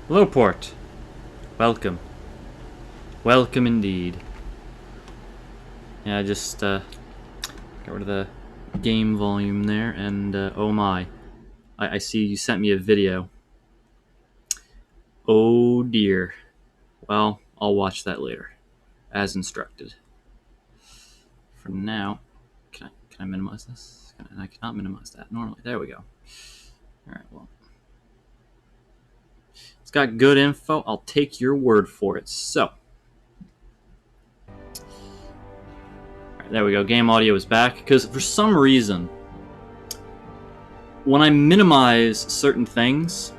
Hello, Port. Welcome. Welcome indeed. Yeah, I just got rid of the game volume there, and oh my. I see you sent me a video. Oh dear. Well, I'll watch that later, as instructed. For now, can I minimize this? I cannot minimize that normally. There we go. Alright, well. It's got good info. I'll take your word for it. So. Alright, there we go. Game audio is back. Because for some reason, when I minimize certain things,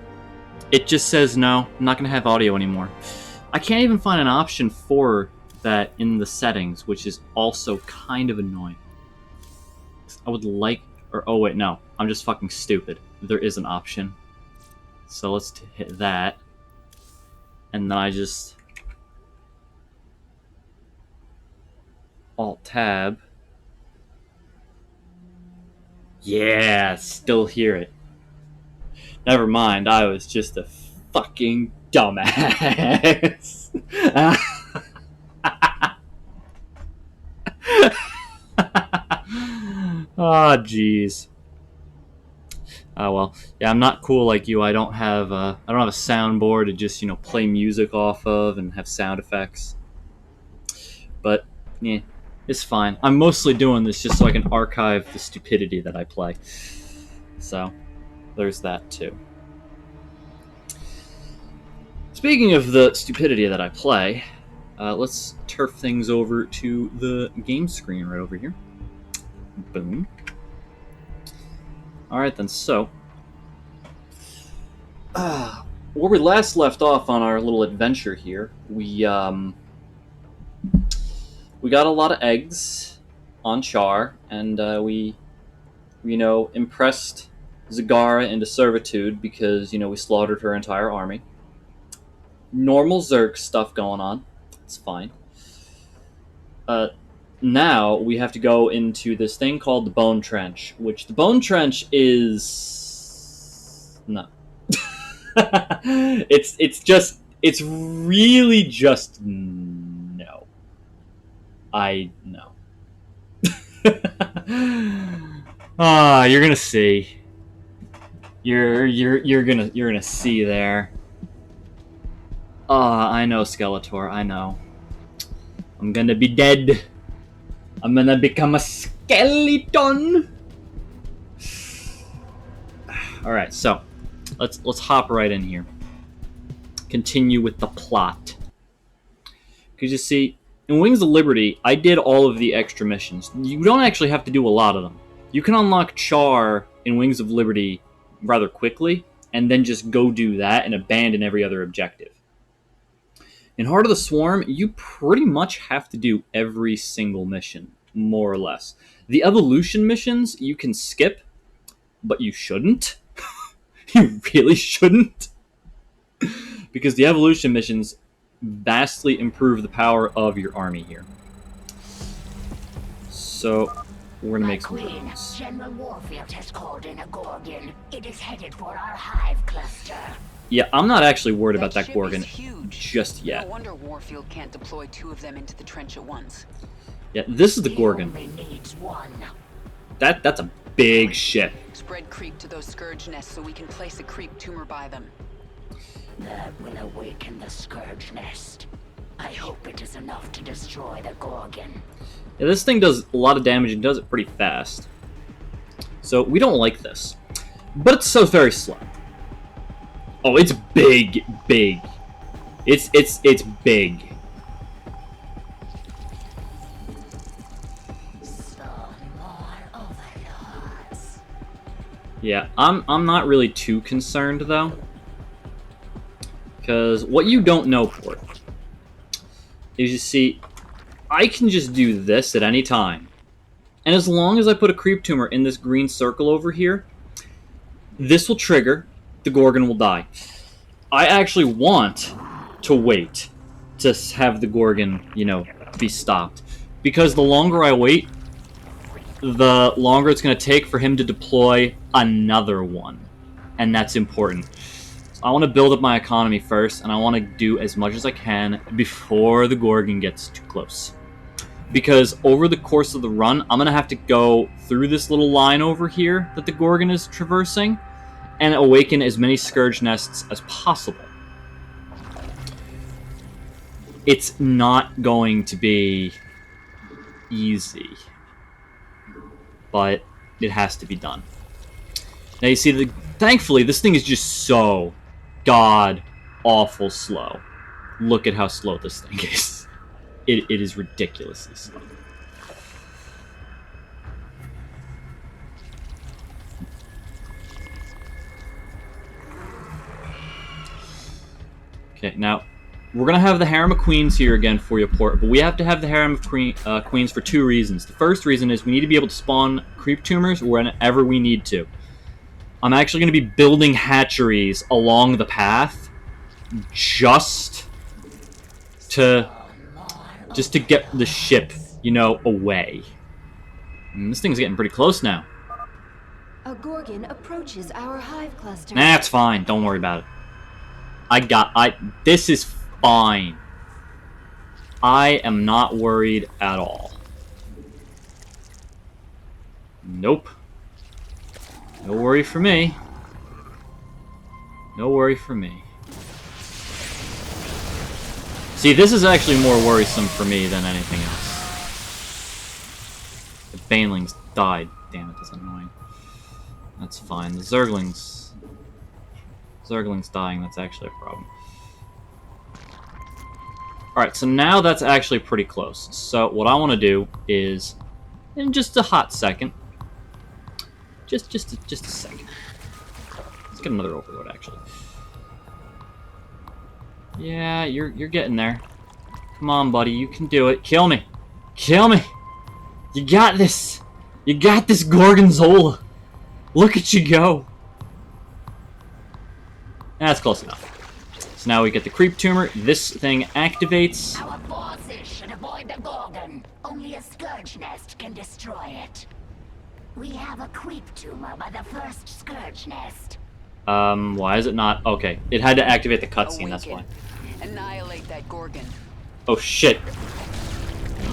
it just says, no, I'm not going to have audio anymore. I can't even find an option for that in the settings, which is also kind of annoying. I would like... oh wait, no. I'm just fucking stupid. There is an option. So let's hit that. And then I just... Alt-Tab. Yeah, still hear it. Never mind, I was just a fucking dumbass. Ah, jeez. Oh well, yeah, I'm not cool like you. I don't have a soundboard to just play music off of and have sound effects. But yeah, it's fine. I'm mostly doing this just so I can archive the stupidity that I play. So there's that too. Speaking of the stupidity that I play, let's turf things over to the game screen right over here. Boom. Alright then, so... where we last left off on our little adventure here, we got a lot of eggs on Char, and we impressed Zagara into servitude because, we slaughtered her entire army. Normal Zerg stuff going on. It's fine. Now we have to go into this thing called the Bone Trench, which the Bone Trench is... no. It's really just no. No. You're gonna see. You're gonna see there. I know, Skeletor, I know. I'm gonna be dead. I'm gonna become a skeleton. Alright, so let's hop right in here. Continue with the plot. Because you see, in Wings of Liberty, I did all of the extra missions. You don't actually have to do a lot of them. You can unlock Char in Wings of Liberty rather quickly, and then just go do that and abandon every other objective. In Heart of the Swarm, you pretty much have to do every single mission, more or less. The evolution missions, you can skip, but you shouldn't. You really shouldn't. Because the evolution missions vastly improve the power of your army here. So, we're going to make some moves. General Warfield has called in a Gorgon. It is headed for our hive cluster. Yeah, I'm not actually worried about that Gorgon just yet. No wonder Warfield can't deploy 2 of them into the trench at once. Yeah, this is the Gorgon. He only needs one. That's a big ship. Spread creep to those scourge nests so we can place a creep tumor by them. That will awaken the scourge nest. I hope it is enough to destroy the Gorgon. Yeah, this thing does a lot of damage and does it pretty fast. So we don't like this. But it's so very slow. Oh, it's big, big. It's big. Yeah, I'm not really too concerned though. Because what you don't know, Port, is you see, I can just do this at any time. And as long as I put a creep tumor in this green circle over here, this will trigger, the Gorgon will die. I actually want to wait to have the Gorgon, be stopped. Because the longer I wait, the longer it's going to take for him to deploy another one. And that's important. So I want to build up my economy first, and I want to do as much as I can before the Gorgon gets too close. Because over the course of the run, I'm going to have to go through this little line over here that the Gorgon is traversing and awaken as many Scourge Nests as possible. It's not going to be easy, but it has to be done. Now you see, thankfully, this thing is just so god-awful slow. Look at how slow this thing is. It is ridiculously slow. Okay, now, we're going to have the Harem of Queens here again for your port, but we have to have the Harem of Queens for two reasons. The first reason is we need to be able to spawn creep tumors whenever we need to. I'm actually going to be building hatcheries along the path just to get the ship, you know, away. And this thing's getting pretty close now. A Gorgon approaches our hive cluster. Nah, it's fine. Don't worry about it. This is fine. I am not worried at all. Nope. No worry for me. No worry for me. See, this is actually more worrisome for me than anything else. The Banelings died. Damn it, that's annoying. That's fine. The Zerglings dying, that's actually a problem. Alright, so now that's actually pretty close. So what I want to do is, in just a hot second, just a second. Let's get another overload, actually. Yeah, you're getting there. Come on, buddy, you can do it. Kill me. Kill me. You got this. You got this, Gorgonzola. Look at you go. That's close enough. So now we get the creep tumor. This thing activates. Our forces should avoid the Gorgon. Only a Scourge Nest can destroy it. We have a creep tumor by the first Scourge Nest. Why is it not? Okay, it had to activate the cutscene, that's why. Annihilate that Gorgon. Oh shit.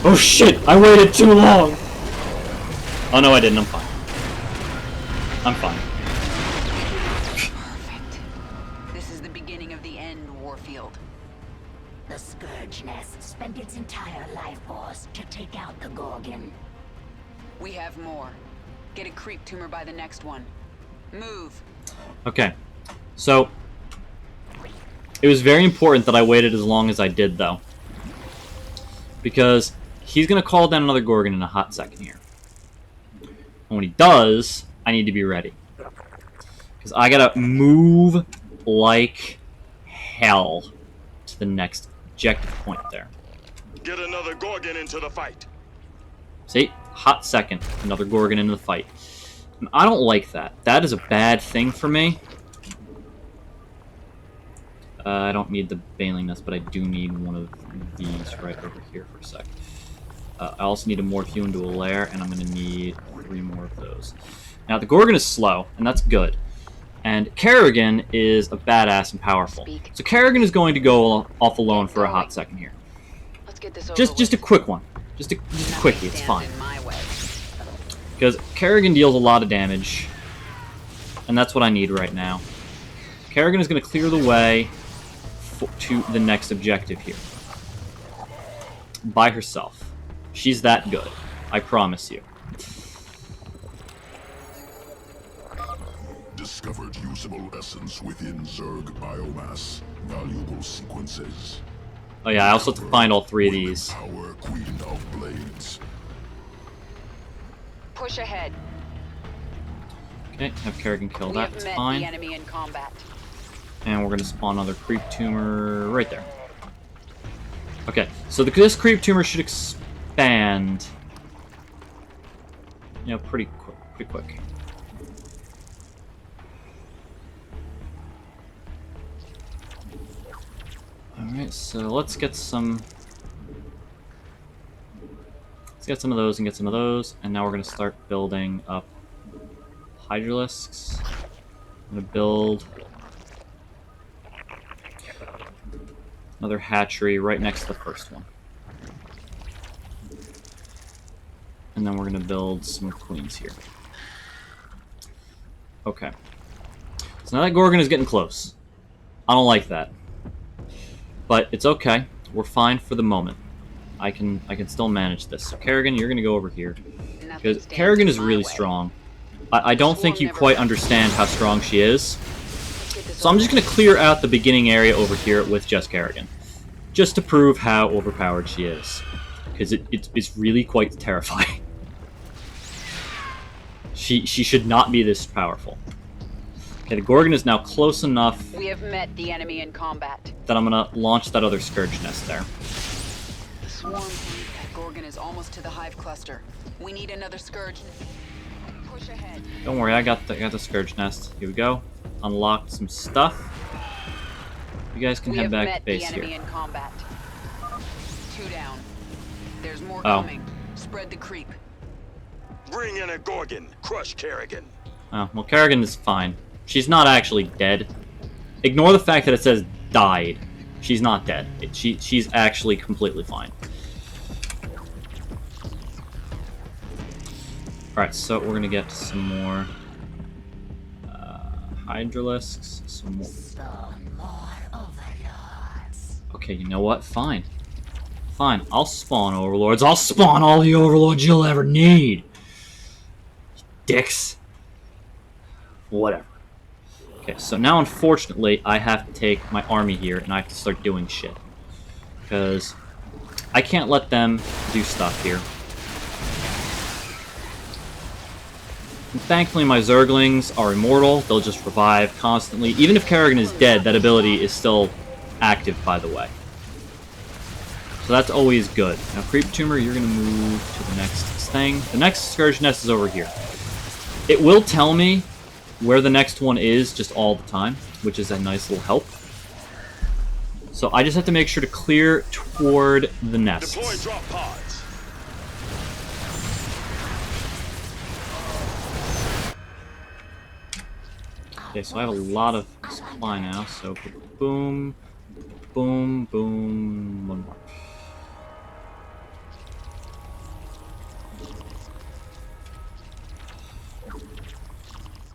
Oh shit, I waited too long. Oh no, I didn't, I'm fine. I'm fine. Perfect. This is the beginning of the end, Warfield. The Scourge Nest spent its entire life force to take out the Gorgon. We have more. Get a creep tumor by the next one. Move. Okay, so it was very important that I waited as long as I did, though, because he's gonna call down another Gorgon in a hot second here. And when he does, I need to be ready, because I gotta move like hell to the next objective point there. Get another Gorgon into the fight. See, hot second, another Gorgon into the fight. And I don't like that. That is a bad thing for me. I don't need the Baneling Nest, but I do need one of these right over here for a sec. I also need to morph you into a lair, and I'm going to need 3 more of those. Now, the Gorgon is slow, and that's good. And Kerrigan is a badass and powerful. So Kerrigan is going to go off alone for a hot second here. Let's get this over Just a with. quick one. Just a quickie, it's Nothing fine. stands in my way. Because Kerrigan deals a lot of damage, and that's what I need right now. Kerrigan is going to clear the way to the next objective here. By herself. She's that good. I promise you. Discovered usable essence within Zerg biomass. Valuable sequences. Oh yeah, I also have to find all 3 of these. Power Queen of Blades. Push ahead. Okay, have Kerrigan kill We that, have it's met fine. the enemy in combat. And we're going to spawn another creep tumor right there. Okay, so this creep tumor should expand, you know, pretty quick. Alright, so let's get some... Let's get some of those and get some of those, and now we're going to start building up Hydralisks. I'm going to build Another hatchery right next to the first one. And then we're going to build some queens here. Okay. So now that Gorgon is getting close. I don't like that. But it's okay. We're fine for the moment. I can still manage this. So Kerrigan, you're going to go over here. Because Kerrigan is really strong. I don't think you quite understand how strong she is. So I'm just going to clear out the beginning area over here with just Kerrigan. Just to prove how overpowered she is. Because it's really quite terrifying. She should not be this powerful. Okay, the Gorgon is now close enough. We have met the enemy in combat. That I'm gonna launch that other Scourge Nest there. The swarm point at Gorgon is almost to the hive cluster. We need another Scourge. Push ahead. Don't worry, I got the Scourge Nest. Here we go. Unlocked some stuff. You guys can head back to base here. We have met the enemy in combat. 2 down. There's more coming. Spread the creep. Bring in a Gorgon. Crush Kerrigan. Oh, well, Kerrigan is fine. She's not actually dead. Ignore the fact that it says died. She's not dead. She's actually completely fine. Alright, so we're gonna get some more Hydralisks. Some more. Spawn more overlords. Okay, you know what? Fine. Fine, I'll spawn overlords. I'll spawn all the overlords you'll ever need. Dicks. Whatever. Okay, so now unfortunately I have to take my army here and I have to start doing shit. Because I can't let them do stuff here. And thankfully my Zerglings are immortal. They'll just revive constantly. Even if Kerrigan is dead, that ability is still active, by the way. So that's always good. Now Creep Tumor, you're going to move to the next thing. The next Scourge Nest is over here. It will tell me where the next one is just all the time, which is a nice little help. So I just have to make sure to clear toward the nest. Deploy drop pods. Okay, so I have a lot of supply now, so boom, boom, boom, one more.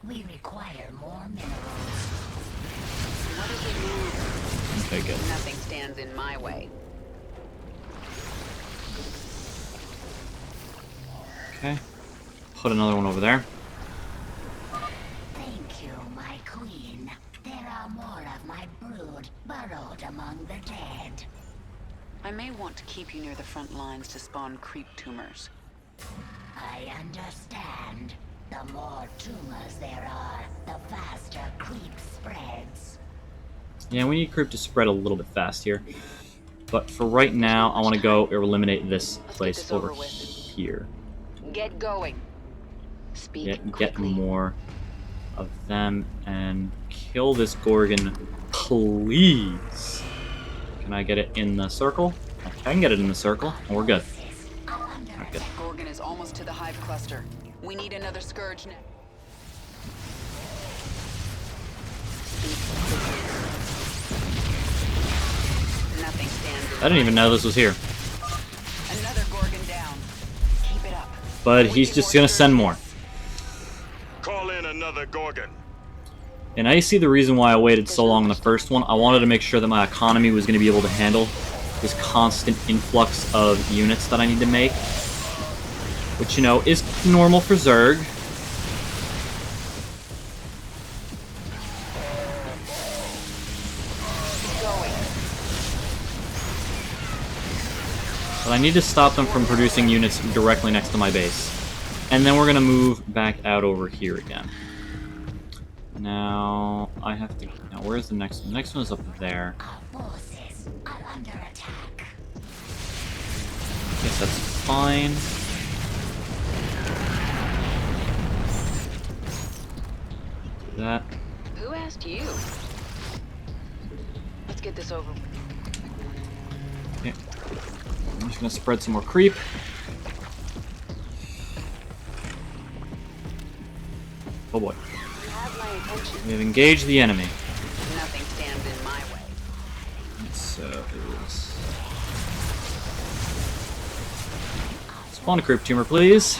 We require more minerals. What is it move? Okay, good. Nothing stands in my way. Okay. Put another one over there. Thank you, my queen. There are more of my brood burrowed among the dead. I may want to keep you near the front lines to spawn creep tumors. I understand. The more tumors there are, the faster creep spreads. Yeah, we need creep to spread a little bit fast here. But for right now, I want to go eliminate this place over here. Get going. Speak Get more of them and kill this Gorgon, please. Can I get it in the circle? I can get it in the circle, and we're good. Okay. Gorgon is almost to the hive cluster. We need another Scourge net. Nothing stands. I didn't even know this was here. Another Gorgon down. Keep it up. But he's just gonna send more. Call in another Gorgon. And I see the reason why I waited so long on the first one. I wanted to make sure that my economy was going to be able to handle this constant influx of units that I need to make. Which, you know, is normal for Zerg. But I need to stop them from producing units directly next to my base. And then we're going to move back out over here again. Now, I have to... Now, where's the next one? The next one is up there. Our forces are under attack. Guess that's fine. Do that. Who asked you? Let's get this over with. Okay. I'm just gonna spread some more creep. Oh boy. You have my attention. We have engaged the enemy. Nothing stands in my way. Let's So it is. Spawn a creep tumor, please.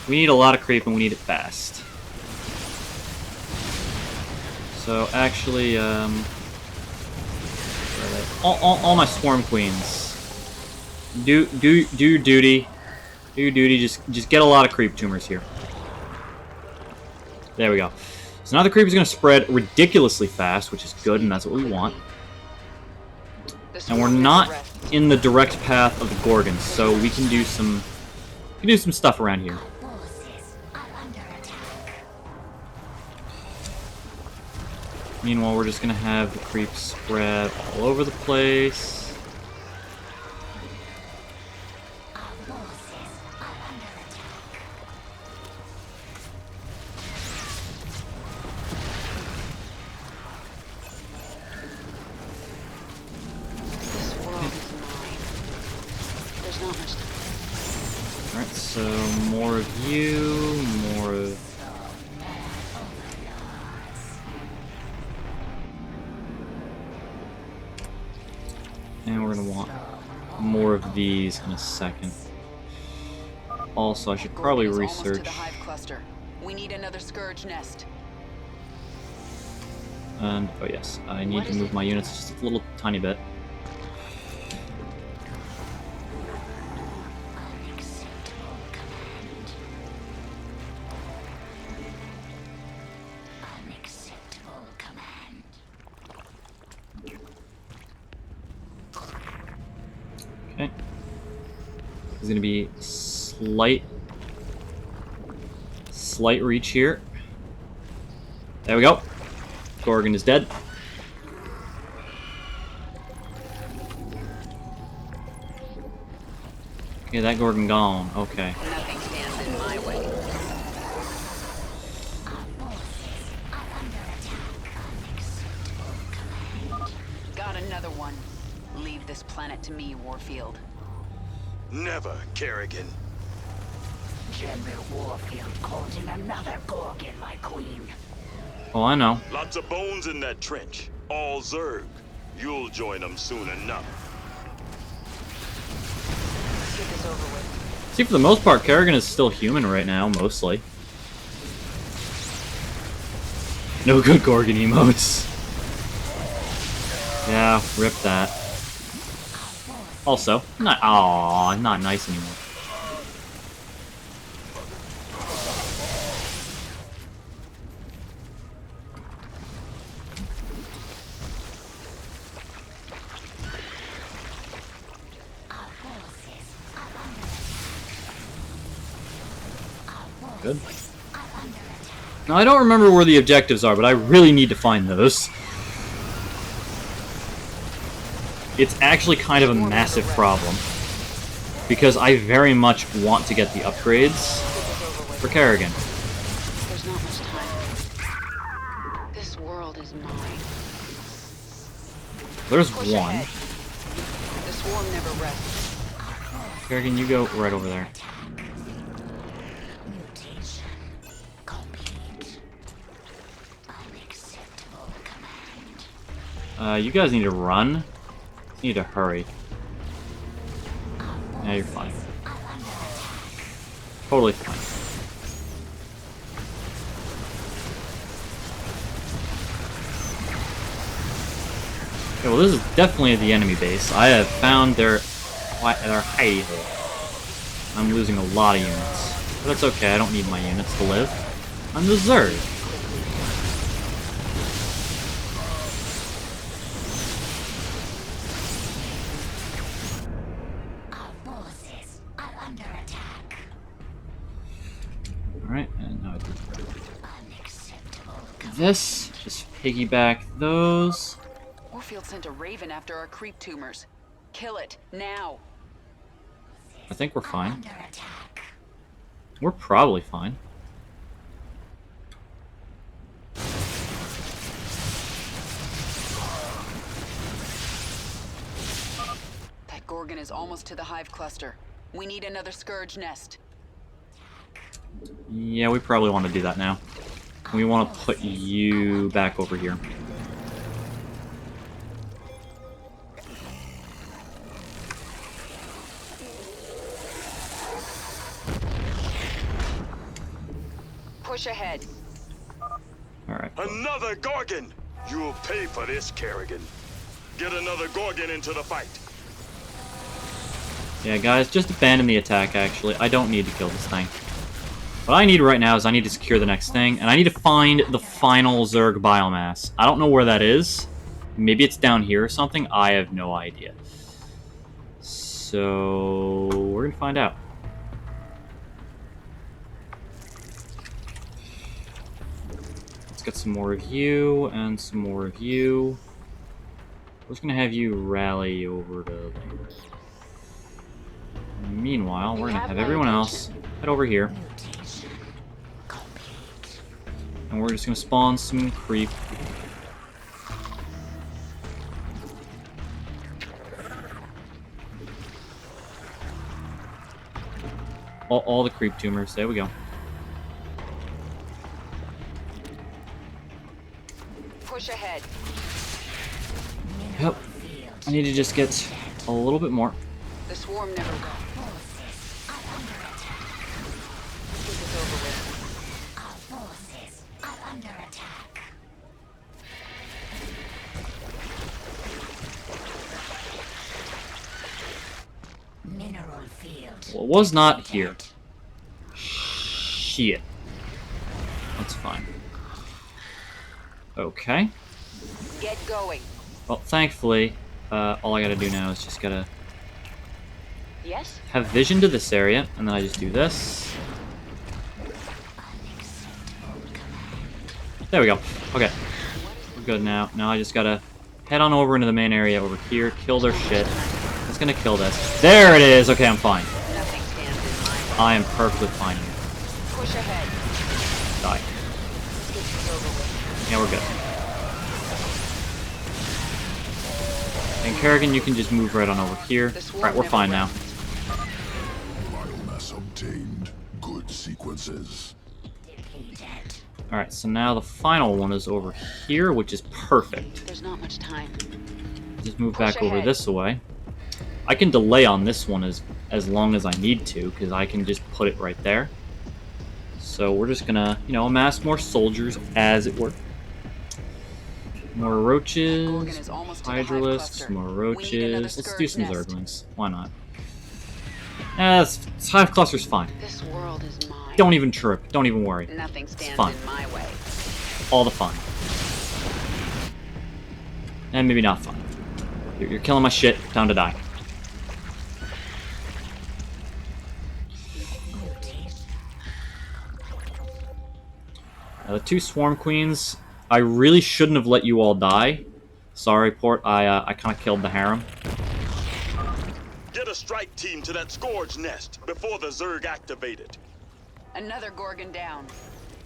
We need a lot of creep and we need it fast. So actually, where are they? All my swarm queens. Do duty. Do duty. Just get a lot of creep tumors here. There we go. So now the creep is going to spread ridiculously fast, which is good, and that's what we want. And we're not in the direct path of the Gorgons, so we can do some stuff around here. Forces are under attack. Meanwhile, we're just going to have the creep spread all over the place. Our forces are under attack. This world is mine. There's not much time. Alright, so more of you, more of... And we're gonna want more of these in a second. Also, I should probably Gorgon is almost to research... the hive cluster. We need another scourge nest. And, oh yes, I need to move my units just a little tiny bit. Unacceptable command. Unacceptable command. Okay. There's gonna be slight reach here. There we go. Gorgon is dead. Okay, that Gorgon gone. Okay. Nothing stands in my way. Our forces are under attack. Unacceptable command. Got another one. Leave this planet to me, Warfield. Never, Kerrigan. General Warfield called in another Gorgon, my queen. Oh, I know. Lots of bones in that trench. All Zerg. You'll join them soon enough. Let's get this over with. See, for the most part, Kerrigan is still human right now, mostly. No good Gorgon emotes. Yeah, rip that. Also, not nice anymore. Our forces are under attack. Good. Are under attack. Now, I don't remember where the objectives are, but I really need to find those. It's actually kind of a massive problem, because I very much want to get the upgrades for Kerrigan. There's not much time. This world is mine. There's Push one. ahead. The swarm never rests. Kerrigan, you go right over there. Mutation complete. Unacceptable command. You guys need to run. You need to hurry. Yeah, you're fine. Totally fine. Okay, well, this is definitely the enemy base. I have found their hidey hole. I'm losing a lot of units. But that's okay, I don't need my units to live. I'm the Zerg. Our forces are under attack. Alright, and now I do Unacceptable command. this. Just piggyback those. Warfield sent a raven after our creep tumors. Kill it, now. I think we're fine. Under attack. We're probably fine. That Gorgon is almost to the hive cluster. We need another scourge nest. Yeah, we probably want to do that now. We want to put you back over here. Push ahead. Alright. Another Gorgon! You'll pay for this, Kerrigan. Get another Gorgon into the fight. Yeah, guys, just abandon the attack, actually. I don't need to kill this thing. What I need right now is I need to secure the next thing, and I need to find the final Zerg biomass. I don't know where that is. Maybe it's down here or something. I have no idea. So, we're going to find out. Let's get some more of you, and some more of you. We're just going to have you rally over to there. Meanwhile, we're going to have everyone else head over here. And we're just going to spawn some creep. All the creep tumors. There we go. Push ahead. Yep. I need to just get a little bit more. The swarm never will. This is over with. Our forces are under attack. Mineral field. Well, it was not here. Shit. That's fine. Okay. Get going. Well, thankfully, all I gotta do now is just gotta Yes? have vision to this area, and then I just do this. There we go. Okay. We're good now. Now I just gotta head on over into the main area over here, kill their shit. It's gonna kill this. There it is! Okay, I'm fine. Nothing stands in my way. I am perfectly fine here. Push ahead. Die. This is over with. Yeah, we're good. And Kerrigan, you can just move right on over here. Alright, we're fine now. Biomass obtained. Good sequences. Alright, so now the final one is over here, which is perfect. There's not much time. Just move Push back over ahead. this way. I can delay on this one as long as I need to, because I can just put it right there. So we're just gonna, you know, amass more soldiers, as it were. More Gorgon roaches, is almost to the hive hydralisks, cluster. more We need another roaches. Let's do scourge some nest. zerglings. Why not? This hive cluster's fine. This world is mine. Don't even chirp. Don't even worry. Nothing stands fine. in my way. All the fun. And maybe not fun. You're killing my shit. Time to die. Now, the two swarm queens, I really shouldn't have let you all die. Sorry, Port. I kind of killed the harem. Get a strike team to that Scourge nest before the Zerg activate it. Another Gorgon down.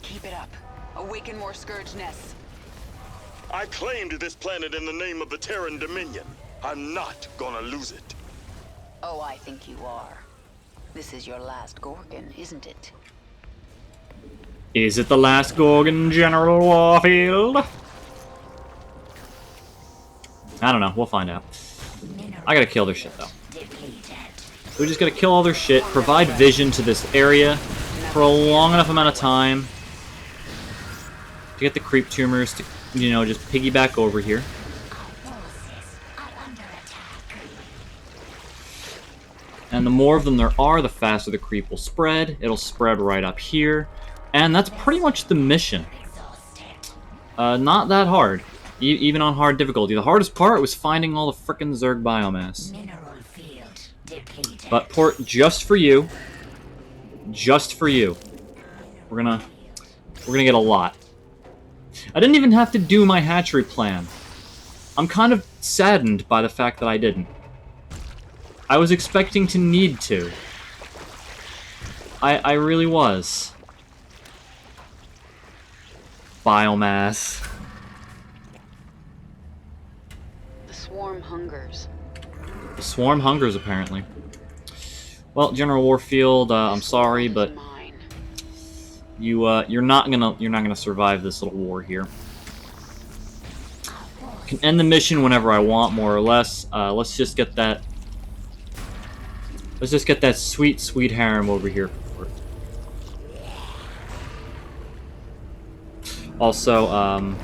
Keep it up. Awaken more scourge nests. I claimed this planet in the name of the Terran Dominion. I'm not gonna lose it. Oh, I think you are. This is your last Gorgon, isn't it? Is it the last Gorgon, General Warfield? I don't know. We'll find out. I gotta kill their shit, though. So we just gotta kill all their shit, provide vision to this area for a long enough amount of time to get the creep tumors to, you know, just piggyback over here. And the more of them there are, the faster the creep will spread. It'll spread right up here. And that's pretty much the mission. Not that hard. Even on hard difficulty. The hardest part was finding all the frickin' Zerg biomass. Mineral field depleted. But Port, just for you. Just for you. We're gonna get a lot. I didn't even have to do my hatchery plan. I'm kind of saddened by the fact that I didn't. I was expecting to need to. I really was. Biomass. The swarm hungers. The swarm hungers, apparently. Well, General Warfield, I'm This sorry, world but is mine. you're not gonna survive this little war here. I can end the mission whenever I want, more or less. Let's just get that. Let's just get that sweet, sweet harem over here. Also,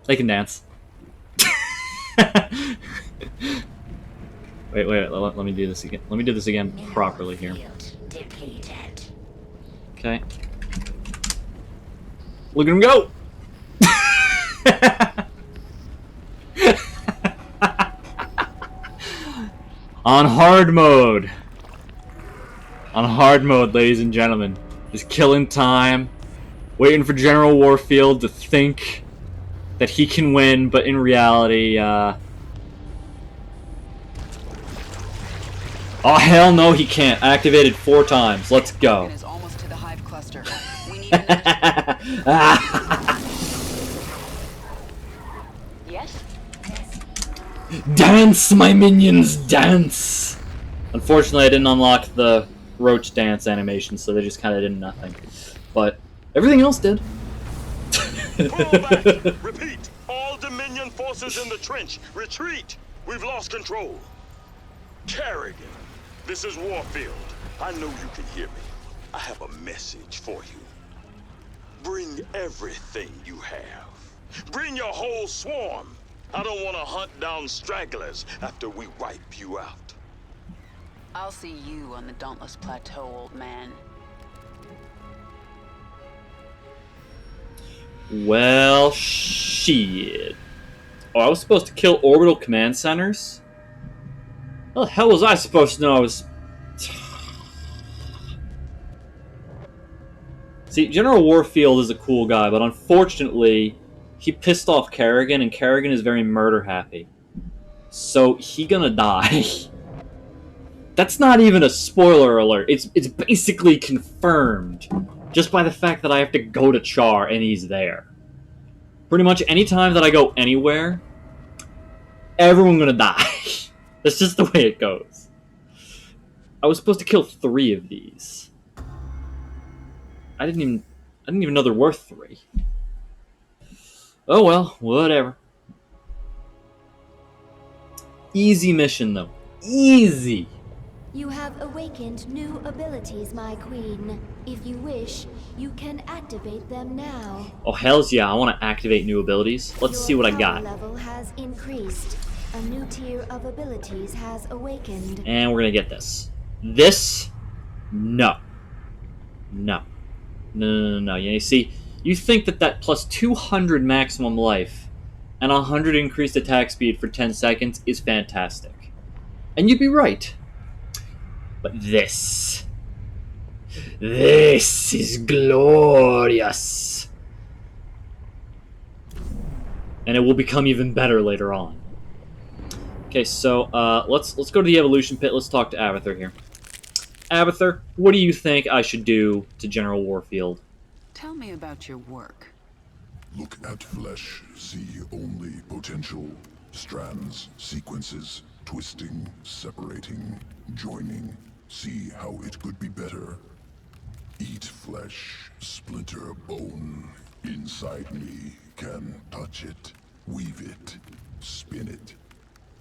they can dance. wait, let me do this again. Let me do this again properly here. Depleted. Okay. Look at him go! On hard mode. On hard mode, ladies and gentlemen. Just killing time. Waiting for General Warfield to think that he can win, but in reality, oh hell no he can't. Activated 4 times. Let's go. Gorgon is almost to the hive cluster. We need another... Yes? Dance, my minions, dance! Unfortunately, I didn't unlock the roach dance animation, so they just kind of did nothing. But everything else did. Pull back! Repeat! All Dominion forces in the trench! Retreat! We've lost control! Kerrigan, this is Warfield. I know you can hear me. I have a message for you. Bring everything you have. Bring your whole swarm. I don't want to hunt down stragglers after we wipe you out. I'll see you on the Dauntless Plateau, old man. Well, shit. Oh, I was supposed to kill orbital command centers? How the hell was I supposed to know I was... See, General Warfield is a cool guy, but unfortunately, he pissed off Kerrigan, and Kerrigan is very murder happy. So, he gonna die. That's not even a spoiler alert. It's basically confirmed. Just by the fact that I have to go to Char and he's there. Pretty much any time that I go anywhere, everyone's gonna die. That's just the way it goes. I was supposed to kill 3 of these. I didn't even know there were 3. Oh well, whatever. Easy mission though. Easy. You have awakened new abilities, my queen. If you wish, you can activate them now. Oh hells yeah, I want to activate new abilities. Let's see what I got. Your power level has increased. A new tier of abilities has awakened. And we're gonna get this. This? No. No. No. You see, you think that plus 200 maximum life and 100 increased attack speed for 10 seconds is fantastic. And you'd be right. But this is glorious. And it will become even better later on. Okay, so let's go to the evolution pit. Let's talk to Abathur here. Abathur, what do you think I should do to General Warfield? Tell me about your work. Look at flesh, see only potential. Strands, sequences, twisting, separating, joining. See how it could be better. Eat flesh, splinter bone. Inside me can touch it, weave it, spin it,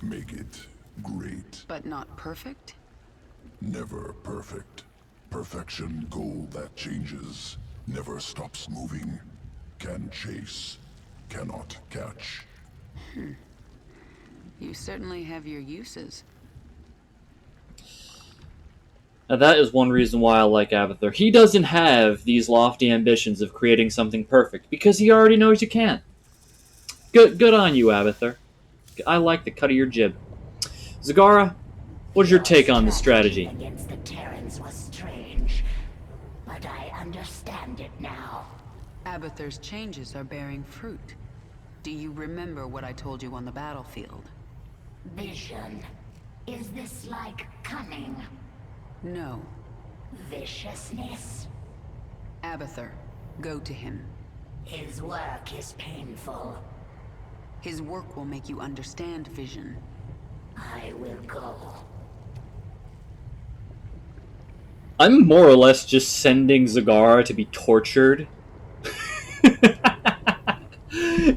make it great. But not perfect? Never perfect. Perfection goal that changes, never stops moving. Can chase, cannot catch. You certainly have your uses. Now that is one reason why I like Abathur. He doesn't have these lofty ambitions of creating something perfect, because he already knows you can't. Good on you, Abathur. I like the cut of your jib. Zagara, what's your take on the strategy? Against the Terrans was strange, but I understand it now. Abathur's changes are bearing fruit. Do you remember what I told you on the battlefield? Vision. Is this like cunning? No. Viciousness? Abathur, go to him. His work is painful. His work will make you understand vision. I will go. I'm more or less just sending Zagara to be tortured.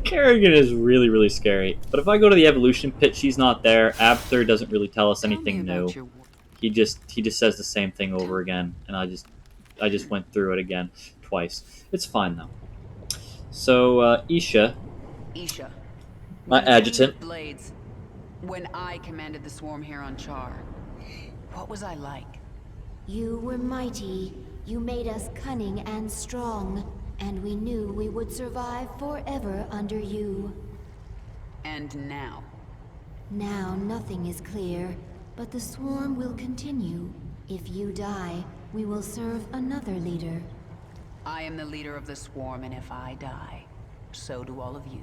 Kerrigan is really, really scary. But if I go to the evolution pit, she's not there. Abathur doesn't really tell us anything new. Your work. He just says the same thing over again, and I just went through it again. twice. It's fine, though. So, Isha, Isha. my when adjutant. you Blades, when I commanded the swarm here on Char, what was I like? You were mighty. You made us cunning and strong, and we knew we would survive forever under you. And now? Now nothing is clear, but the swarm will continue. If you die, we will serve another leader. I am the leader of the swarm, and if I die, so do all of you.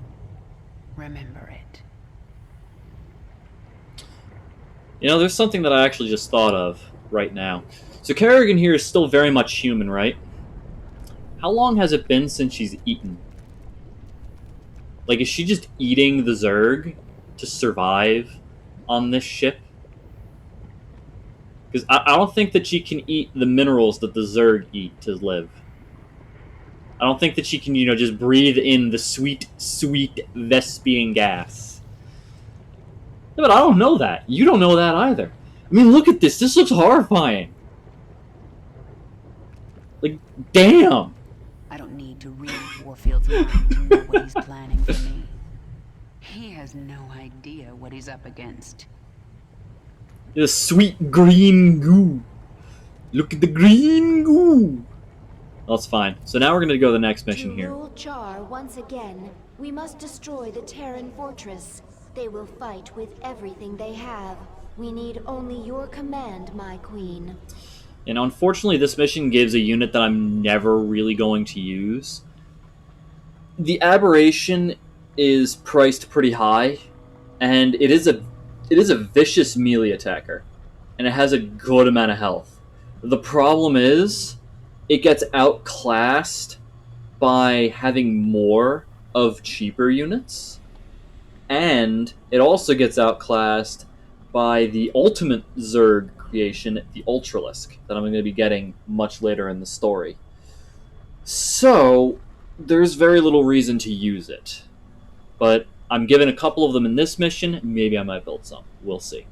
Remember it. You know, there's something that I actually just thought of right now. So Kerrigan here is still very much human, right? How long has it been since she's eaten? Like, is she just eating the Zerg to survive on this ship? Because I don't think that she can eat the minerals that the Zerg eat to live. I don't think that she can, just breathe in the sweet, sweet Vespian gas. Yeah, but I don't know that. You don't know that either. I mean, look at this. This looks horrifying. Like, damn. I don't need to read Warfield's mind to know what he's planning for me. He has no idea what he's up against. The sweet green goo. Look at the green goo. That's fine. So now we're going to go to the next mission here. To rule Char once again, we must destroy the Terran fortress. They will fight with everything they have. We need only your command, my queen. And unfortunately, this mission gives a unit that I'm never really going to use. The Aberration is priced pretty high, and it is a vicious melee attacker, and it has a good amount of health. The problem is, it gets outclassed by having more of cheaper units, and it also gets outclassed by the ultimate Zerg creation, the Ultralisk, that I'm going to be getting much later in the story. So, there's very little reason to use it. But I'm given a couple of them in this mission, maybe I might build some. We'll see.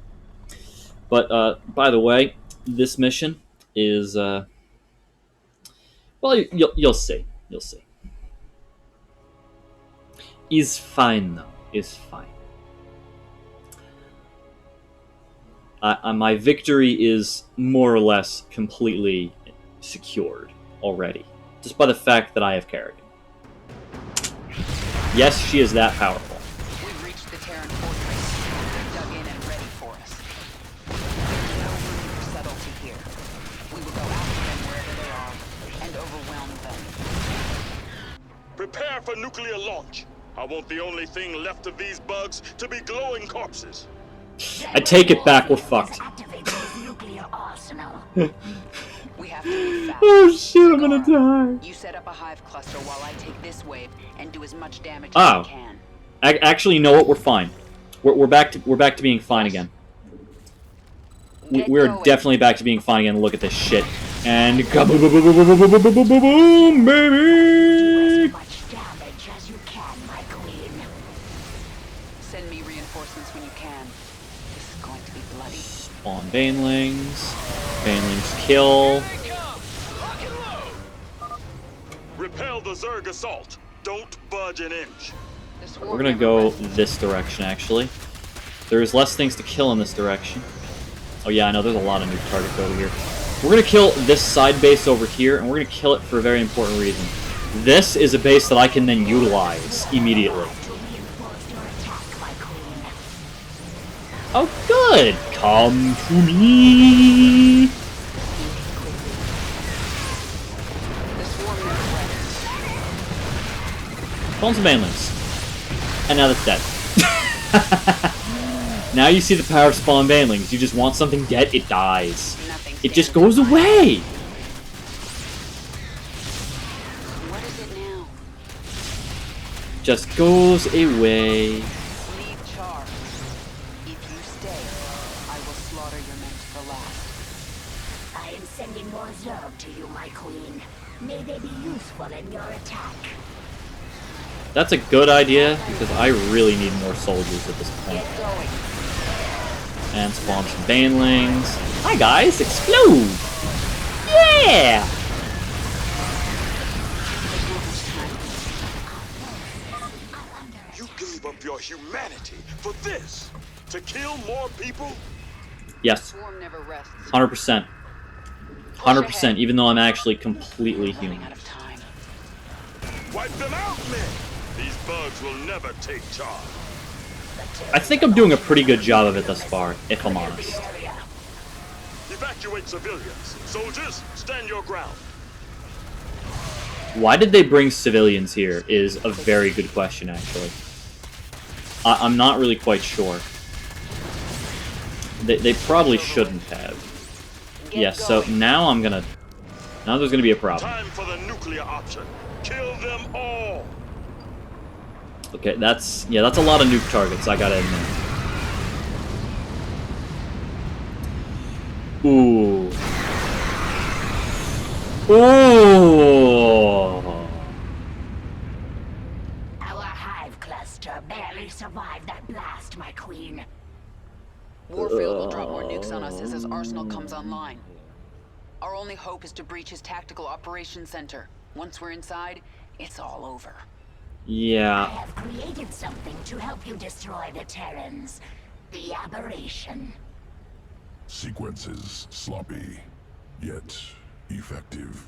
But, by the way, this mission is, well, you'll see. You'll see. Is fine, though. Is fine. My victory is more or less completely secured already, just by the fact that I have Kerrigan. Yes, she is that powerful. We've reached the Terran fortress. They're dug in and ready for us. There's no room for subtlety here. We will go after them wherever they are and overwhelm them. Prepare for nuclear launch. I want the only thing left of these bugs to be glowing corpses. I take it back, we're fucked. Activate his nuclear arsenal. We have to be fast. Oh shit, I'm gonna die. You set up a hive cluster while I take this wave and do as much damage as Oh. I can. Actually, you know what? We're fine. We're back to being fine again. We're definitely back to being fine again. Look at this shit. And kaboom, baby! As much damage as you can, my queen. Send me reinforcements when you can. This is going to be bloody. Spawn Banelings. Banelings kill. Repel the Zerg assault. Don't budge an inch. The swarm We're gonna never go rests. this direction, actually. There's less things to kill in this direction. Oh yeah, I know, there's a lot of new targets over here. We're gonna kill this side base over here, and we're gonna kill it for a very important reason. This is a base that I can then utilize immediately. To reinforce your attack, my queen. Oh good! Come to me! The swarm never rests. Clone some Banelings. And now that's dead. Now you see the power of Spawn Banelings. You just want something dead, it dies. Nothing It just stands goes in my way. away! What is it now? Just goes away. Leave Char. If you stay, I will slaughter your men to the last. I am sending more Zerg to you, my queen. May they be useful in your attack. That's a good idea, because I really need more soldiers at this point. Get going. And spawn some Banelings. Hi guys, explode! Yeah! your humanity for this? To kill more people? Yes, Swarm never rests. 100%. 100%, even though I'm actually completely Running human. out of time. Wipe them out, men! These bugs will never take charge. I think I'm doing a pretty good job of it thus far, if I'm honest. Evacuate civilians. Soldiers, stand your ground. Why did they bring civilians here is a very good question, actually. I'm not really quite sure. They probably shouldn't have. Yes, so now I'm gonna... Now there's gonna be a problem. Time for the nuclear option. Kill them all. Okay, that's... Yeah, that's a lot of nuke targets, I gotta admit. Ooh. Ooh. Our hive cluster barely survived that blast, my queen. Warfield will drop more nukes on us as his arsenal comes online. Our only hope is to breach his tactical operations center. Once we're inside, it's all over. I Yeah. have created something to help you destroy the Terrans. The aberration. Sequences sloppy, yet effective.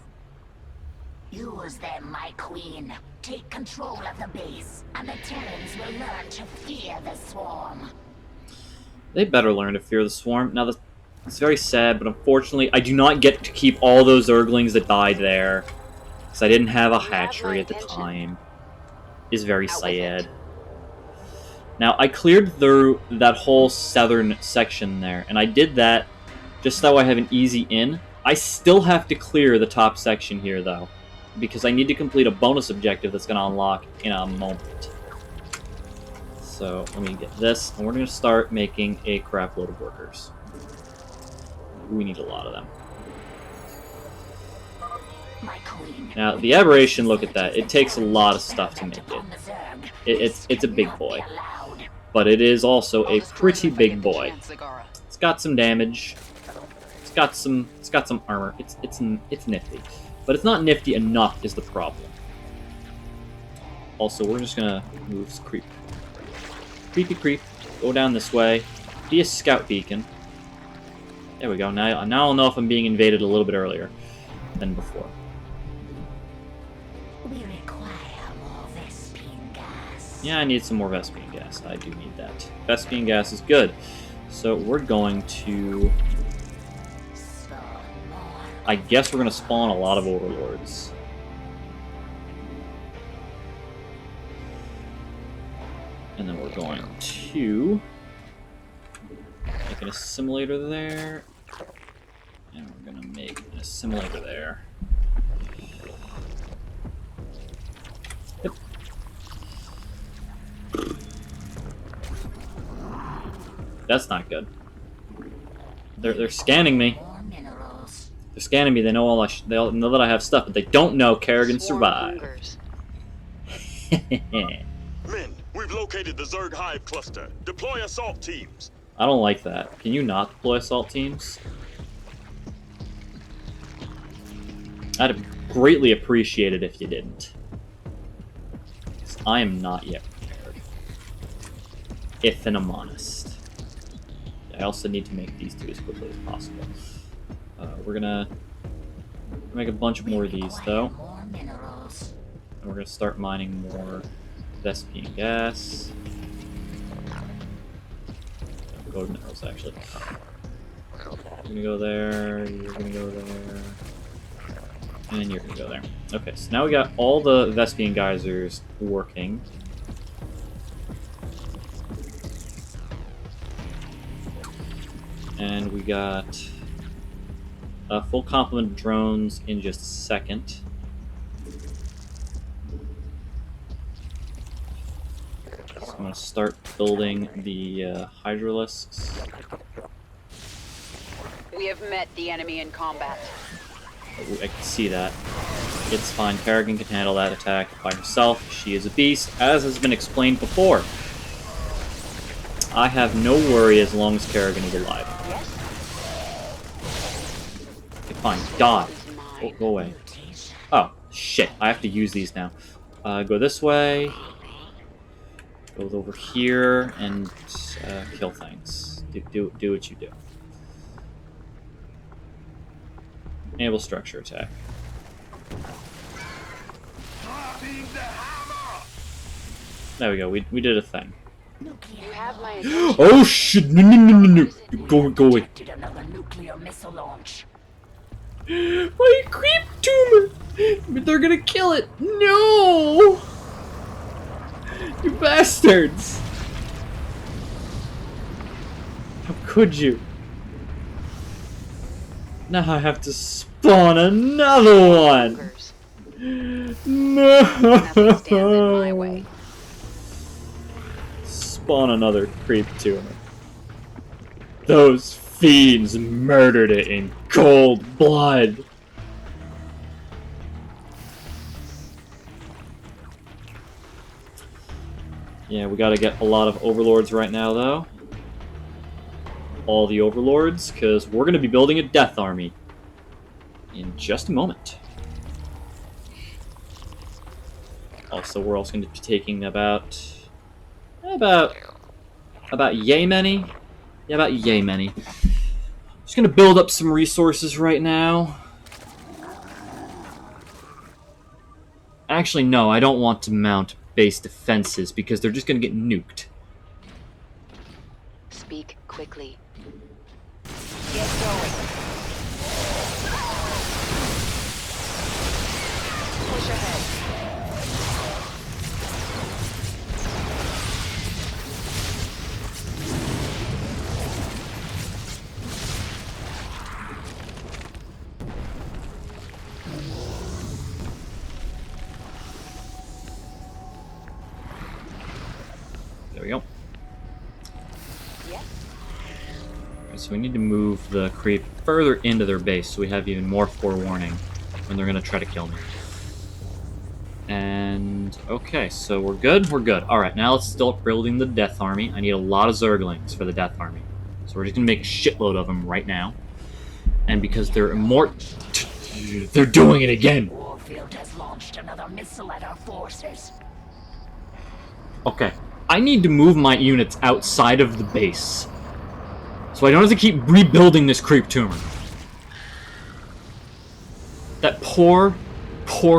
Use them, my queen. Take control of the base, and the Terrans will learn to fear the swarm. They better learn to fear the swarm. Now, it's very sad, but unfortunately, I do not get to keep all those Zerglings that died there. Because I didn't have a You have my hatchery at the attention. time. Is very Out with it. sad. Now, I cleared through that whole southern section there, and I did that just so I have an easy in. I still have to clear the top section here, though, because I need to complete a bonus objective that's going to unlock in a moment. So, let me get this, and we're going to start making a crap load of workers. We need a lot of them. My queen. Now, the aberration, look at that. It takes a lot of stuff to make it. It's a big boy. But it is also I'll a destroy pretty him if I big get the boy. chance, Zagara. It's got some damage. It's got some armor. It's nifty. But it's not nifty enough is the problem. Also, we're just gonna move creep. Creepy creep. Go down this way. Be a scout beacon. There we go. Now I'll know if I'm being invaded a little bit earlier than before. We require more Vespine gas. Yeah, I need some more Vespine gas. I do need that. Vespine gas is good. So we're going to... Spawn more. I guess we're going to spawn a lot of overlords. And then we're going to make an assimilator there. And we're going to make an assimilator there. Yep. That's not good. They're scanning me. More minerals. They're scanning me. They know all they all know that I have stuff, but they don't know Kerrigan Swarm survived. hungers. Men, we've located the Zerg hive cluster. Deploy assault teams. I don't like that. Can you not deploy assault teams? I'd greatly appreciate it if you didn't. 'Cause I am not yet prepared. If I'm honest. I also need to make these two as quickly as possible. We're gonna make a bunch more of these, though. More minerals. And we're gonna start mining more Vespine gas. Go to minerals, actually. You're gonna go there, you're gonna go there, and you're gonna go there. Okay, so now we got all the Vespine geysers working. And we got a full complement of drones in just a second. So I'm going to start building the Hydralisks. We have met the enemy in combat. I can see that. It's fine. Kerrigan can handle that attack by herself. She is a beast, as has been explained before. I have no worry as long as Kerrigan is alive. Okay, fine. Die. Oh, go away. Oh, shit. I have to use these now. Go this way. Goes over here and kill things. Do what you do. Enable structure attack. There we go. We did a thing. You have my attention. Oh shit! No! Go away. Detected another nuclear missile launch. My creep tumor! But they're gonna kill it! No! You bastards! How could you? Now I have to spawn another one! Ogres. No! Nothing stands in my way. Spawn another creep tumor. Those fiends murdered it in cold blood! Yeah, we gotta get a lot of overlords right now, though. All the overlords, because we're gonna be building a death army in just a moment. Also, we're also gonna be taking about yay many. Yeah, about yay many. Just gonna build up some resources right now. Actually, no, I don't want to mount base defenses because they're just gonna get nuked. Speak quickly. Get going. Push ahead. There we go. Yes. So we need to move the creep further into their base so we have even more forewarning when they're going to try to kill me. And, okay, so we're good? We're good. Alright, now let's start building the Death Army. I need a lot of Zerglings for the Death Army. So we're just going to make a shitload of them right now. And because they're they're doing it again! Warfield has launched another missile at our forces. Okay, I need to move my units outside of the base. So I don't have to keep rebuilding this creep tumor. That poor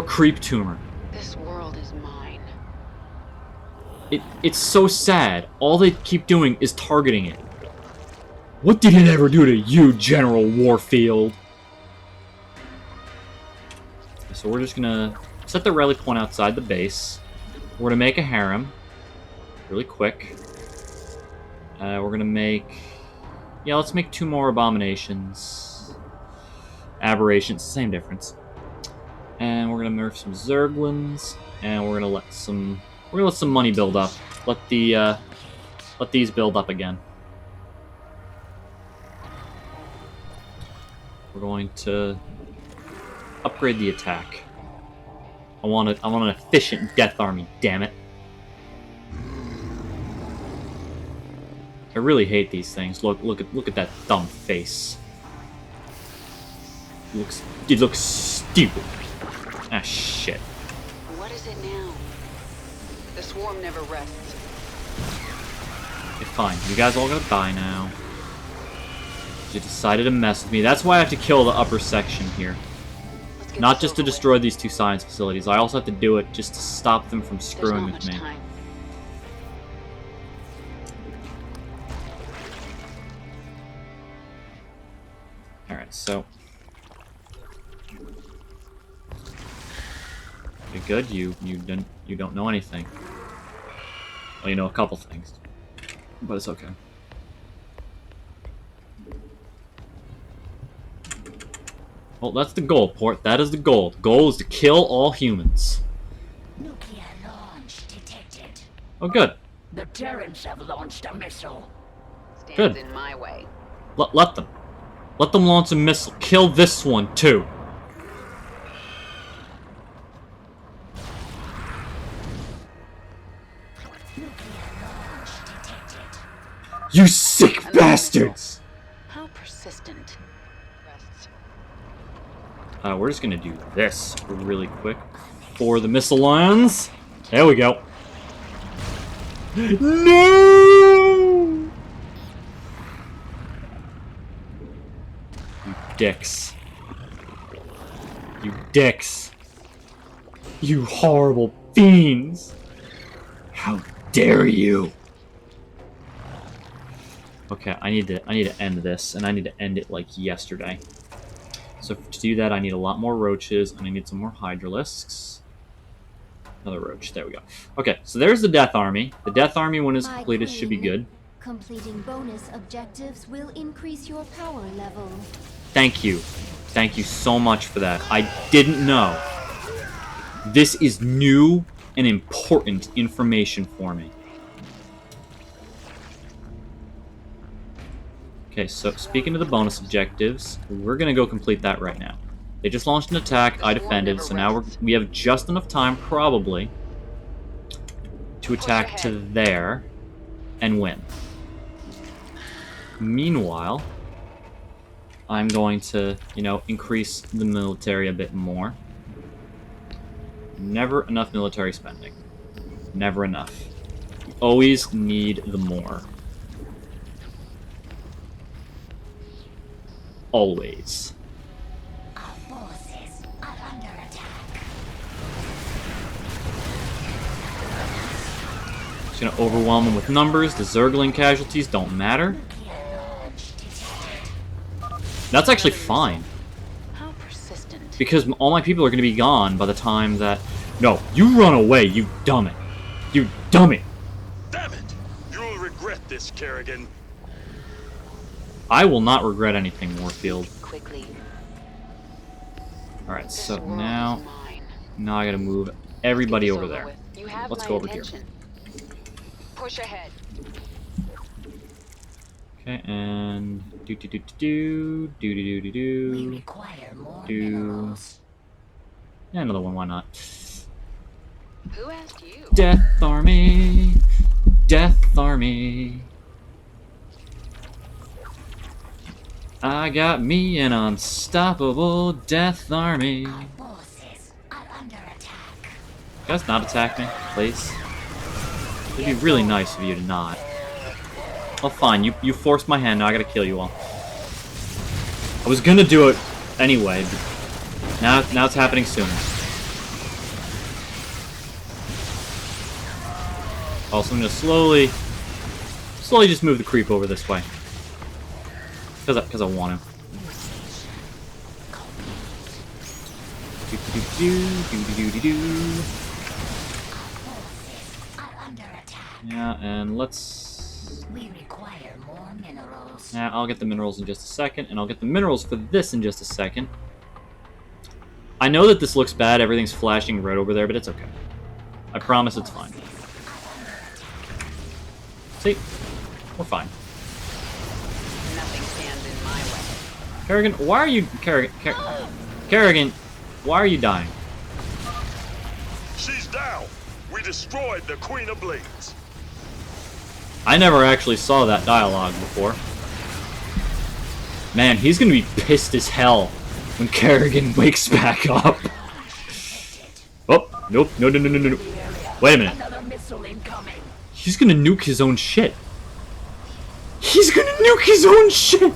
creep tumor. This world is mine. It's so sad. All they keep doing is targeting it. What did it ever do to you, General Warfield? So we're just gonna set the rally point outside the base. We're gonna make a harem. Really quick. We're gonna make... Yeah, let's make 2 more abominations. Aberrations, same difference. And we're gonna nerf some Zerglings, and we're gonna let some money build up. Let these build up again. We're going to upgrade the attack. I want an efficient death army, damn it. I really hate these things. Look at that dumb face. It looks stupid. Ah, shit. What is it now? The swarm never rests. Okay, fine. You guys all gotta die now. You decided to mess with me. That's why I have to kill the upper section here. Let's get Not this just to over with. destroy these 2 science facilities. I also have to do it just to stop them from There's screwing not with much me. time. Alright, so... You're good? You don't know anything. Well, you know a couple things. But it's okay. Well, that's the goal, Port. That is the goal. The goal is to kill all humans. Nuclear launch detected. Oh, good. The Terrans have launched a missile. Stands Good. in my way. Let them. Let them launch a missile. Kill this one, too. You sick bastards! How persistent. Rests. We're just gonna do this really quick for the missile lands. There we go. No! You dicks. You dicks. You horrible fiends. How dare you? Okay, I need to end this, and I need to end it like yesterday. So to do that, I need a lot more roaches, and I need some more hydralisks. Another roach. There we go. Okay, so there's the Death Army. The Death Army, when it's My completed, should be queen, good. Completing bonus objectives will increase your power level. Thank you. Thank you so much for that. I didn't know. This is new and important information for me. Okay, so speaking of the bonus objectives, we're going to go complete that right now. They just launched an attack, I defended, so now we have just enough time, probably, to attack to there and win. Meanwhile, I'm going to, increase the military a bit more. Never enough military spending. Never enough. You always need the more. Always. Our forces are under attack. Just gonna overwhelm them with numbers. The Zergling casualties don't matter. That's actually fine. How persistent. Because all my people are gonna be gone by the time that... No, you run away, you dummy. You dummy. Damn it! You'll regret this, Kerrigan. I will not regret anything, Warfield. Quickly. Alright, This so world now... is mine. Now I gotta move everybody Get this over there. with. You have Let's my go over here. attention. Push ahead. Okay, and... We do. require more Do- minerals. Yeah, another one, why not? Who asked you? Death Army! Death Army! I got me an unstoppable Death Army. Our forces are under attack. You guys not attack me, please? It'd be really nice of you to not. Well, fine, you forced my hand, now I gotta kill you all. I was gonna do it anyway, but now it's happening sooner. Also, I'm gonna slowly just move the creep over this way. Because I want to. Are under attack. Yeah, and let's... We require more minerals. Yeah, I'll get the minerals in just a second, and I'll get the minerals for this in just a second. I know that this looks bad, everything's flashing red over there, but it's okay. I promise it's fine. See? We're fine. Nothing stands in my way. Kerrigan, why are you... Kerrigan, why are you dying? She's down. We destroyed the Queen of Blades. I never actually saw that dialogue before. Man, he's gonna be pissed as hell when Kerrigan wakes back up. Oh, nope, no. Wait a minute. Another missile incoming. He's gonna nuke his own shit. He's gonna nuke his own shit!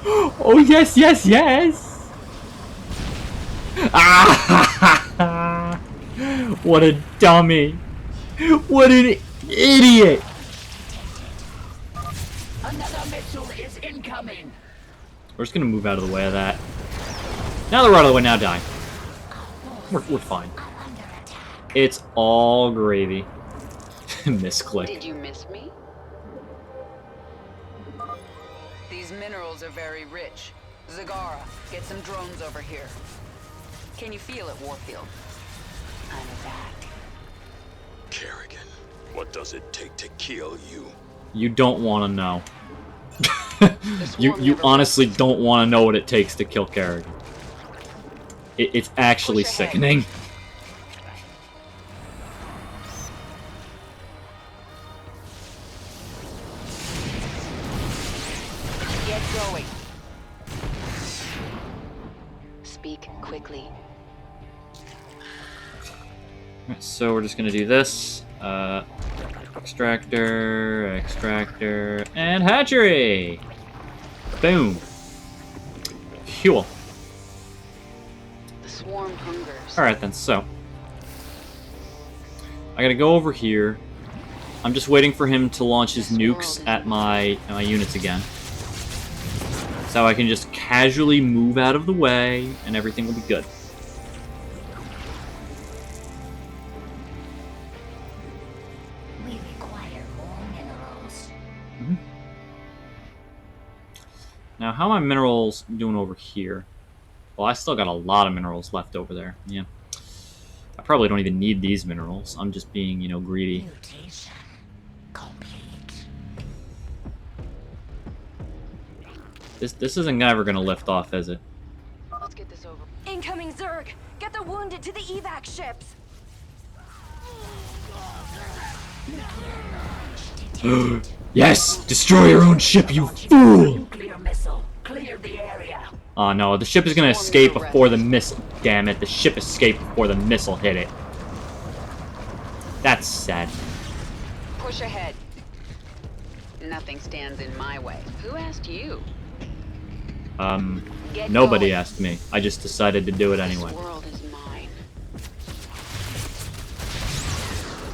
Oh, yes! Ah! What a dummy! What an idiot! Another missile is incoming. We're just gonna move out of the way of that. Now they're out of the way, now die. We're fine. It's all gravy. Misclick. Did you miss me? These minerals are very rich. Zagara, get some drones over here. Can you feel it, Warfield? I'm back. Kerrigan, what does it take to kill you? You don't want to know. you honestly don't want to know what it takes to kill Kerrigan. It's actually sickening. Get going. Speak quickly. So we're just gonna do this. Extractor, extractor, and hatchery! Boom. Fuel. The swarm hungers. Alright then, so. I gotta go over here. I'm just waiting for him to launch his nukes at my units again. So I can just casually move out of the way, and everything will be good. We require more minerals. Now, how are my minerals doing over here? Well, I still got a lot of minerals left over there. Yeah. I probably don't even need these minerals. I'm just being, you know, greedy. Mutation complete. This isn't ever gonna lift off, is it? Let's get this over. Incoming Zerg! Get the wounded to the evac ships! Yes! Destroy your own ship, you fool! Nuclear missile. Clear the area. Oh no, the ship is gonna escape before the missile. Damn it, the ship escaped before the missile hit it. That's sad. Push ahead. Nothing stands in my way. Who asked you? Get Nobody going. asked me. I just decided to do it anyway. This world is mine.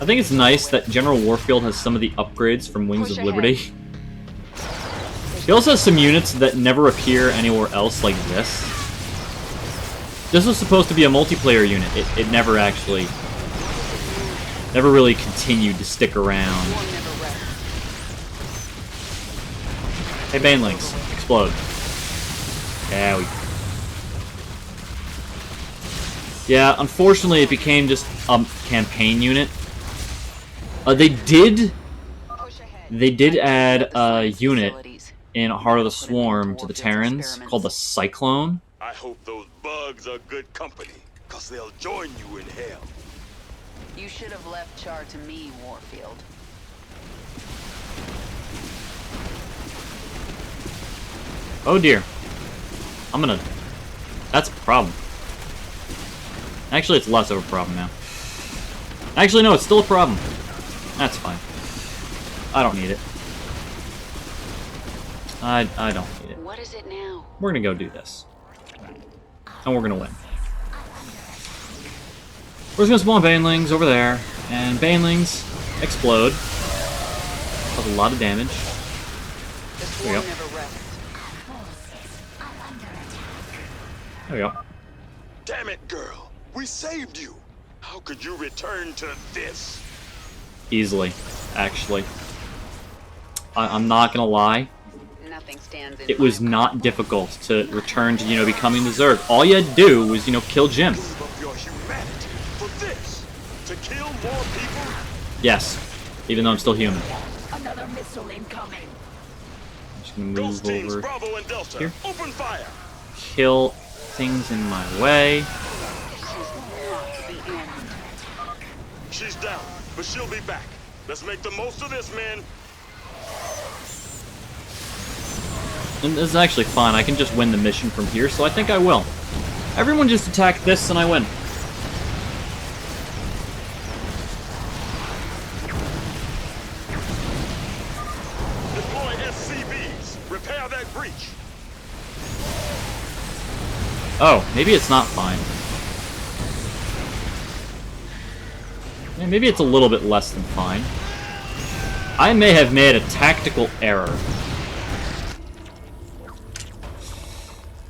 I think it's nice that General Warfield has some of the upgrades from Wings Push of ahead. Liberty. He also has some units that never appear anywhere else like this. This was supposed to be a multiplayer unit. It never actually... never really continued to stick around. War never rests. Hey, Banelings, explode. Yeah, yeah, unfortunately it became just a campaign unit. They did Push ahead. add a Science unit facilities. in Heart of the Put it into Swarm to the Warfield's Terrans experiments. called the Cyclone. I hope those bugs are good company, cause they'll join you in hell. You should have left Char to me, Warfield. Oh dear. I'm gonna... That's a problem. Actually, it's less of a problem now. Actually, no, it's still a problem. That's fine. I don't need it. I don't need it. What is it now? We're gonna go do this. And we're gonna win. We're just gonna spawn Banelings over there. And Banelings explode. Cause a lot of damage. This There war you go. never rests. There we go. Damn it, girl. We saved you. How could you return to this? Easily, actually. I'm not gonna lie. Nothing stands in It was my not difficult to return to, you know, becoming the Zerg. All you had to do was, you know, kill Jim. Gave up your humanity for this. To kill more people? Yes, even though I'm still human. Another missile incoming. I'm just gonna Ghost move teams over, Bravo and Delta, here. open fire. kill things in my way. She's down, but she'll be back. Let's make the most of this, men. And this is actually fine. I can just win the mission from here, so I think I will. Everyone just attack this and I win. Deploy SCVs. Repair that breach. Oh, maybe it's not fine. Yeah, maybe it's a little bit less than fine. I may have made a tactical error.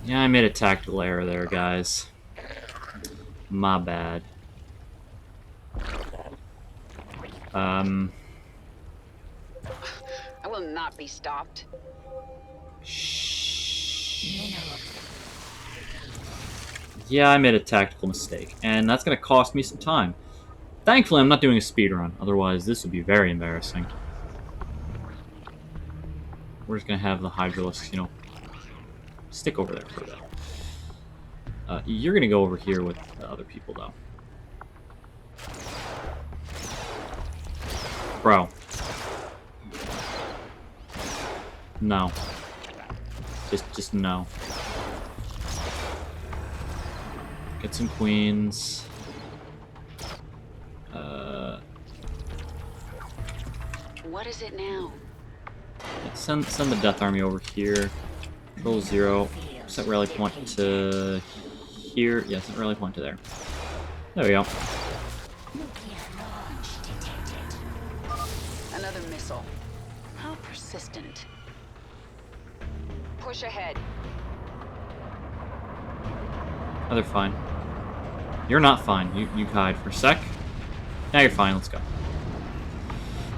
Yeah, I made a tactical error there, guys. My bad. I will not be stopped. Yeah, I made a tactical mistake, and that's gonna cost me some time. Thankfully, I'm not doing a speedrun, otherwise this would be very embarrassing. We're just gonna have the Hydralisks, you know, stick over there for a bit. You're gonna go over here with the other people, though. Bro. No. Just no. Get some queens. What is it now? Send the Death Army over here. Control 0. Set rally point to here. Yeah, set rally point to there. There we go. Another missile. How persistent. Push ahead. Oh, they're fine. You're not fine. You hide for a sec. Now you're fine. Let's go.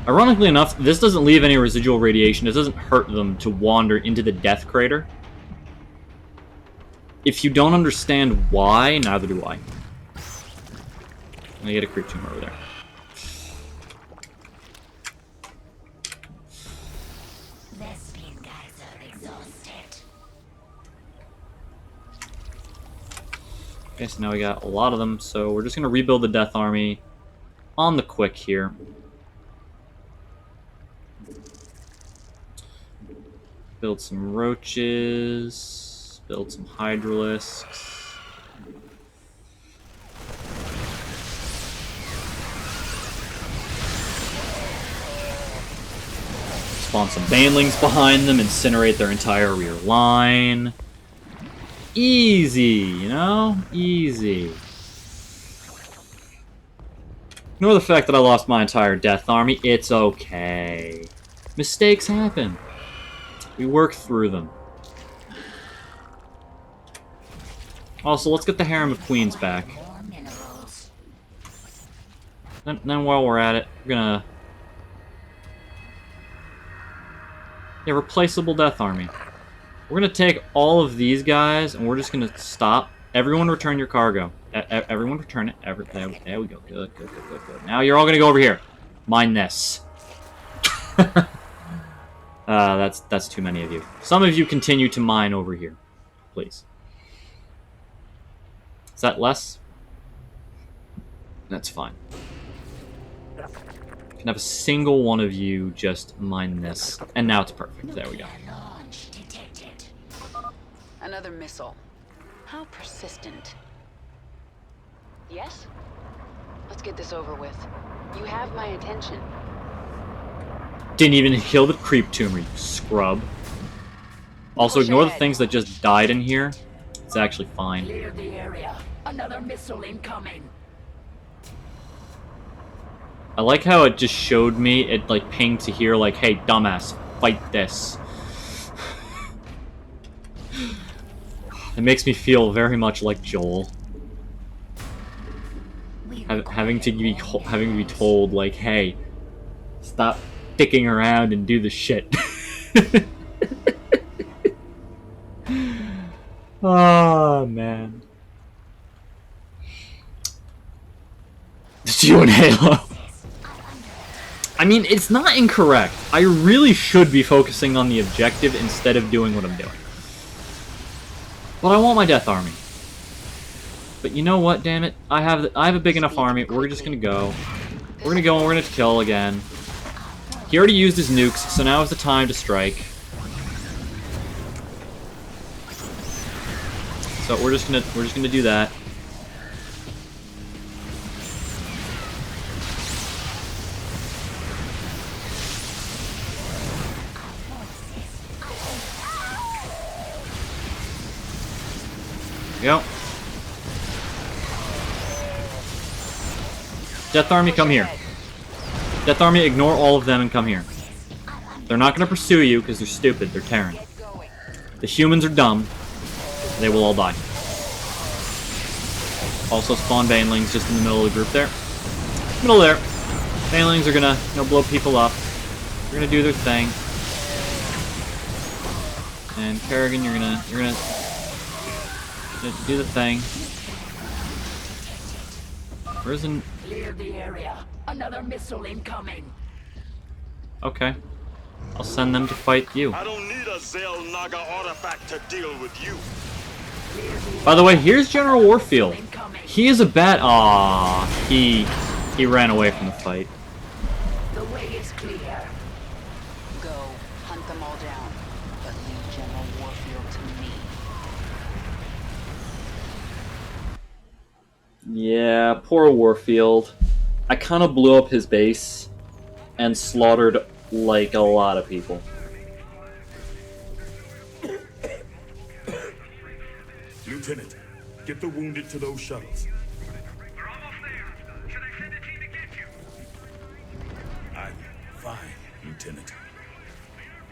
Ironically enough, this doesn't leave any residual radiation. It doesn't hurt them to wander into the death crater. If you don't understand why, neither do I. I'm gonna get a creep tumor over there. Lesbian guys are exhausted. Okay, so now we got a lot of them, so we're just gonna rebuild the Death Army on the quick here. Build some roaches, build some hydralisks. Spawn some banelings behind them, incinerate their entire rear line. Easy, you know? Easy. Ignore the fact that I lost my entire Death Army. It's okay. Mistakes happen. We work through them. Also, let's get the Harem of Queens back. More minerals. Then while we're at it, we're gonna... Yeah, replaceable Death Army. We're gonna take all of these guys, and we're just gonna stop. Everyone return your cargo. Everyone return it. There we go. Good. Now you're all gonna go over here. Mine this. That's too many of you. Some of you continue to mine over here, please. Is that less? That's fine. Can have a single one of you just mine this, and now it's perfect. There we go. Launch detected. Another missile. How persistent. Yes? Let's get this over with. You have my attention. Didn't even kill the creep tumor, you scrub. Also, ignore the things that just died in here. It's actually fine. Clear the area. Another missile incoming. I like how it just showed me, it like pinged to here like, hey, dumbass, fight this. It makes me feel very much like Joel. Having to be told like, hey, stop dicking around and do the shit. Oh man. It's you and Halo. I mean, it's not incorrect. I really should be focusing on the objective instead of doing what I'm doing. But I want my Death Army. But you know what, damn it? I have a big enough army. We're just gonna go. We're gonna go and we're gonna kill again. He already used his nukes, so now is the time to strike. So we're just gonna do that. Go. Death Army, come here. Death Army, ignore all of them and come here. They're not going to pursue you because they're stupid. They're Terran. The humans are dumb. They will all die. Also spawn banelings just in the middle of the group there. Middle there. Banelings are going to blow people up. They're going to do their thing. And Kerrigan, you're gonna do the thing. Where's an... Clear the area. Another missile incoming. Okay. I'll send them to fight you. I don't need a Zell Naga artifact to deal with you. By the way, here's General Warfield. He is a bad... Aww. He ran away from the fight. The way is clear. Go, hunt them all down. But leave General Warfield to me. Yeah, poor Warfield. I kind of blew up his base and slaughtered like a lot of people. Lieutenant, get the wounded to those shuttles. We're almost there. Should I send a team to get you? I'm fine, Lieutenant.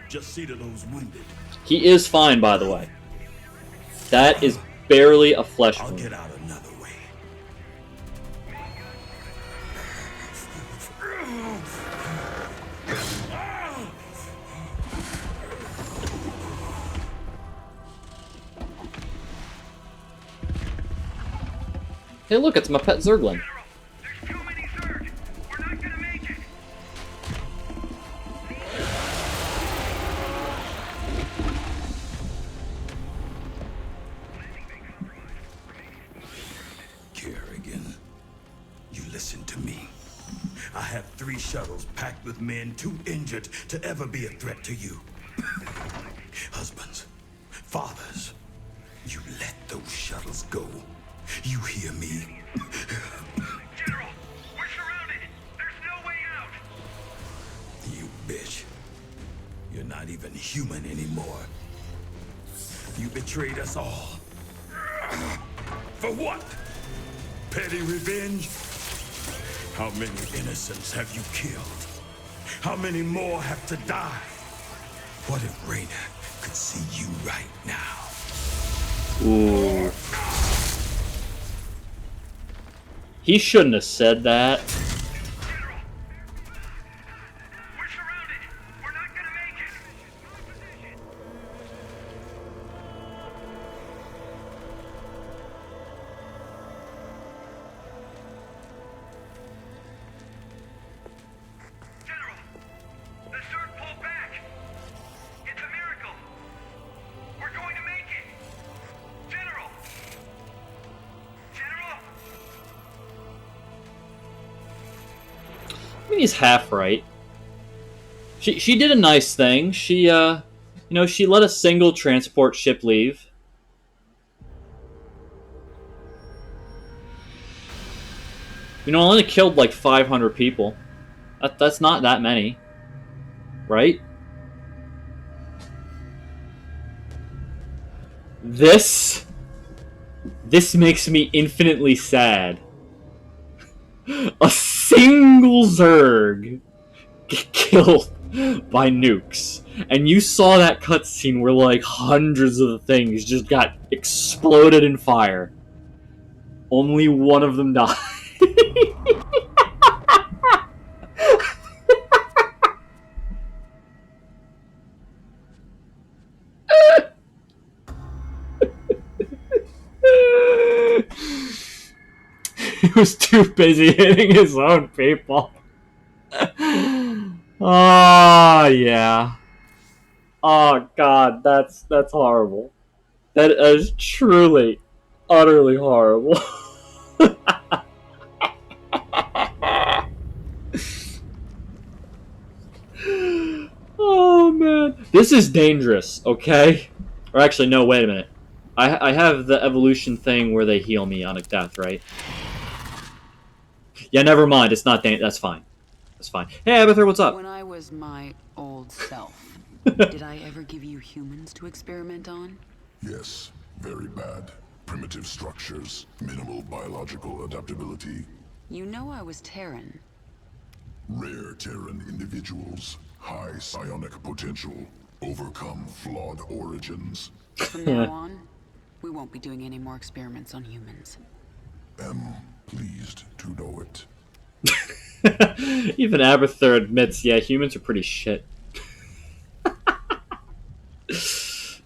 Just see to those wounded. He is fine, by the way. That is barely a flesh I'll wound. get out another way. Hey, look, it's my pet Zergling. There's too many Zerg. We're not gonna make it. Kerrigan, you listen to me. I have 3 shuttles packed with men too injured to ever be a threat to you. Husbands, fathers, you let those shuttles go. You hear me? General, we're surrounded. There's no way out. You bitch. You're not even human anymore. You betrayed us all. For what? Petty revenge? How many innocents have you killed? How many more have to die? What if Raina could see you right now? Ooh. He shouldn't have said that. General, we're surrounded. We're not gonna make it. General, the Zerg pulled back. It's a miracle. We're going to make it. General. General. I mean, he's half right. She did a nice thing. She, you know, she let a single transport ship leave. You know, only killed like 500 people. That's not that many. Right? This makes me infinitely sad. A single Zerg get killed by nukes. And you saw that cutscene where like hundreds of things just got exploded in fire. Only one of them died. He was too busy hitting his own people. Oh, yeah. Oh, God, that's horrible. That is truly, utterly horrible. Oh, man. This is dangerous, okay? Or actually, no, wait a minute. I have the evolution thing where they heal me on a death, right? Yeah, never mind. It's not that's fine. That's fine. Hey, Abathur, what's up? When I was my old self, did I ever give you humans to experiment on? Yes, very bad. Primitive structures, minimal biological adaptability, You know I was Terran. rare Terran individuals, high psionic potential, overcome flawed origins. From now on, we won't be doing any more experiments on humans. Am pleased to know it. Even Abathur admits, yeah, humans are pretty shit.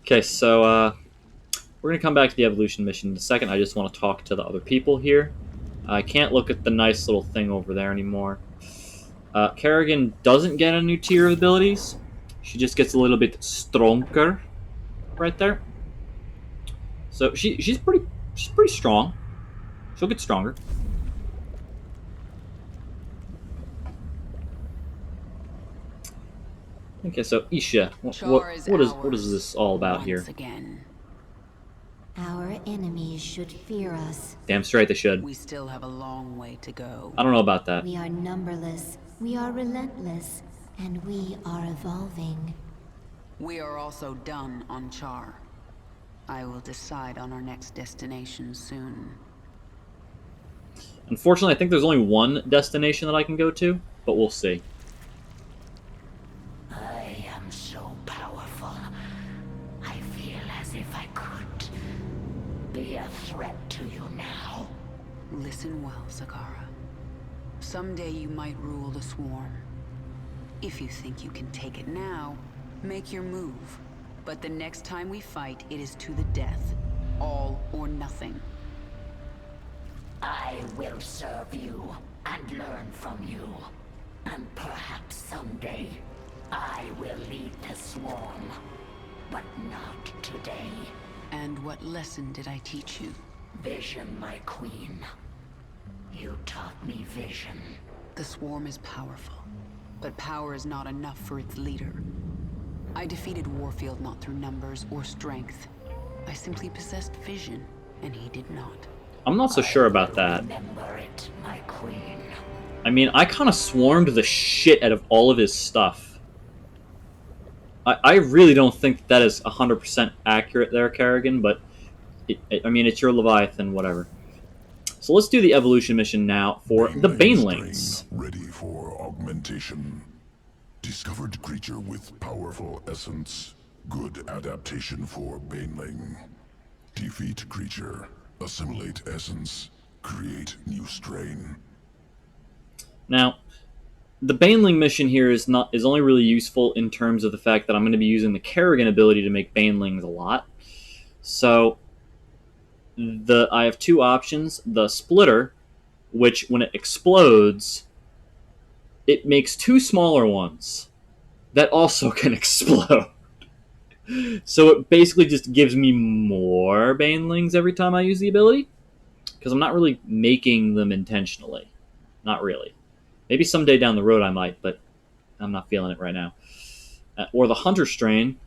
Okay, so we're gonna come back to the evolution mission in a second. I just want to talk to the other people here. I can't look at the nice little thing over there anymore. Kerrigan doesn't get a new tier of abilities. She just gets a little bit stronger, right there. So she's pretty strong. She'll get stronger. Okay, so Isha, what is this all about here? Once again. Our enemies should fear us. Damn straight they should. We still have a long way to go. I don't know about that. We are numberless. We are relentless. And we are evolving. We are also done on Char. I will decide on our next destination soon. Unfortunately, I think there's only one destination that I can go to, but we'll see. I am so powerful. I feel as if I could be a threat to you now. Listen well, Zakara. Someday you might rule the Swarm. If you think you can take it now, make your move. But the next time we fight, it is to the death. All or nothing. I will serve you and learn from you. And perhaps someday, I will lead the Swarm. But not today. And what lesson did I teach you? Vision, my queen. You taught me vision. The Swarm is powerful, but power is not enough for its leader. I defeated Warfield not through numbers or strength. I simply possessed vision, and he did not. I'm not so sure about that. Remember it, my queen. I mean, I kind of swarmed the shit out of all of his stuff. I really don't think that is 100% accurate there, Kerrigan, but I mean, it's your Leviathan, whatever. So let's do the evolution mission now for the Banelings. Ready for augmentation. Discovered creature with powerful essence. Good adaptation for Baneling. Defeat creature. Assimilate essence. Create new strain. Now, the Baneling mission here is only really useful in terms of the fact that I'm going to be using the Kerrigan ability to make Banelings a lot. So I have two options. The Splitter, which when it explodes, it makes two smaller ones that also can explode. So it basically just gives me more Banelings every time I use the ability, because I'm not really making them intentionally. Not really. Maybe someday down the road I might, but I'm not feeling it right now. Or the Hunter Strain,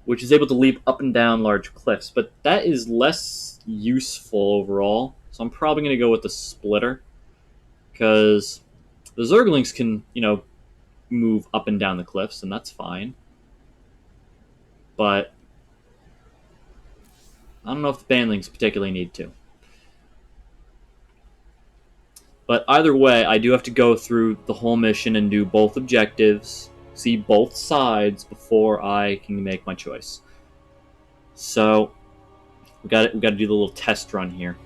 which is able to leap up and down large cliffs, but that is less useful overall. So I'm probably going to go with the Splitter, because the Zerglings can, move up and down the cliffs, and that's fine. But I don't know if the Banelings particularly need to. But either way, I do have to go through the whole mission and do both objectives, see both sides before I can make my choice. So we got to do the little test run here.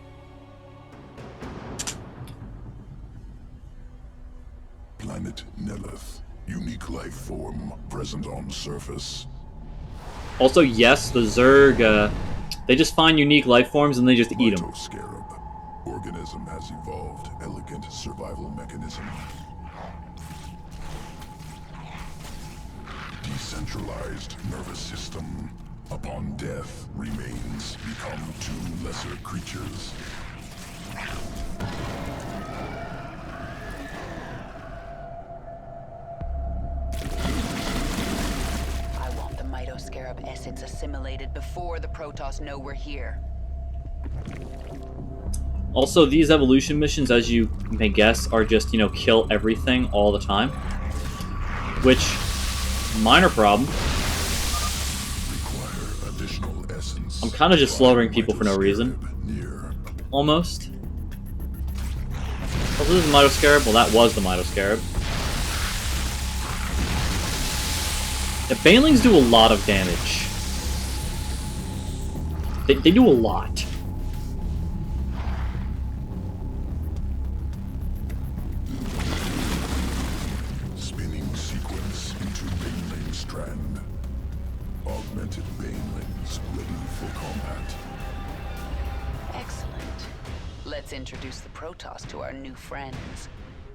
Planet Nelith. Unique life form present on surface. Also, yes, the Zerg, they just find unique life forms and they just eat them. Scarab. Organism has evolved elegant survival mechanism. Decentralized nervous system. Upon death, remains become two lesser creatures. I want the Mitoscarab essence assimilated before the Protoss know we're here. Also, these evolution missions, as you may guess, are just, kill everything all the time. Which, minor problem. Require additional essence. I'm kind of just slaughtering people for no reason. Almost. Oh, this is the Mitoscarab? Well, that was the Mitoscarab. The Banelings do a lot of damage. They do a lot. Spinning sequence into Baneling strand. Augmented Banelings ready for combat. Excellent. Let's introduce the Protoss to our new friends.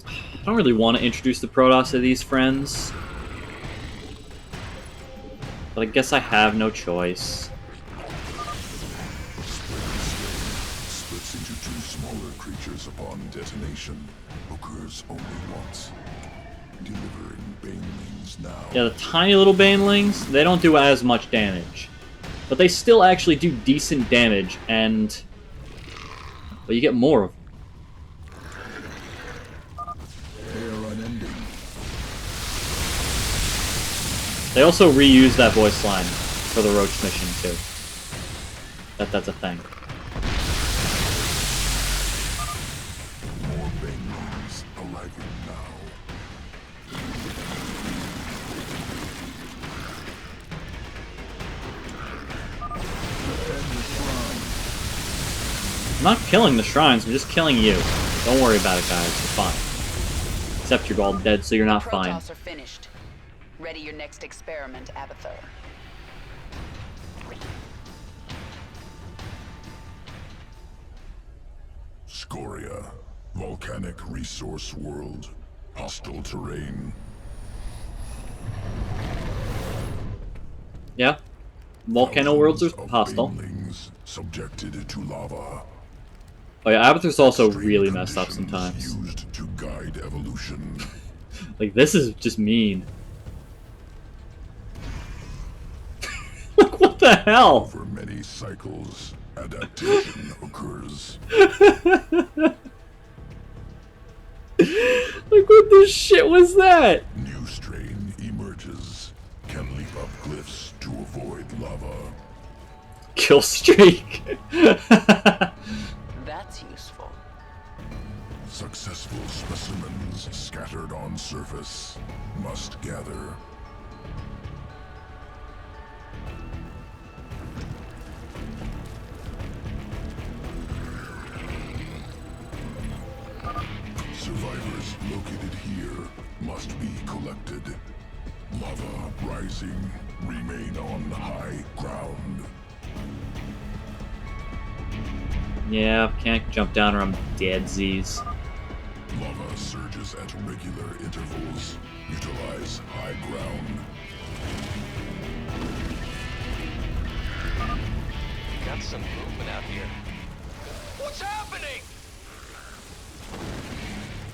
I don't really want to introduce the Protoss to these friends. But I guess I have no choice. Splits into two smaller creatures upon detonation. Occurs only once. Delivering Banelings now. Yeah, the tiny little Banelings, they don't do as much damage. But they still actually do decent damage, and... but you get more of them. They are unending. They also reuse that voice line for the Roach mission too. That's a thing. More banelings arriving now. I'm not killing the shrines, I'm just killing you. Don't worry about it, guys. You're fine. Except you're all dead, so you're not fine. Protoss are finished. Ready your next experiment, Abathur. Scoria, volcanic resource world, hostile terrain. Yeah. Volcano worlds are Thousands of hostile. banelings subjected to lava. Oh yeah, Abathur's also Extreme really messed up conditions sometimes. Used to guide evolution. Like, this is just mean. Like, what the hell? Over many cycles, adaptation occurs. Like, what the shit was that? New strain emerges. Can leap up cliffs to avoid lava. Kill streak. That's useful. Successful specimens scattered on surface must gather. Survivors located here must be collected. Lava rising, remain on high ground. Yeah, can't jump down or I'm dead, Z's. Lava surges at regular intervals. Utilize high ground. Got some movement out here. What's happening?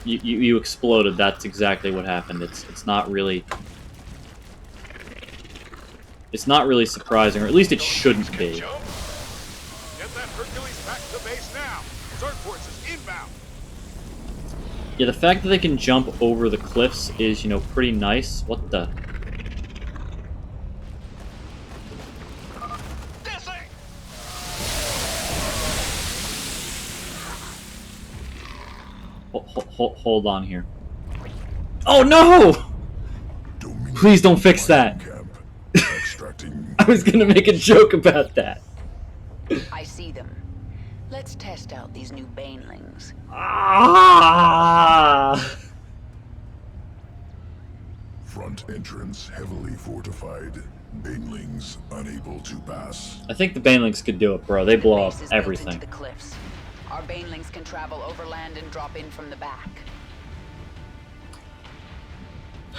You exploded. That's exactly what happened. It's not really. It's not really surprising, or at least it shouldn't be. Get that Hercules back to base now. Zerg forces inbound. Yeah, the fact that they can jump over the cliffs is, you know, pretty nice. What the? Hold on here. Oh no! Dominion Please don't fix that. camp. Extracting. I was gonna make a joke about that. I see them. Let's test out these new banelings. Ah! Front entrance heavily fortified. Banelings unable to pass. I think the banelings could do it, bro. They blow up Base is built everything. into the cliffs. Our banelings can travel overland and drop in from the back.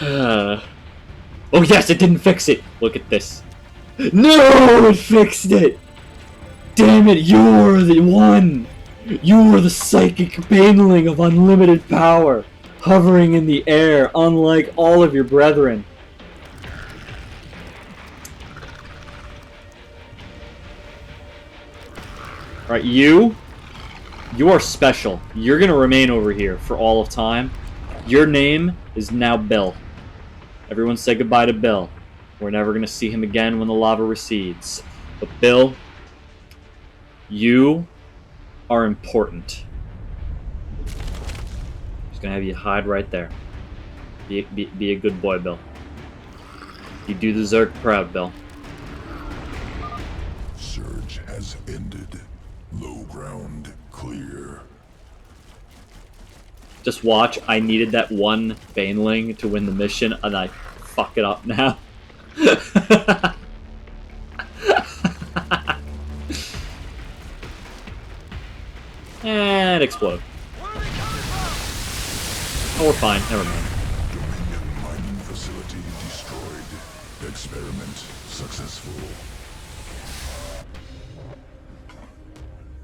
Oh yes, it didn't fix it. Look at this. No, it fixed it. Damn it, you're the one. You're the psychic baneling of unlimited power, hovering in the air, unlike all of your brethren. Right, you are special. You're gonna remain over here for all of time. Your name is now Bill. Everyone say goodbye to Bill. We're never gonna see him again when the lava recedes. But Bill, you are important. Just gonna have you hide right there. Be a good boy, Bill. You do the Zerg proud, Bill. Surge has ended. Low ground clear. Just watch. I needed that one baneling to win the mission, and I fuck it up now. And explode. Where are they coming from? Oh, we're fine. Never mind. Dominion mining facility destroyed. Experiment successful.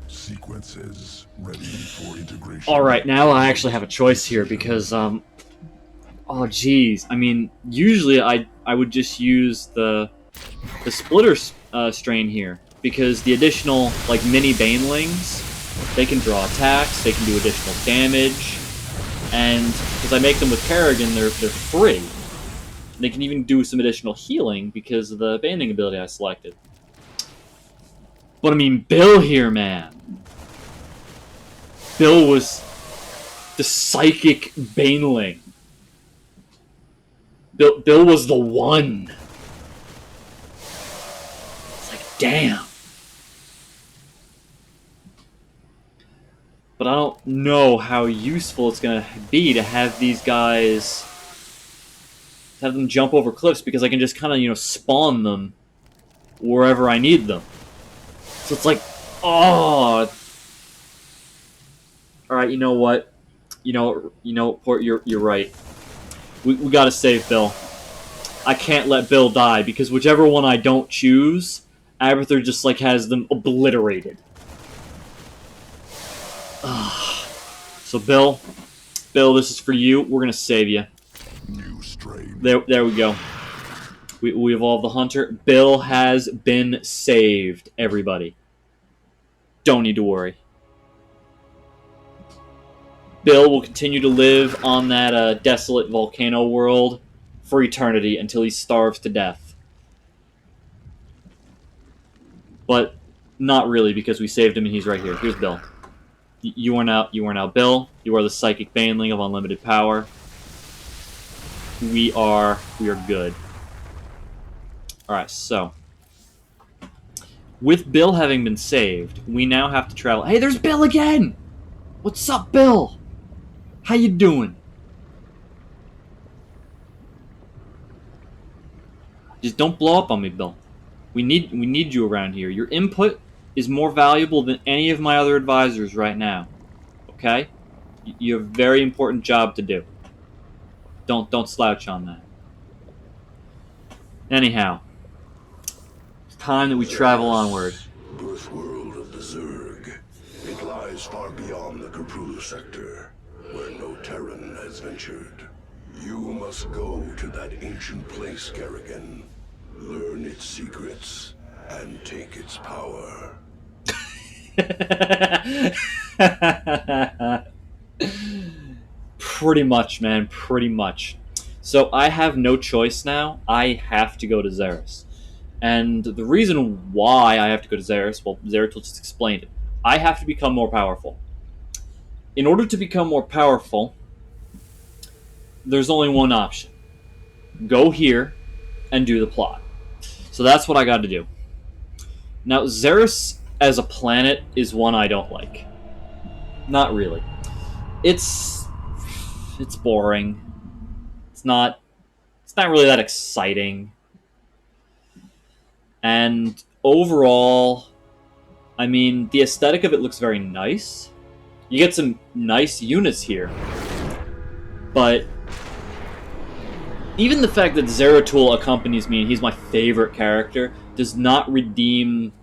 Sequences ready for integration. All right, now I actually have a choice here because oh geez, I mean, usually I would just use the splitter strain here because the additional like mini banelings, they can draw attacks, they can do additional damage, and because I make them with Kerrigan, they're free. They can even do some additional healing because of the banding ability I selected. But I mean, Bill here, man. Bill was the psychic baneling. Bill was the one. It's like, damn. But I don't know how useful it's going to be to have these guys, have them jump over cliffs, because I can just kind of, you know, spawn them wherever I need them. So it's like, oh. Alright, you know what? You know, Port, you're right. We gotta save Bill. I can't let Bill die, because whichever one I don't choose, Abathur just, like, has them obliterated. So Bill, this is for you. We're gonna save you. New strain. There we go. We evolved the hunter. Bill has been saved, everybody. Don't need to worry. Bill will continue to live on that desolate volcano world for eternity until he starves to death. But not really, because we saved him and he's right here. Here's Bill. You are now Bill. You are the psychic baneling of unlimited power. We are good. Alright, so with Bill having been saved, we now have to travel. Hey, there's Bill again! What's up, Bill? How you doing? Just don't blow up on me, Bill. We need you around here. Your input is more valuable than any of my other advisors right now. Okay? You have a very important job to do. Don't slouch on that. Anyhow, it's time that we travel onward. Birth world of the Zerg. It lies far beyond the Kapru sector, where no Terran has ventured. You must go to that ancient place, Kerrigan. Learn its secrets and take its power. Pretty much, man. Pretty much. So I have no choice now. I have to go to Xeris. And the reason why I have to go to Xeris, well, Zeratul just explained it. I have to become more powerful. In order to become more powerful, there's only one option. Go here and do the plot. So that's what I got to do. Now, Xeris as a planet is one I don't like. Not really. It's boring. It's not really that exciting. And overall, I mean, the aesthetic of it looks very nice. You get some nice units here. But even the fact that Zeratul accompanies me and he's my favorite character does not redeem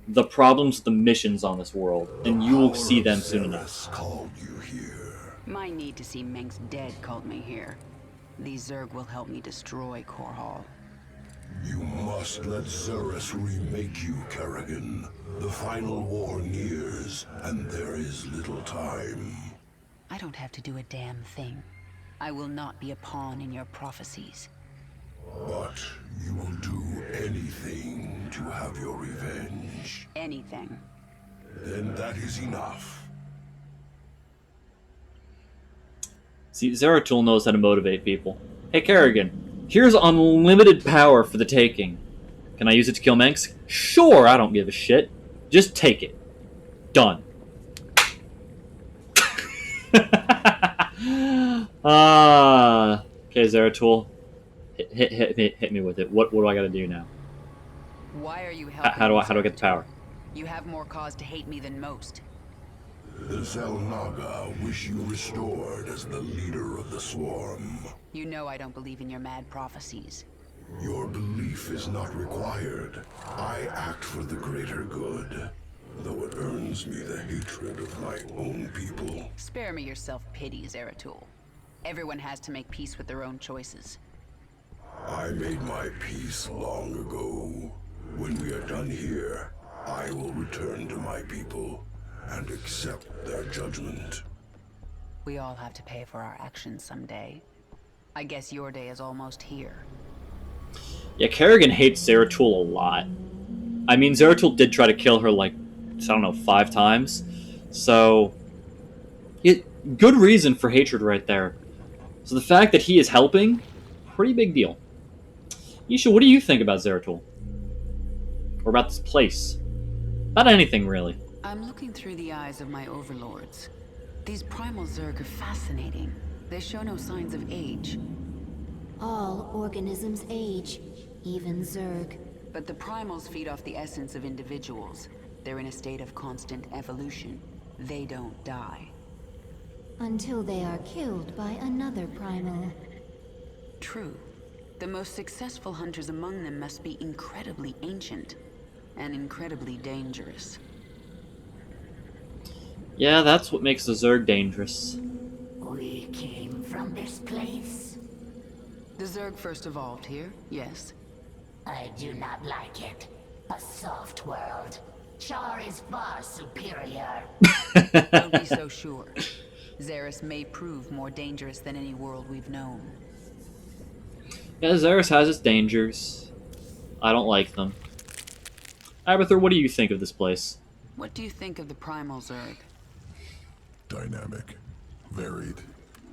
the problems with the missions on this world, and you will see them soon enough. Called you here. My need to see Mengsk dead called me here. These Zerg will help me destroy Korhal. You must let Xeris remake you, Kerrigan. The final war nears, and there is little time. I don't have to do a damn thing. I will not be a pawn in your prophecies. But you will do anything to have your revenge. Anything. Then that is enough. See, Zeratul knows how to motivate people. Hey, Kerrigan, here's unlimited power for the taking. Can I use it to kill Mengsk? Sure, I don't give a shit. Just take it. Done. Okay, Zeratul. Hit me with it. What do I gotta do now? Why are you helping? How do I get the power? You have more cause to hate me than most. The Zelnaga wish you restored as the leader of the Swarm. You know I don't believe in your mad prophecies. Your belief is not required. I act for the greater good, though it earns me the hatred of my own people. Spare me your self-pity, Zeratul. Everyone has to make peace with their own choices. I made my peace long ago. When we are done here, I will return to my people and accept their judgment. We all have to pay for our actions someday. I guess your day is almost here. Yeah, Kerrigan hates Zeratul a lot. I mean, Zeratul did try to kill her, like, I don't know, 5 times. So, good reason for hatred right there. So the fact that he is helping, pretty big deal. Yisha, what do you think about Zeratul? Or about this place? About anything, really. I'm looking through the eyes of my overlords. These primal Zerg are fascinating. They show no signs of age. All organisms age, even Zerg. But the primals feed off the essence of individuals. They're in a state of constant evolution. They don't die. Until they are killed by another primal. True. The most successful hunters among them must be incredibly ancient. And incredibly dangerous. Yeah, that's what makes the Zerg dangerous. We came from this place. The Zerg first evolved here, yes. I do not like it. A soft world. Char is far superior. Don't be so sure. Xeris may prove more dangerous than any world we've known. Yeah, Xeris has its dangers. I don't like them. Abathur, what do you think of this place? What do you think of the primal Zerg? Dynamic, varied,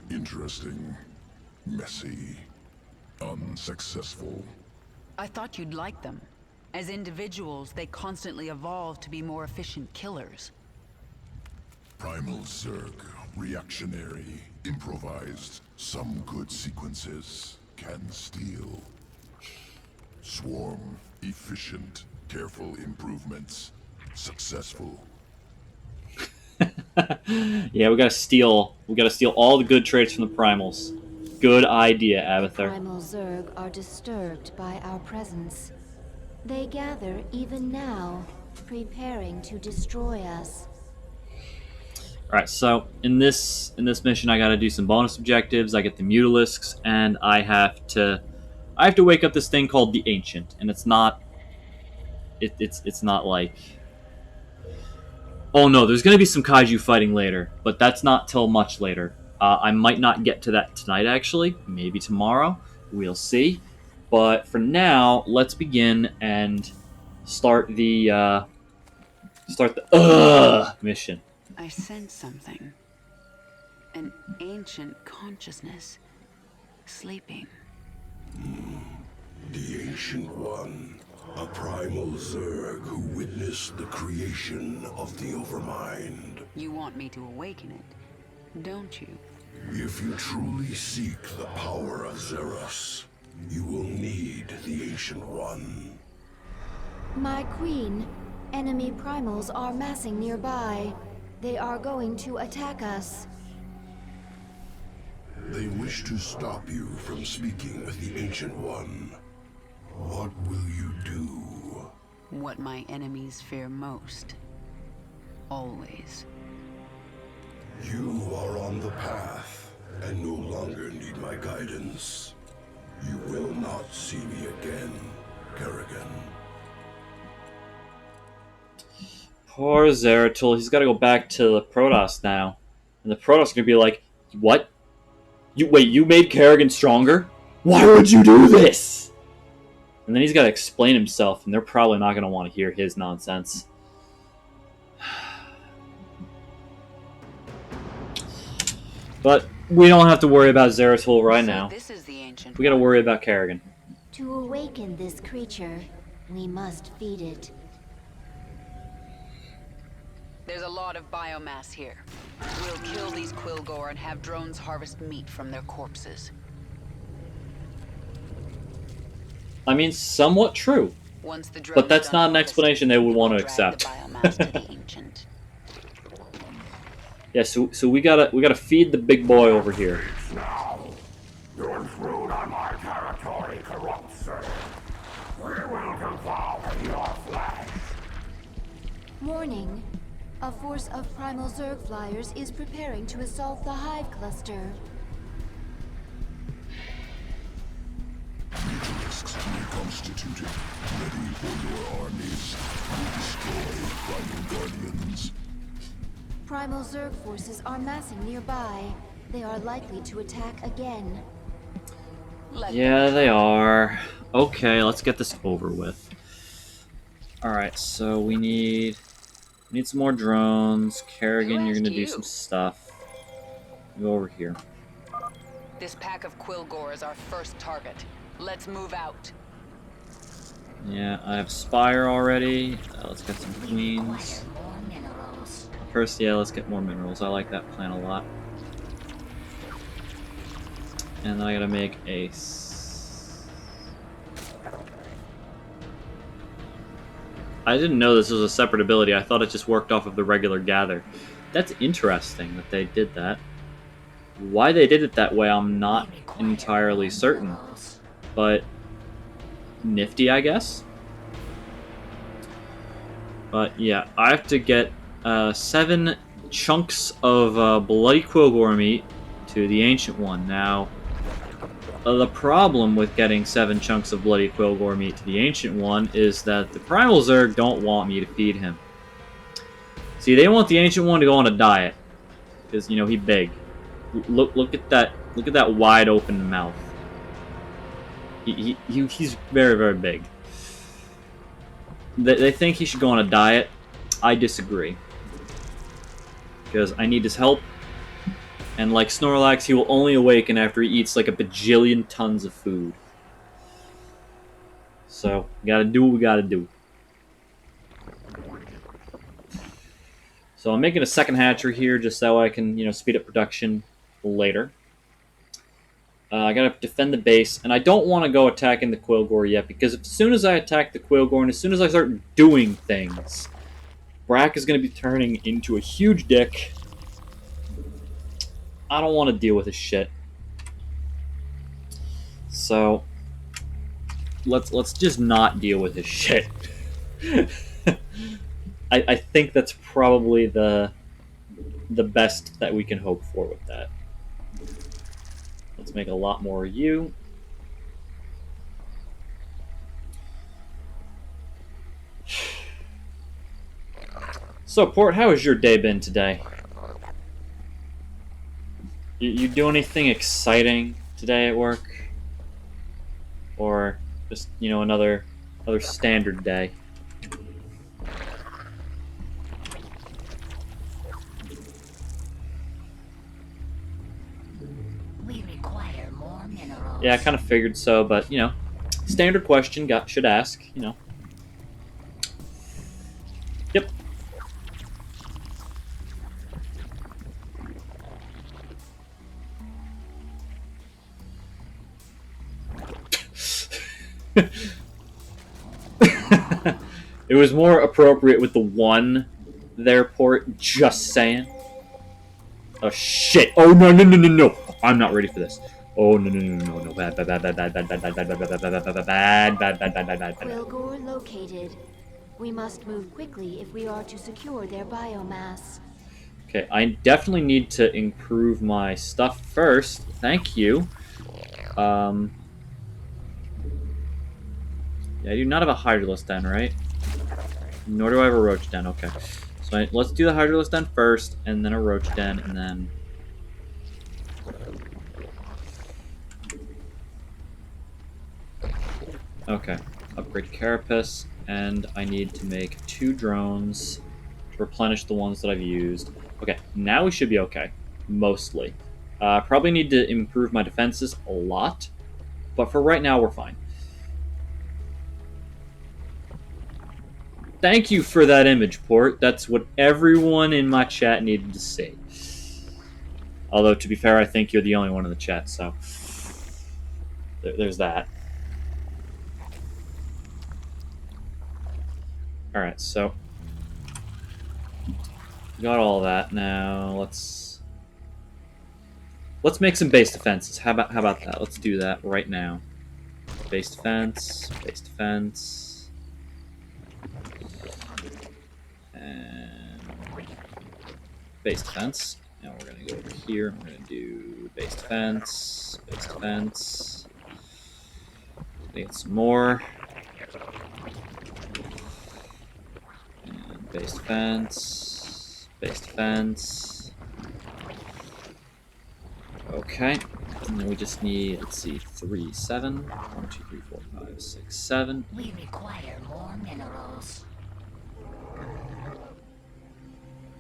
interesting, messy, unsuccessful. I thought you'd like them. As individuals, they constantly evolve to be more efficient killers. Primal Zerg, reactionary, improvised, some good sequences, can steal. Swarm, efficient, careful improvements, successful. Yeah, we gotta steal all the good traits from the primals. Good idea, Abathur. Primal Zerg are disturbed by our presence. They gather even now, preparing to destroy us. Alright, so in this mission I gotta do some bonus objectives. I get the Mutalisks, and I have to wake up this thing called the Ancient, and it's not like, oh no, there's gonna be some kaiju fighting later, but that's not till much later. I might not get to that tonight, actually. Maybe tomorrow. We'll see. But for now, let's begin and start the mission. I sense something. An ancient consciousness. Sleeping. The Ancient One, a primal Zerg who witnessed the creation of the Overmind. You want me to awaken it, don't you? If you truly seek the power of Xeros, you will need the Ancient One. My queen, enemy primals are massing nearby. They are going to attack us. They wish to stop you from speaking with the Ancient One. What will you do? What my enemies fear most. Always. You are on the path, and no longer need my guidance. You will not see me again, Kerrigan. Poor Zeratul, he's gotta go back to the Protoss now. And the Protoss are gonna be like, what? You made Kerrigan stronger? Why would you do this? And then he's gotta explain himself, and they're probably not gonna want to hear his nonsense. But we don't have to worry about Zeratul right now. This is the ancient We gotta one. worry about Kerrigan. To awaken this creature, we must feed it. There's a lot of biomass here. We'll kill these Quilgore and have drones harvest meat from their corpses. I mean, somewhat true. Once the But that's drone's not done an harvesting, explanation they would we'll want to drag accept. the biomass to the ancient. Yeah, so we gotta feed the big boy over here. Now, your intrude on my territory corrupts it. We will devour your flesh. Warning. A force of primal Zerg flyers is preparing to assault the Hive cluster. Mutalisks reconstituted, ready for your armies to destroy Primal Guardians. Primal Zerg forces are massing nearby. They are likely to attack again. Yeah, they are. Okay, let's get this over with. Alright, so we need some more drones. Kerrigan, you're gonna do some stuff. Go over here. This pack of Quilgore is our first target. Let's move out. Yeah, I have Spire already. Let's get some queens. More minerals. First, yeah, let's get more minerals. I like that plan a lot. And then I gotta make a... I didn't know this was a separate ability. I thought it just worked off of the regular gather. That's interesting that they did that. Why they did it that way, I'm not entirely certain. But nifty, I guess. But yeah, I have to get 7 chunks of bloody Quilgore meat to the Ancient One. Now, the problem with getting 7 chunks of bloody Quilgore meat to the Ancient One is that the Primal Zerg don't want me to feed him. See, they want the Ancient One to go on a diet because you know he's big. Look at that wide open mouth. He's very, very big. They think he should go on a diet. I disagree. Because I need his help. And like Snorlax, he will only awaken after he eats like a bajillion tons of food. So, we gotta do what we gotta do. So I'm making a second hatchery here just so I can, you know, speed up production later. I gotta defend the base, and I don't want to go attacking the Quilgore yet, because as soon as I attack the Quilgore, and as soon as I start doing things, Brack is gonna be turning into a huge dick. I don't want to deal with his shit. So, let's just not deal with his shit. I think that's probably the best that we can hope for with that. Let's make a lot more of you. So, Port, how has your day been today? You do anything exciting today at work? Or just, you know, another standard day? We require more minerals. Yeah, I kind of figured so, but, you know, standard question should ask, you know. Yep. It was more appropriate with the one there, Port, just saying. Oh, shit. Oh, no, no, no, no, no. I'm not ready for this. Oh, no, no, no, no, no. Bad, bad, bad, bad, bad, bad, bad, bad, bad, bad, bad, bad, bad, bad, bad, bad, bad, bad. Quilgore located. We must move quickly if we are to secure their biomass. Okay, I definitely need to improve my stuff first. Thank you. Yeah, I do not have a Hydralisk Den, right? Nor do I have a Roach Den, okay. So let's do the Hydralisk Den first, and then a Roach Den, and then... Okay, upgrade Carapace, and I need to make 2 drones to replenish the ones that I've used. Okay, now we should be okay, mostly. Probably need to improve my defenses a lot, but for right now we're fine. Thank you for that image, Port. That's what everyone in my chat needed to see. Although, to be fair, I think you're the only one in the chat, so... There's that. Alright, so... got all that. Now, let's make some base defenses. How about that? Let's do that right now. Base defense, base defense... and base defense. Now we're going to go over here. We're going to do base defense, base defense. Get some more. And base defense, base defense. Okay. And then we just need, let's see, 3, 7. 1, 2, 3, 4, 5, 6, 7. We require more minerals.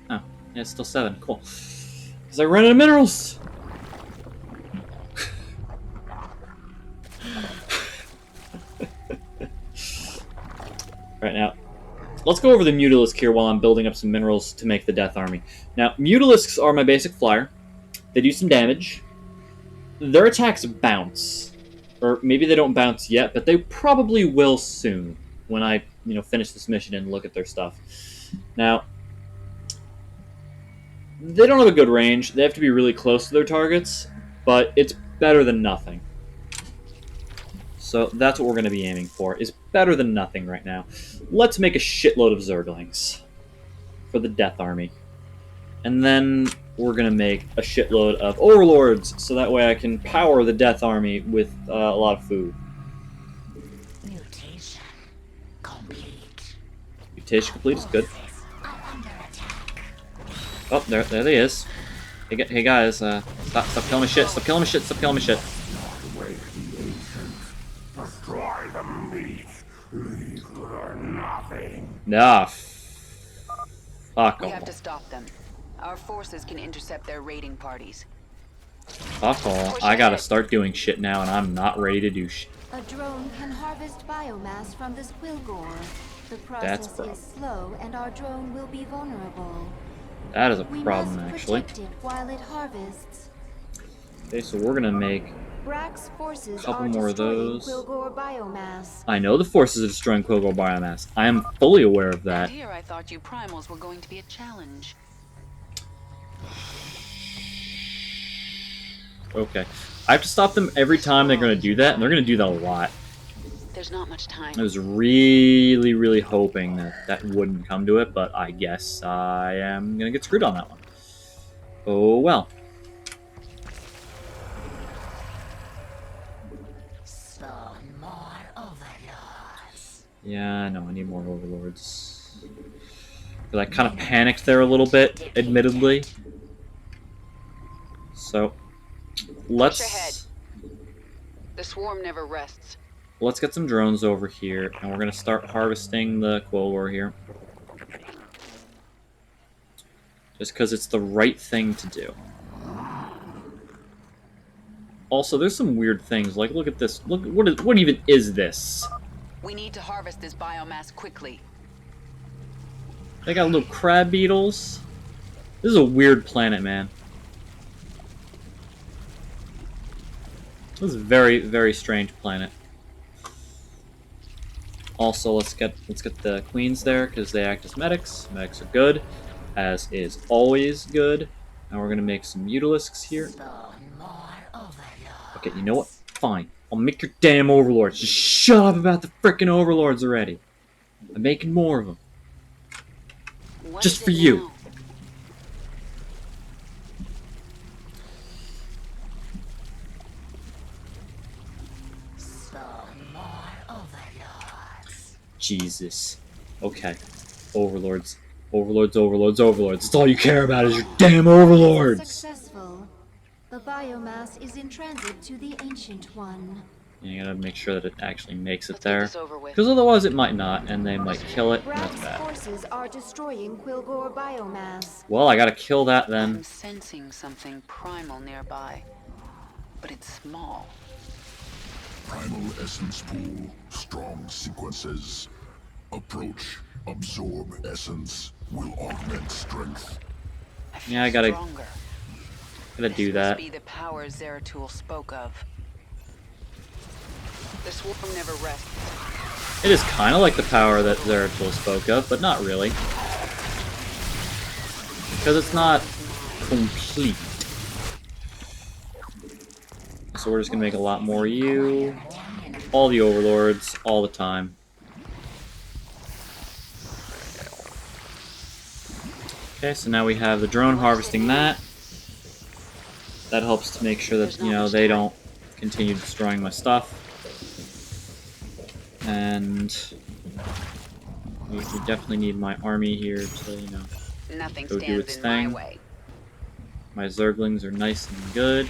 Oh, yeah, it's still 7. Cool. Because I ran out of minerals! Right now, let's go over the Mutalisks here while I'm building up some minerals to make the Death Army. Now, Mutalisks are my basic flyer. They do some damage. Their attacks bounce. Or maybe they don't bounce yet, but they probably will soon when I, finish this mission and look at their stuff. Now, they don't have a good range. They have to be really close to their targets, but it's better than nothing. So that's what we're going to be aiming for, is better than nothing right now. Let's make a shitload of Zerglings for the Death Army. And then we're going to make a shitload of Overlords, so that way I can power the Death Army with a lot of food. Mutation complete. Mutation complete is good. Are under attack. Oh, there he is. Hey guys, stop killing my shit, stop killing my shit, stop killing my shit. Destroy the meat. Leave her nothing. Nah, fuck We all. have to stop them. Our forces can intercept their raiding parties. Fuck all. I gotta start doing shit now, and I'm not ready to do shit. A drone can harvest biomass from this quillgore. The That's process is slow, and our drone will be vulnerable. That is a We problem, must actually. protect it while it harvests. Okay, so we're gonna make... Brack's forces Couple are more of destroying those. quillgore biomass. I know the forces are destroying Quillgore biomass. I am fully aware of And that. here I thought you primals were going to be a challenge. Okay. I have to stop them every time they're gonna do that, and they're gonna do that a lot. There's not much time. I was really, really hoping that that wouldn't come to it, but I guess I am gonna get screwed on that one. Oh well. Spawn more overlords. Yeah, I know, I need more Overlords. But I kind of panicked there a little bit, admittedly. So, Push ahead. let's The swarm never rests. get some drones over here, and we're gonna start harvesting the Quillgore here. Just because it's the right thing to do. Also, there's some weird things. Like, look at this. Look, what even is this? We need to harvest this biomass quickly. They got little crab beetles. This is a weird planet, man. This is a very, very strange planet. Also, let's get the queens there because they act as medics. Medics are good, as is always good. And we're gonna make some Mutalisks here. Spawn more overlords. Okay, you know what? Fine. I'll make your damn Overlords. Just shut up about the frickin' Overlords already. I'm making more of them. What Just is for it you. now? Spawn more overlords. Jesus. Okay. Overlords. Overlords, Overlords, Overlords. That's all you care about is your damn Overlords! Successful. The biomass is in transit to the Ancient One. You gotta make sure that it actually makes it Let's get there. this over with. Because otherwise it might not, and they might kill it, and that's Brack's bad. forces are destroying quillgore biomass. Well, I gotta kill that I'm then. sensing something primal nearby, but it's small. Primal essence pool. Strong sequences. Approach. Absorb essence. Will augment strength. I feel Yeah, I gotta stronger. do This that. must be the power Zeratul spoke of. The swarm never rests. It is kind of like the power that Zeratul spoke of, but not really. Because it's not complete. So we're just gonna make a lot more of you. All the Overlords, all the time. Okay, so now we have the drone harvesting that. That helps to make sure that, they don't continue destroying my stuff. And we definitely need my army here to, Nothing Go do stands its in thing. my way. my Zerglings are nice and good.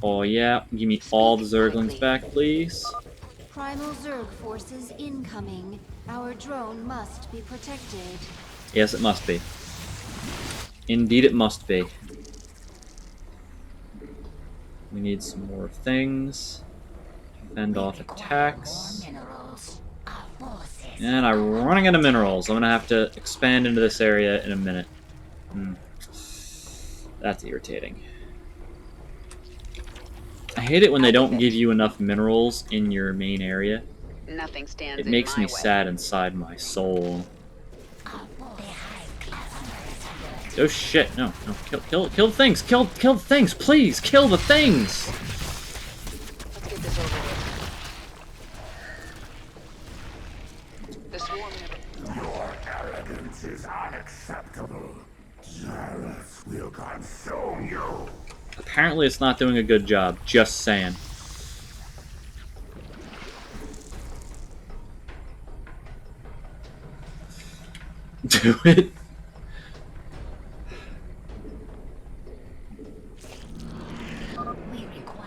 Oh yeah, give me all the Zerglings back, please. Primal Zerg forces incoming. Our drone must be protected. Yes, it must be. Indeed, it must be. We need some more things. Fend off attacks. Minerals. Our forces. And I'm running out of minerals. I'm gonna have to expand into this area in a minute. That's irritating. I hate it when they don't give you enough minerals in your main area. Nothing stands It in makes my me way. sad inside my soul. Oh shit, no, kill the things, kill the things, please, kill the things! Let's get this over with. The swarm never... Your arrogance is unacceptable. Jareth will consume you. Apparently it's not doing a good job, just saying. Do it.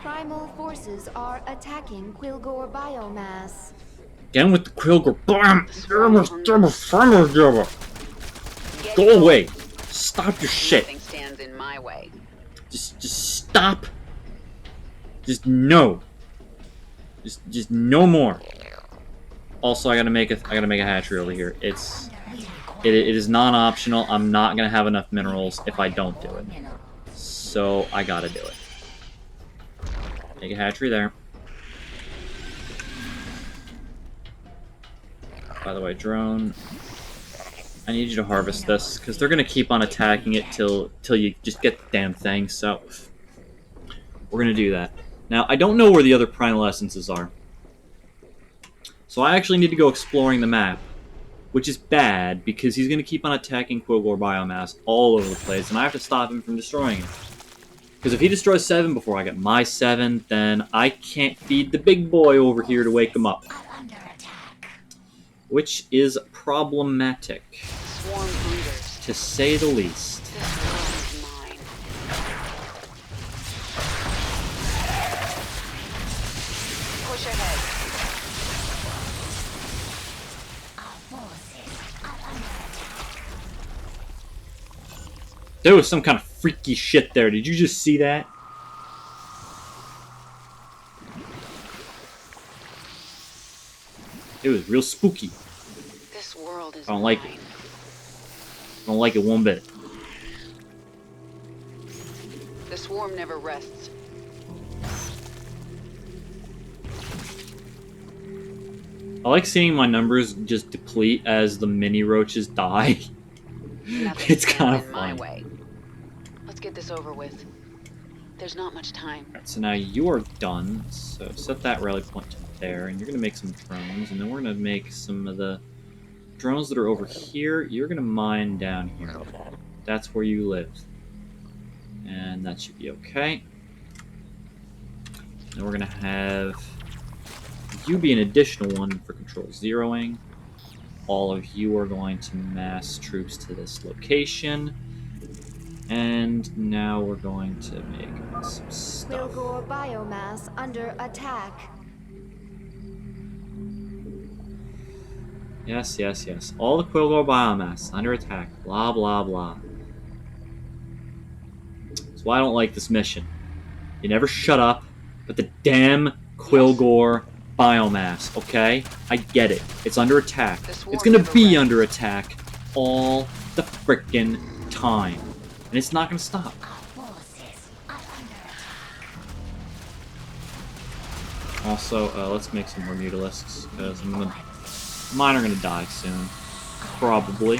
Primal forces are attacking Quilgore biomass. Again with the Quilgore. Bam! Go away! Stop your shit! Nothing stands in my way. Just stop! Just no! Just no more! Also, I gotta make a hatchery over here. It is non-optional. I'm not gonna have enough minerals if I don't do it. So I gotta do it. Make a hatchery there. By the way, drone, I need you to harvest this because they're gonna keep on attacking it till you just get the damn thing. So we're gonna do that. Now I don't know where the other primal essences are, so I actually need to go exploring the map, which is bad because he's gonna keep on attacking Quilgore biomass all over the place, and I have to stop him from destroying it. Because if he destroys 7 before I get my 7, then I can't feed the big boy over here to wake him up. Which is problematic, Swarm breeders. to say the least. This world is mine. Push ahead. There was some kind of freaky shit there. Did you just see that? It was real spooky. This world is I don't like mine. it. I don't like it one bit. The swarm never rests. I like seeing my numbers just deplete as the mini roaches die. Nothing It's stands kind of in my fun. way. Let's get this over with. There's not much time. Alright, so now you are done. So set that rally point to there, and you're going to make some drones, and then we're going to make some of the drones that are over here. You're going to mine down here. That's where you live. And that should be okay. Then we're going to have you be an additional one for control zeroing. All of you are going to mass troops to this location. And now we're going to make some stuff. Quilgore biomass under attack. Yes, yes, yes. All the Quilgore biomass under attack. Blah, blah, blah. That's why I don't like this mission. You never shut up, but the damn Quilgore biomass, okay? I get it. It's under attack. It's gonna be under attack all the frickin' time. And it's not gonna stop. Also, let's make some more mutalisks, because mine are gonna die soon. Probably.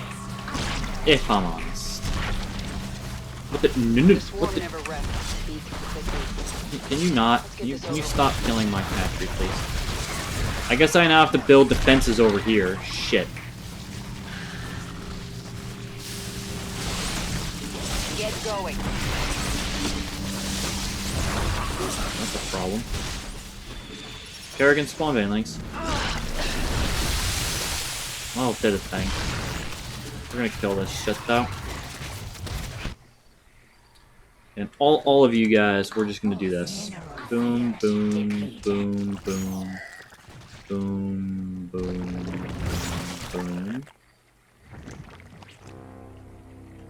If I'm honest. What the... No, no, The swarm what the... never rests. Speak quickly. Can you not? Can you stop killing my factory, please? I guess I now have to build defenses over here. Shit. Get going. That's a problem. Kerrigan spawn banelings. Well, did a thing. We're gonna kill this shit though. And all of you guys, we're just gonna do this. Boom, boom, boom, boom. Boom, boom, boom.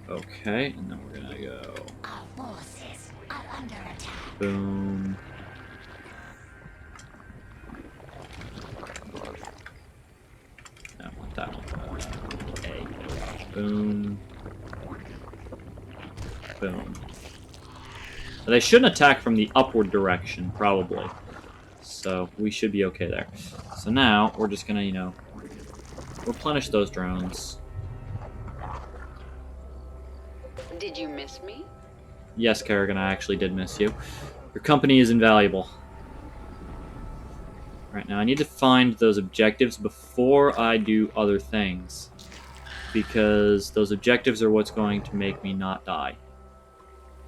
Okay, and then we're gonna go. Our forces are under attack. Boom. I don't want that one. A. Boom. Boom. They shouldn't attack from the upward direction, probably. So we should be okay there. So now we're just gonna, you know, replenish those drones. Did you miss me? Yes, Kerrigan, I actually did miss you. Your company is invaluable. Right now, I need to find those objectives before I do other things. Because those objectives are what's going to make me not die.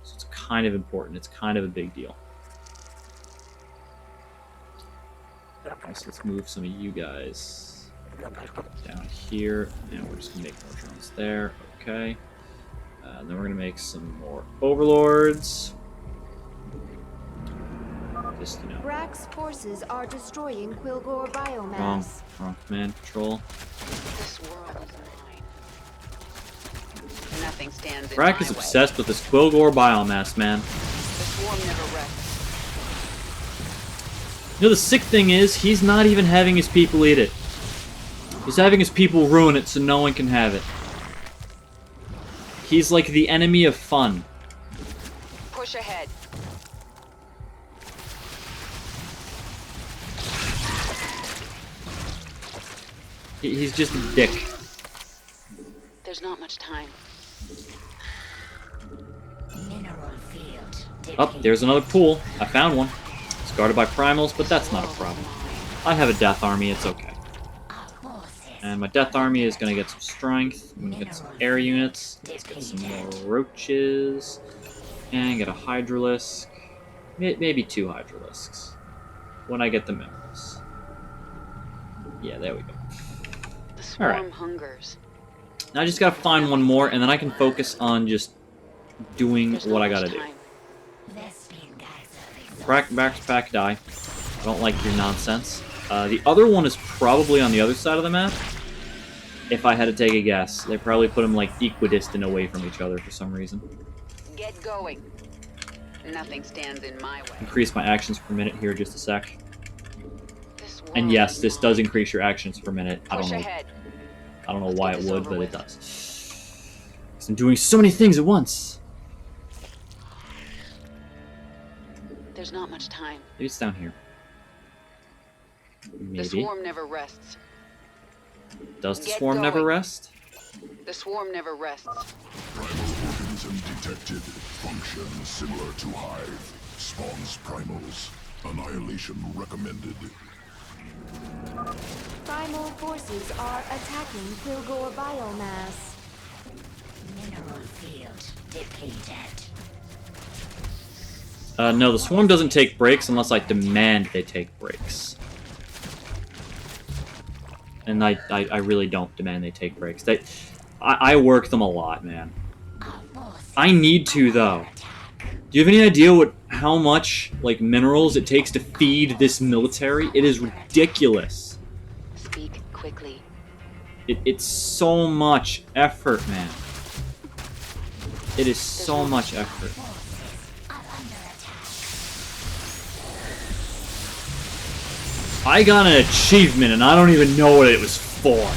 So it's kind of important. It's kind of a big deal. Okay, so let's move some of you guys down here. And we're just going to make more drones there. Okay. And then we're going to make some more overlords. Just, you know. Brack's forces are destroying Quilgore Wrong biomass. command control. This world is mine. Nothing stands in Brack my is way. obsessed with this Quilgore biomass, man. The swarm never rests. You know, the sick thing is, he's not even having his people eat it. He's having his people ruin it so no one can have it. He's like the enemy of fun. Push ahead. He's just a dick. There's not much time. Mineral field depleted. Oh, there's another pool. I found one. It's guarded by primals, but that's not a problem. I have a death army, it's okay. Our forces And my death army is gonna get some strength. I'm gonna get some air units. Let's get some more roaches. And get a hydralisk. Maybe 2 hydralisks. When I get the minerals. Yeah, there we go. The swarm Alright. hungers. Now I just gotta find one more, and then I can focus on just doing There's what not I much gotta do. time. Vespene geyser Crack backpack die. I don't like your nonsense. The other one is probably on the other side of the map. If I had to take a guess, they probably put them like equidistant away from each other for some reason. Get going. Nothing stands in my way. Increase my actions per minute here just a sec. This And world yes, is this mine. does increase your actions per minute. I Push don't know. ahead. I don't know Let's why get it this would, over but with. it does. 'Cause I'm doing so many things at once. There's not much time. Maybe it's down here. The Maybe. swarm never rests. Does the Get swarm never going. rest? The swarm never rests. Primal organism detected. Function similar to Hive. Spawns primals. Annihilation recommended. Primal forces are attacking Quilgore biomass. mineral field depleted. No, the swarm doesn't take breaks unless I demand they take breaks. And I really don't demand they take breaks. I work them a lot, man. Our forces I need to, though. Do you have any idea how much, like, minerals it takes to feed this military? It is ridiculous. Speak quickly. It's so much effort, man. It is so much effort. I got an achievement and I don't even know what it was for.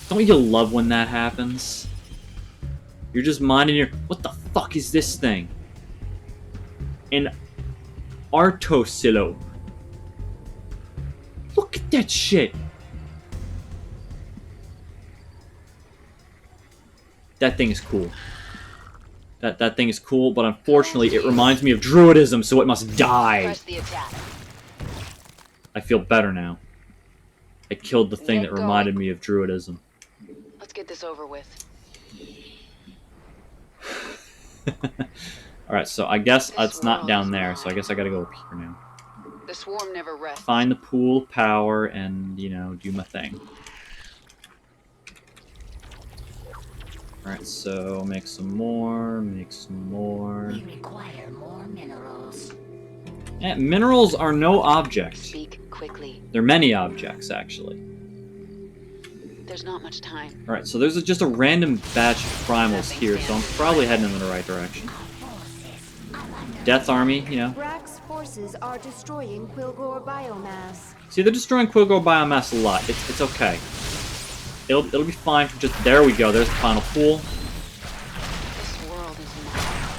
Don't you love when that happens? You're just minding your... What the fuck is this thing? An Artosilope. Look at that shit. That thing is cool. That thing is cool, but unfortunately it reminds me of Druidism, so it must die. Press the attack. I feel better now. I killed the thing Get that reminded going. me of Druidism. Let's get this over with. Alright, so I guess This it's not world down is there, so I mine. guess I gotta go up here now. The swarm never rests. Find the pool of power and, you know, do my thing. Alright, so make some more, make some more. We require more minerals. Minerals are no object. Speak quickly. They're many objects, actually. There's not much time. Alright, so there's just a random batch of primals here, so I'm probably heading in the right direction. Death Army, you know. Brack's forces are destroying Quilgore biomass. See, they're destroying Quilgore biomass a lot. It's okay. It'll be fine for just... There we go, there's the final pool. This world is mine.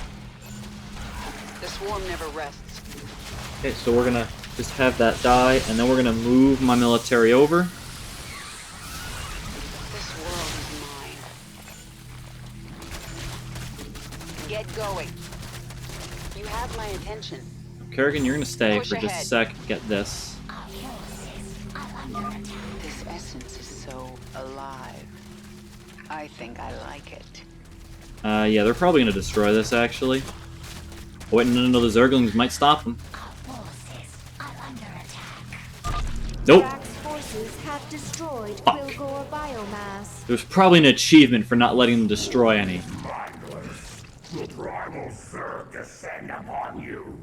The swarm never rests. Okay, so we're gonna just have that die, and then we're gonna move my military over. This world is mine. Get going. You have my attention. Kerrigan, you're gonna stay Push for just a ahead. sec. Get this. This essence is so alive. I think I like it. Yeah, they're probably gonna destroy this, actually. Oh, wait, no, the Zerglings might stop them. Nope. Brack's forces have destroyed Fuck. Quilgore biomass. There's probably an achievement for not letting them destroy any. The primal Zerg descend upon you.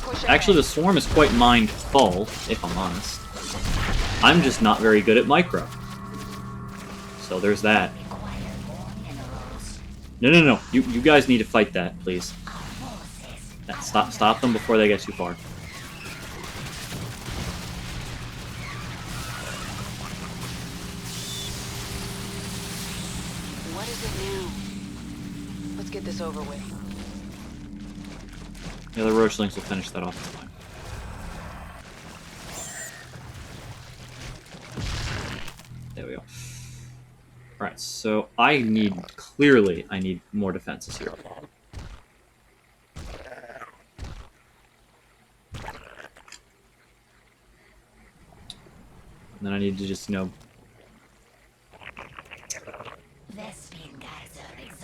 Push Actually, the ahead. swarm is quite mindful, if I'm honest. I'm just not very good at micro. So there's that. No. You guys need to fight that, please. Stop them before they get too far. What is it now? Let's get this over with. Yeah, the Roachlings will finish that off. It's fine. There we go. Alright, so I need more defenses here. And then I need to just,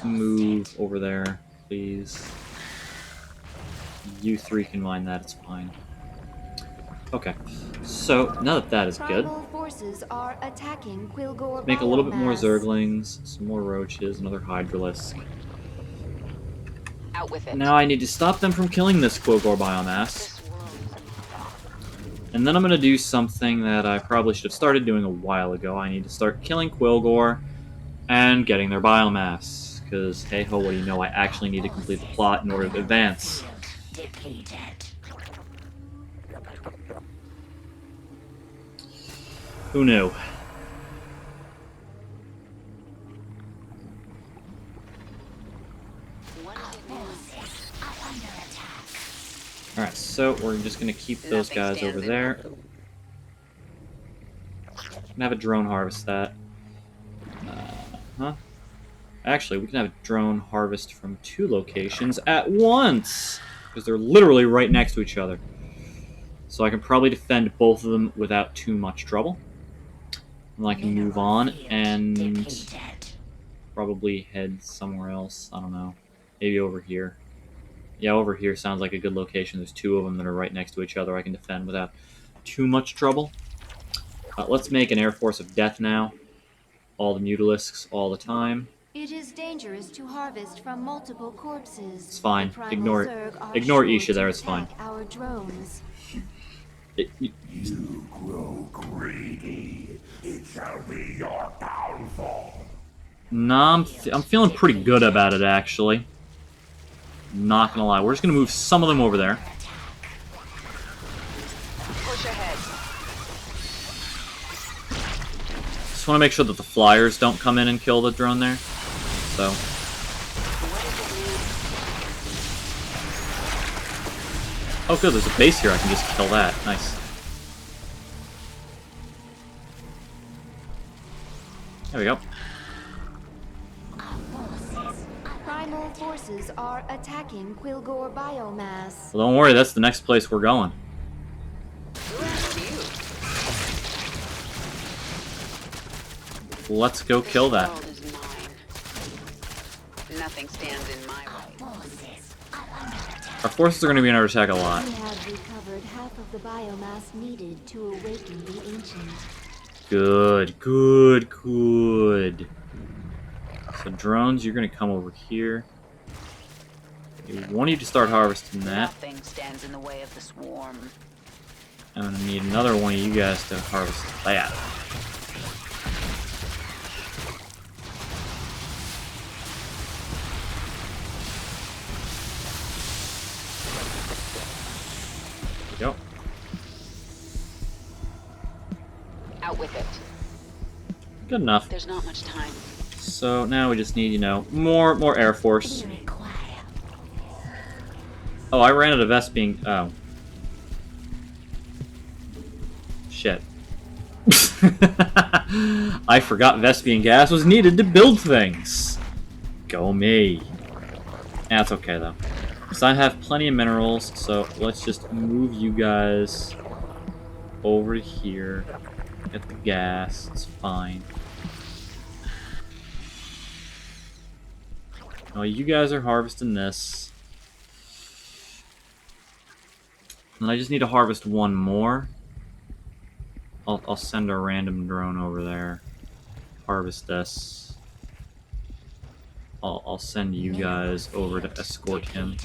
move over there, please. You three can mine that, it's fine. Okay, so now that that is good, Primal forces are attacking Quilgore make a little bit more biomass. Zerglings, some more Roaches, another Hydralisk. Out with it. Now I need to stop them from killing this Quilgore biomass. This world is And then I'm going to do something that I probably should have started doing a while ago. I need to start killing Quilgore and getting their biomass. Because, hey ho, what do you know, I actually need to complete the plot in order to advance. Depleted. Who knew? what is it now? Alright, so we're just going to keep those Nothing guys stands over in there. Gonna have a drone harvest that. Actually, we can have a drone harvest from 2 locations at once! Because they're literally right next to each other. So I can probably defend both of them without too much trouble. And I can move on and probably head somewhere else. I don't know. Maybe over here. Yeah, over here sounds like a good location. There's 2 of them that are right next to each other. I can defend without too much trouble. Let's make an Air Force of Death now. All the Mutalisks, all the time. It is dangerous to harvest from multiple corpses. It's fine. The primal Ignore it. Zerg are Ignore sure Isha there, to it's fine. attack our drones. You grow greedy. It shall be your downfall. Nah, I'm feeling pretty good about it, actually. Not gonna lie. We're just gonna move some of them over there. Push ahead. Just want to make sure that the flyers don't come in and kill the drone there. So, What is it now? oh good, there's a base here. I can just kill that. Nice. There we go. Primal forces are attacking Quilgore biomass. Well, don't worry. That's the next place we're going. Who asked you? Let's go kill This that. world is mine. Nothing stands in my way. Our forces are going to be under attack a lot. We have recovered half of the biomass needed to awaken the Ancient. Good, good, good. So drones, you're gonna come over here. We want you to start harvesting that. Nothing stands in the way of the swarm. I'm gonna need another one of you guys to harvest that. There we go. Out with it. Good enough. There's not much time. So now we just need, you know, more Air Force. We require. Oh, I ran out of Vespine. Oh. Shit. I forgot Vespine gas was needed to build things. Go me. That's okay, though. So I have plenty of minerals, so let's just move you guys over to here. Get the gas. It's fine. Oh, you guys are harvesting this. And I just need to harvest one more. I'll send a random drone over there. Harvest this. I'll send you guys over to escort him.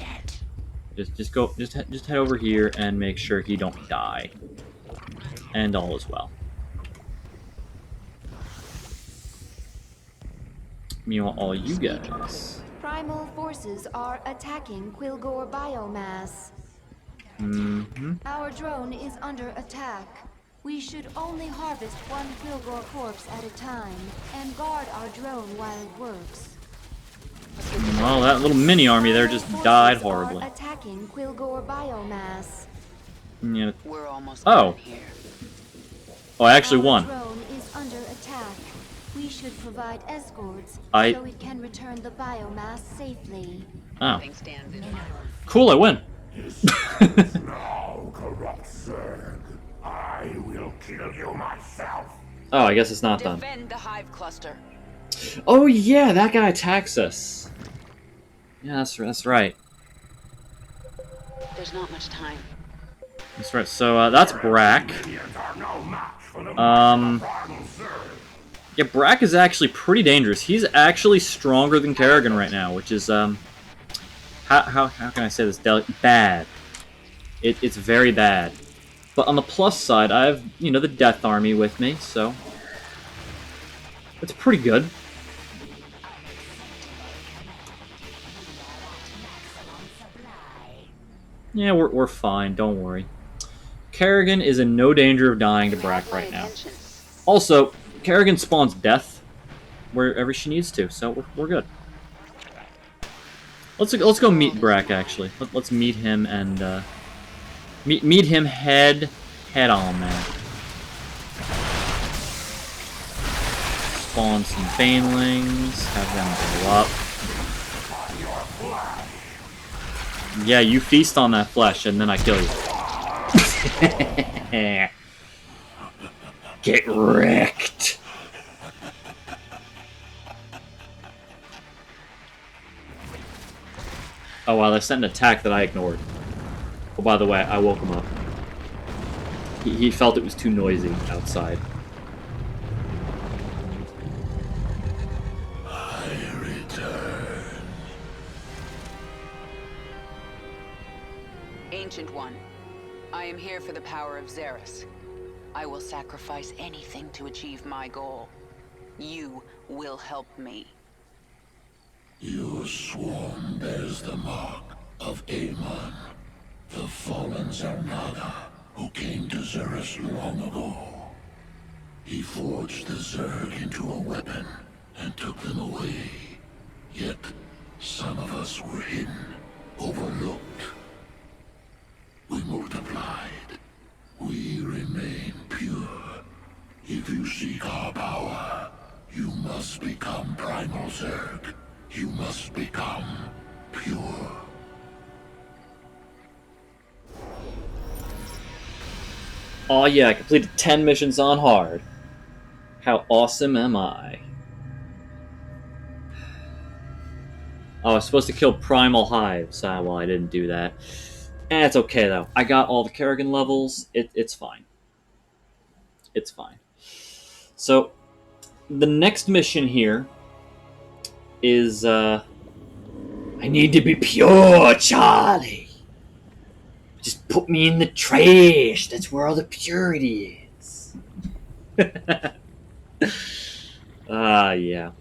Just head over here and make sure he don't die. And all is well. Meanwhile, all you guys. Primal forces are attacking Quilgore biomass. Our drone is under attack. We should only harvest one Quilgore corpse at a time and guard our drone while it works. Well, that little mini army there just died Forces are horribly. attacking Quilgore biomass. Yeah. We're almost Oh. done here. Oh, I actually Our won. drone is under attack. We should provide escorts so it can return the biomass safely. Oh. Nothing stands in my Cool, I win. Now, corrupt Zerg, I will kill you myself. Oh, I guess it's not done. Defend the hive cluster. Oh yeah, that guy attacks us. Yeah, that's right. There's not much time. That's right. So that's Brack. Yeah, Brack is actually pretty dangerous. He's actually stronger than Kerrigan right now, which is how can I say this? Bad. It's very bad. But on the plus side, I have, you know, the Death Army with me, so it's pretty good. Yeah, we're fine. Don't worry. Kerrigan is in no danger of dying to Brack right now. Also, Kerrigan spawns death wherever she needs to, so we're good. Let's go meet Brack actually. Let's meet him and meet him head on, man. Spawn some banelings, have them blow up. Yeah, you feast on that flesh, and then I kill you. Get wrecked. Oh wow, they sent an attack that I ignored. Oh, by the way, I woke him up. He felt it was too noisy outside. I return. Ancient One, I am here for the power of Xeris. I will sacrifice anything to achieve my goal. You will help me. Your swarm bears the mark of Amon, the fallen Zarnaga, who came to Xeris long ago. He forged the Zerg into a weapon and took them away. Yet, some of us were hidden, overlooked. We multiplied. We remain pure. If you seek our power, you must become Primal Zerg. You must become pure. Oh yeah, I completed 10 missions on hard. How awesome am I? Oh, I was supposed to kill Primal Hives. Well, I didn't do that. It's okay, though. I got all the Kerrigan levels. It's fine. It's fine. So, the next mission here is, I need to be pure, Charlie. Just put me in the trash. That's where all the purity is. Yeah.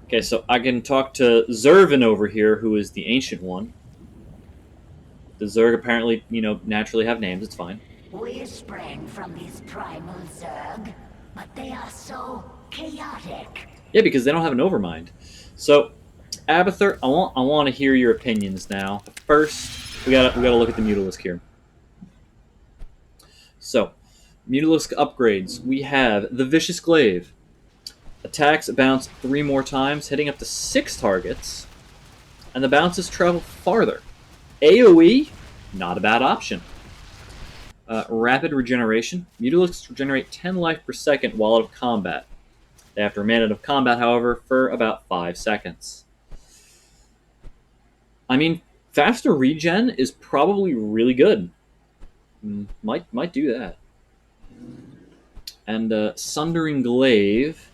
Okay, so I can talk to Zervin over here, who is the Ancient One. The Zerg apparently, naturally have names. It's fine. We sprang from these primal Zerg, but they are so chaotic. Yeah, because they don't have an Overmind. So, Abathur, I want to hear your opinions now. But first, we gotta look at the Mutalisk here. So, Mutalisk upgrades. We have the Vicious Glaive. Attacks bounce 3 more times, hitting up to 6 targets, and the bounces travel farther. AoE, not a bad option. Rapid regeneration. Mutalisks regenerate 10 life per second while out of combat. They have to remain out of combat, however, for about 5 seconds. I mean, faster regen is probably really good. Might do that. And Sundering Glaive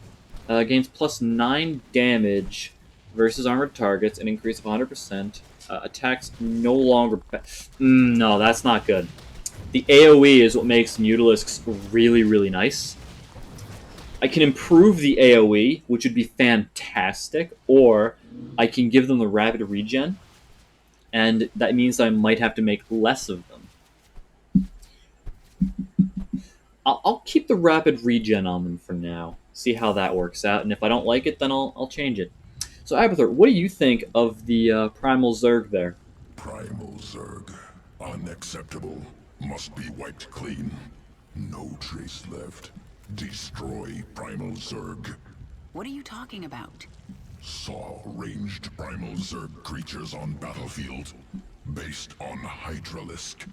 gains plus 9 damage versus armored targets, an increase of 100%. Attacks no longer... no, that's not good. The AoE is what makes Mutalisks really, really nice. I can improve the AoE, which would be fantastic, or I can give them the rapid regen, and that means I might have to make less of them. I'll keep the rapid regen on them for now, see how that works out, and if I don't like it, then I'll change it. So, Abathur, what do you think of the Primal Zerg there? Primal Zerg. Unacceptable. Must be wiped clean. No trace left. Destroy Primal Zerg. What are you talking about? Saw ranged Primal Zerg creatures on battlefield. Based on Hydralisk.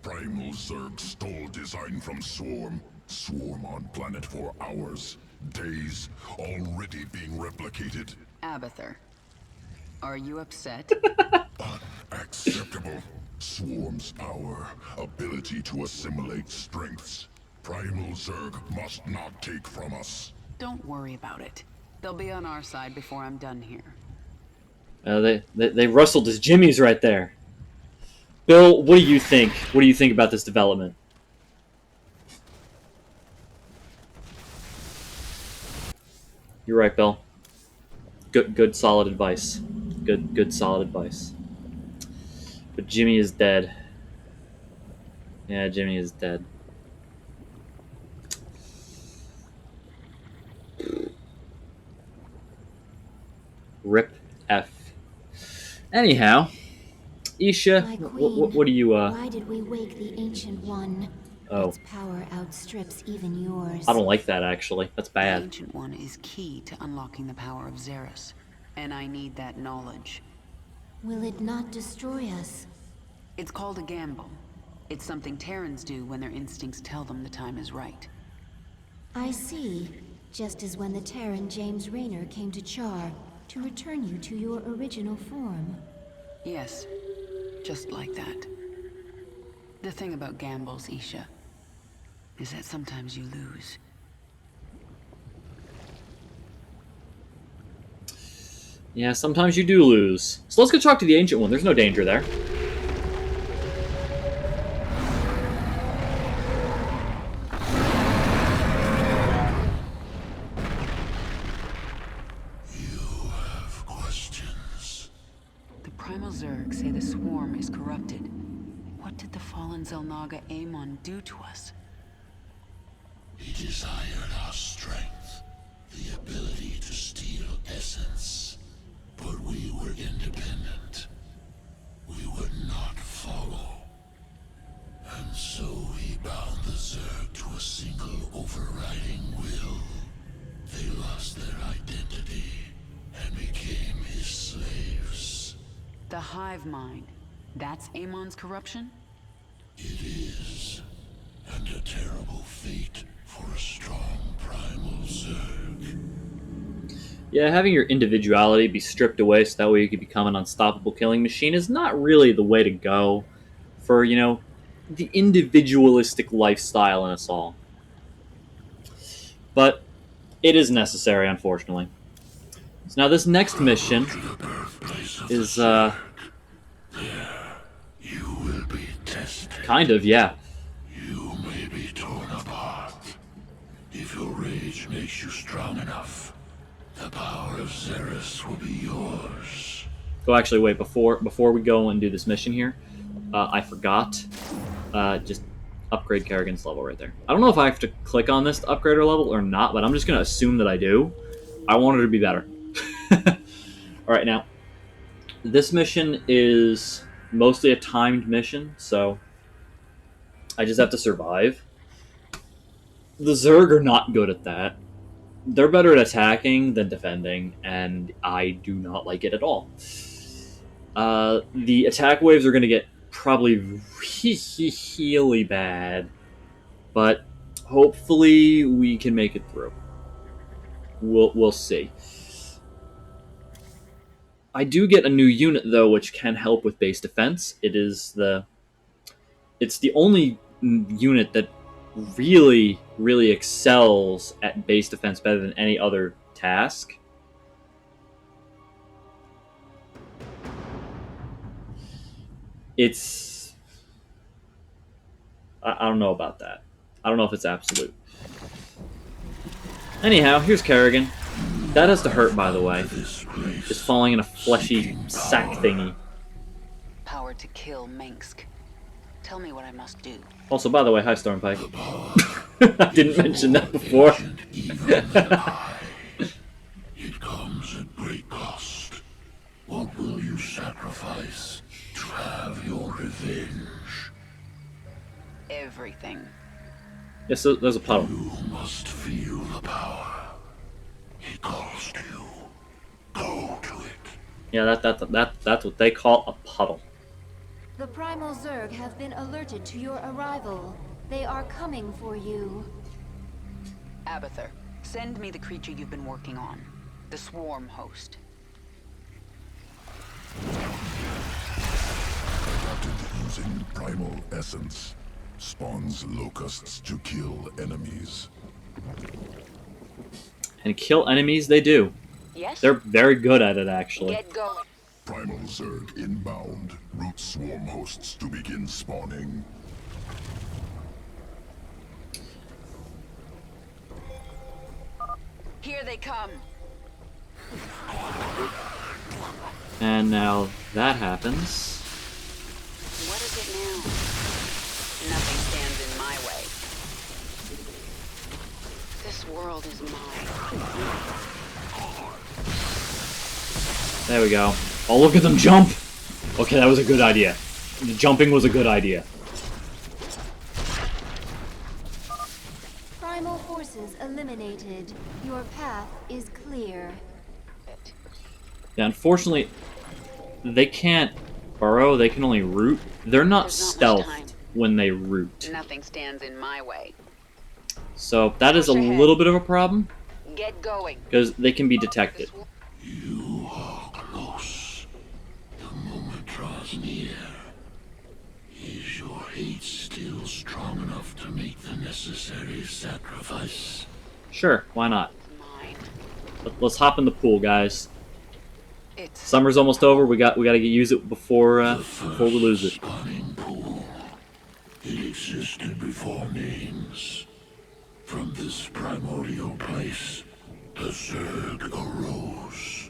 Primal Zerg stole design from Swarm. Swarm on planet for hours, days, already being replicated. Abathur, are you upset? Unacceptable. Swarm's power, ability to assimilate strengths. Primal Zerg must not take from us. Don't worry about it. They'll be on our side before I'm done here. They rustled his jimmies right there. Bill, what do you think? What do you think about this development? You're right, Bill. Good, solid advice. Good, solid advice. But Jimmy is dead. Yeah, Jimmy is dead. Rip F. Anyhow, Isha, My queen, what do you, why did we wake the Ancient One? Oh. Its power outstrips even yours. I don't like that, actually. That's The bad. Ancient One is key to unlocking the power of Xeris, and I need that knowledge. Will it not destroy us? It's called a gamble. It's something Terrans do when their instincts tell them the time is right. I see. Just as when the Terran James Raynor came to Char to return you to your original form. Yes, just like that. The thing about gambles, Isha, is that sometimes you lose. Yeah, sometimes you do lose. So let's go talk to the Ancient One. There's no danger there. You have questions. The Primal Zerg say the Swarm is corrupted. What did the fallen Xel'Naga Amon do to us? He desired our strength, the ability to steal essence. But we were independent. We would not follow. And so he bound the Zerg to a single overriding will. They lost their identity and became his slaves. The Hive Mind. That's Amon's corruption? It is. And a terrible fate for a strong primal Zerg. Yeah, having your individuality be stripped away so that way you can become an unstoppable killing machine is not really the way to go for, the individualistic lifestyle in us all. But It is necessary, unfortunately. So now this next mission is, You will be tested. kind of, yeah. You may be torn apart. If your rage makes you strong enough, the power of Xeris will be yours. Oh, actually, wait, before we go and do this mission here, I forgot. Just upgrade Kerrigan's level right there. I don't know if I have to click on this to upgrade her level or not, but I'm just going to assume that I do. I want her to be better. Alright, now, this mission is mostly a timed mission, so I just have to survive. The Zerg are not good at that. They're better at attacking than defending, and I do not like it at all. The attack waves are going to get probably really bad, but hopefully we can make it through. We'll see. I do get a new unit though, which can help with base defense. It's the only unit that really excels at base defense better than any other task. It's... I don't know about that. I don't know if it's absolute. Anyhow, here's Kerrigan. That has to hurt, by the way. Just falling in a fleshy sack thingy. Power to kill Minsk. Tell me what I must do. Also, by the way, hi Stormpike. I didn't mention that before. It comes at great cost. What will you sacrifice to have your revenge? Everything. Yes, so there's a puddle. You must feel the power. It calls to you. Go to it. Yeah, that's what they call a puddle. The Primal Zerg have been alerted to your arrival. They are coming for you. Abathur, send me the creature you've been working on. The swarm host. Crafted using primal essence. Spawns locusts to kill enemies. And kill enemies they do. Yes? They're very good at it, actually. Get going. Primal Zerg inbound. Root swarm hosts to begin spawning. Here they come. And now that happens. What is it now? Nothing stands in my way. This world is mine. There we go. Oh, look at them jump! Okay, that was a good idea. The jumping was a good idea. Primal forces eliminated. Your path is clear. Yeah, unfortunately, they can't burrow, they can only root. They're not There's not much time. stealthed when they root. Nothing stands in my way. So that is a Push ahead. little bit of a problem, Get going. because they can be detected. You are close. The moment draws near. Is your hate still strong enough to make the necessary sacrifice? Sure, why not? Mine. Let's hop in the pool, guys. It's Summer's almost over. We got to use it before The before we lose it. spawning pool. It existed before names. From this primordial place, the Zerg arose.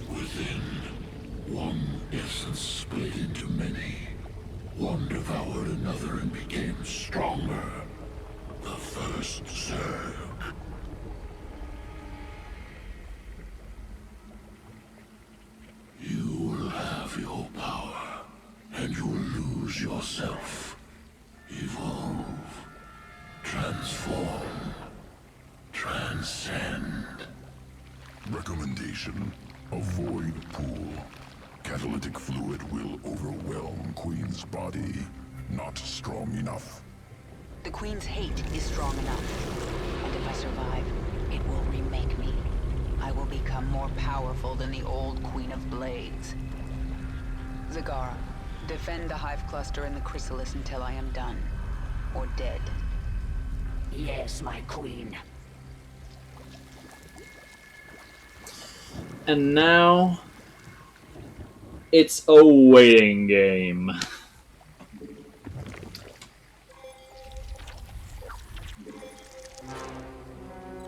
Within, one essence split into many. One devoured another and became stronger. The first Zerg. You will have your power, and you will lose yourself. Evolve. Transform. Transcend. Recommendation: avoid pool. Catalytic fluid will overwhelm Queen's body. Not strong enough. the Queen's hate is strong enough. And if I survive, it will remake me. I will become more powerful than the old Queen of Blades. Zagara, defend the Hive Cluster and the Chrysalis until I am done. or dead. Yes, my queen. And now it's a waiting game.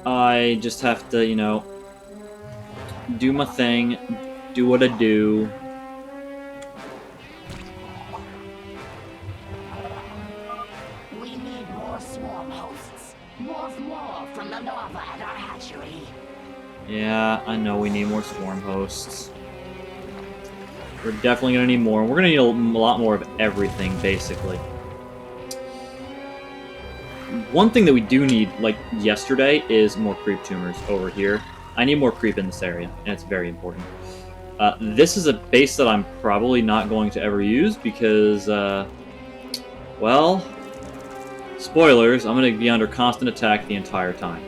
I just have to, you know, do my thing, do what I do. We need more swarm hosts. More from the lava at our hatchery. Yeah, I know we need more swarm hosts. We're definitely going to need more. We're going to need a lot more of everything, basically. One thing that we do need, like yesterday, is more creep tumors over here. I need more creep in this area, and it's very important. This is a base that I'm probably not going to ever use because, well, spoilers, I'm going to be under constant attack the entire time.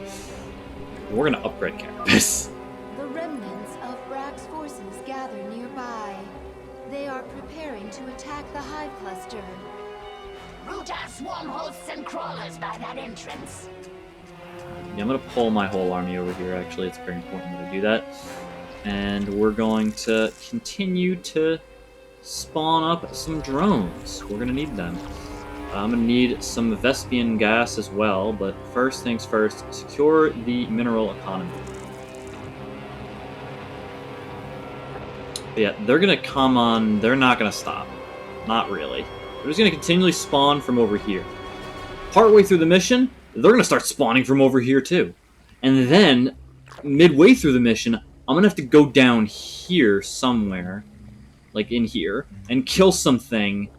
We're going to upgrade Carapace. The remnants of Brack's forces gather nearby. They are preparing to attack the hive cluster. Root our swarm hosts and crawlers by that entrance. Yeah, I'm going to pull my whole army over here, actually. It's very important that I do that. And we're going to continue to spawn up some drones. We're going to need them. I'm going to need some Vespian gas as well, but first things first, secure the mineral economy. But yeah, they're going to come on. They're not going to stop. Not really. They're just going to continually spawn from over here. Partway through the mission, they're going to start spawning from over here too. And then, midway through the mission, I'm going to have to go down here somewhere, like in here, and kill something.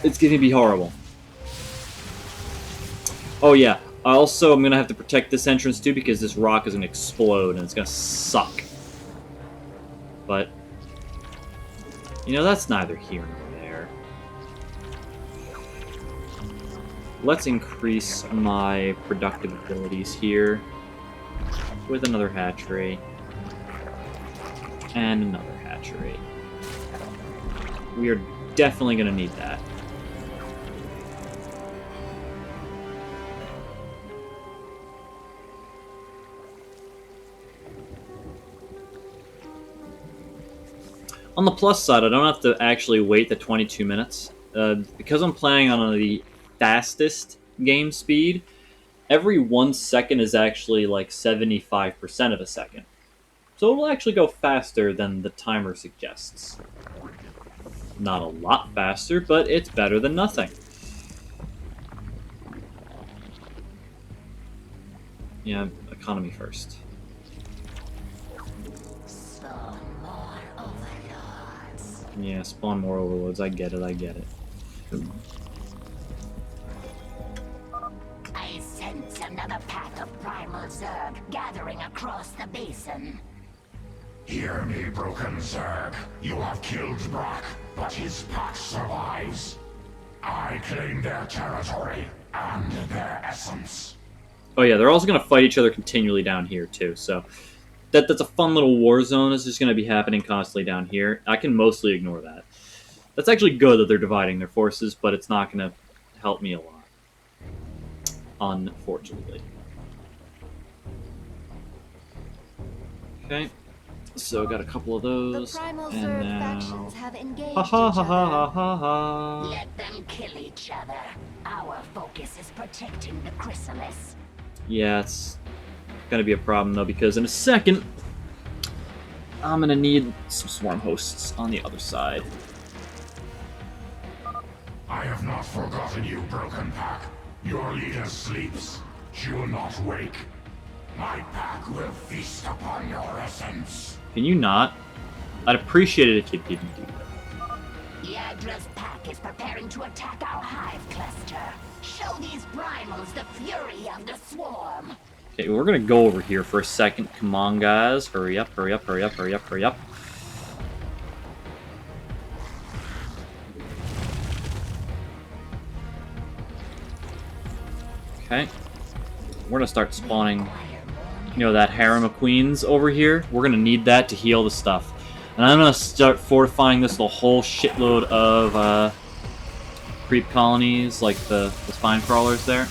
It's going to be horrible. Oh yeah, also I'm going to have to protect this entrance too because this rock is going to explode and it's going to suck. But, you know, that's neither here nor there. Let's increase my productive abilities here with another hatchery. And another hatchery. We are definitely going to need that. On the plus side, I don't have to actually wait the 22 minutes. Because I'm playing on the fastest game speed, every 1 second is actually like 75% of a second. So it will actually go faster than the timer suggests. Not a lot faster, but it's better than nothing. Yeah, economy first. Yeah, spawn more overlords. I get it, I get it. I sense another pack of primal Zerg gathering across the basin. Hear me, broken Zerg. You have killed Brack, but his pack survives. I claim their territory and their essence. Oh yeah, they're also going to fight each other continually down here too, so that's a fun little war zone that's just going to be happening constantly down here. I can mostly ignore that. That's actually good that they're dividing their forces, but it's not going to help me a lot. Unfortunately. Okay, so got a couple of those, The primal and Zerg now... factions have engaged Ha ha each ha ha other. ha ha. Let them kill each other. Our focus is protecting the chrysalis. Yeah, it's gonna be a problem though, because in a second, I'm gonna need some swarm hosts on the other side. I have not forgotten you, broken pack. Your leader sleeps. She will not wake. My pack will feast upon your essence. Can you not? I'd appreciate it if you didn't do that. Yadra's pack is preparing to attack our hive cluster. Show these primals the fury of the swarm. Okay, we're gonna go over here for a second. Come on, guys. Hurry up, hurry up, hurry up, hurry up, hurry up. Okay. We're gonna start spawning, you know, that harem of queens over here. We're gonna need that to heal the stuff. And I'm gonna start fortifying this with a whole shitload of creep colonies like the spine crawlers there.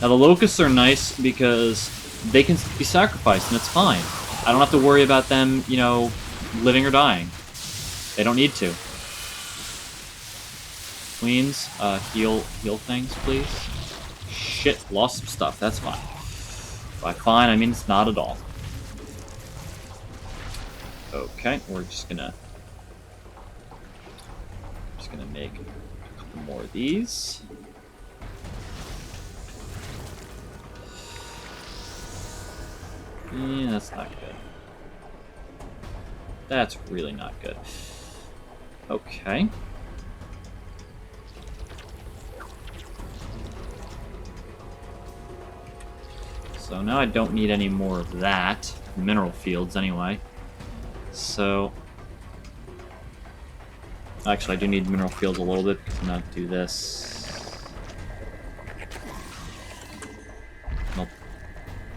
Now the locusts are nice because they can be sacrificed and it's fine. I don't have to worry about them, you know, living or dying. They don't need to. Queens, heal things, please. Shit, lost some stuff. That's fine. By fine, I mean it's not at all. Okay, we're just gonna make a couple more of these. Yeah, that's not good. That's really not good. Okay. So now I don't need any more of that. Mineral fields, anyway. So... Actually, I do need mineral fields a little bit, because I'm not do this. Nope.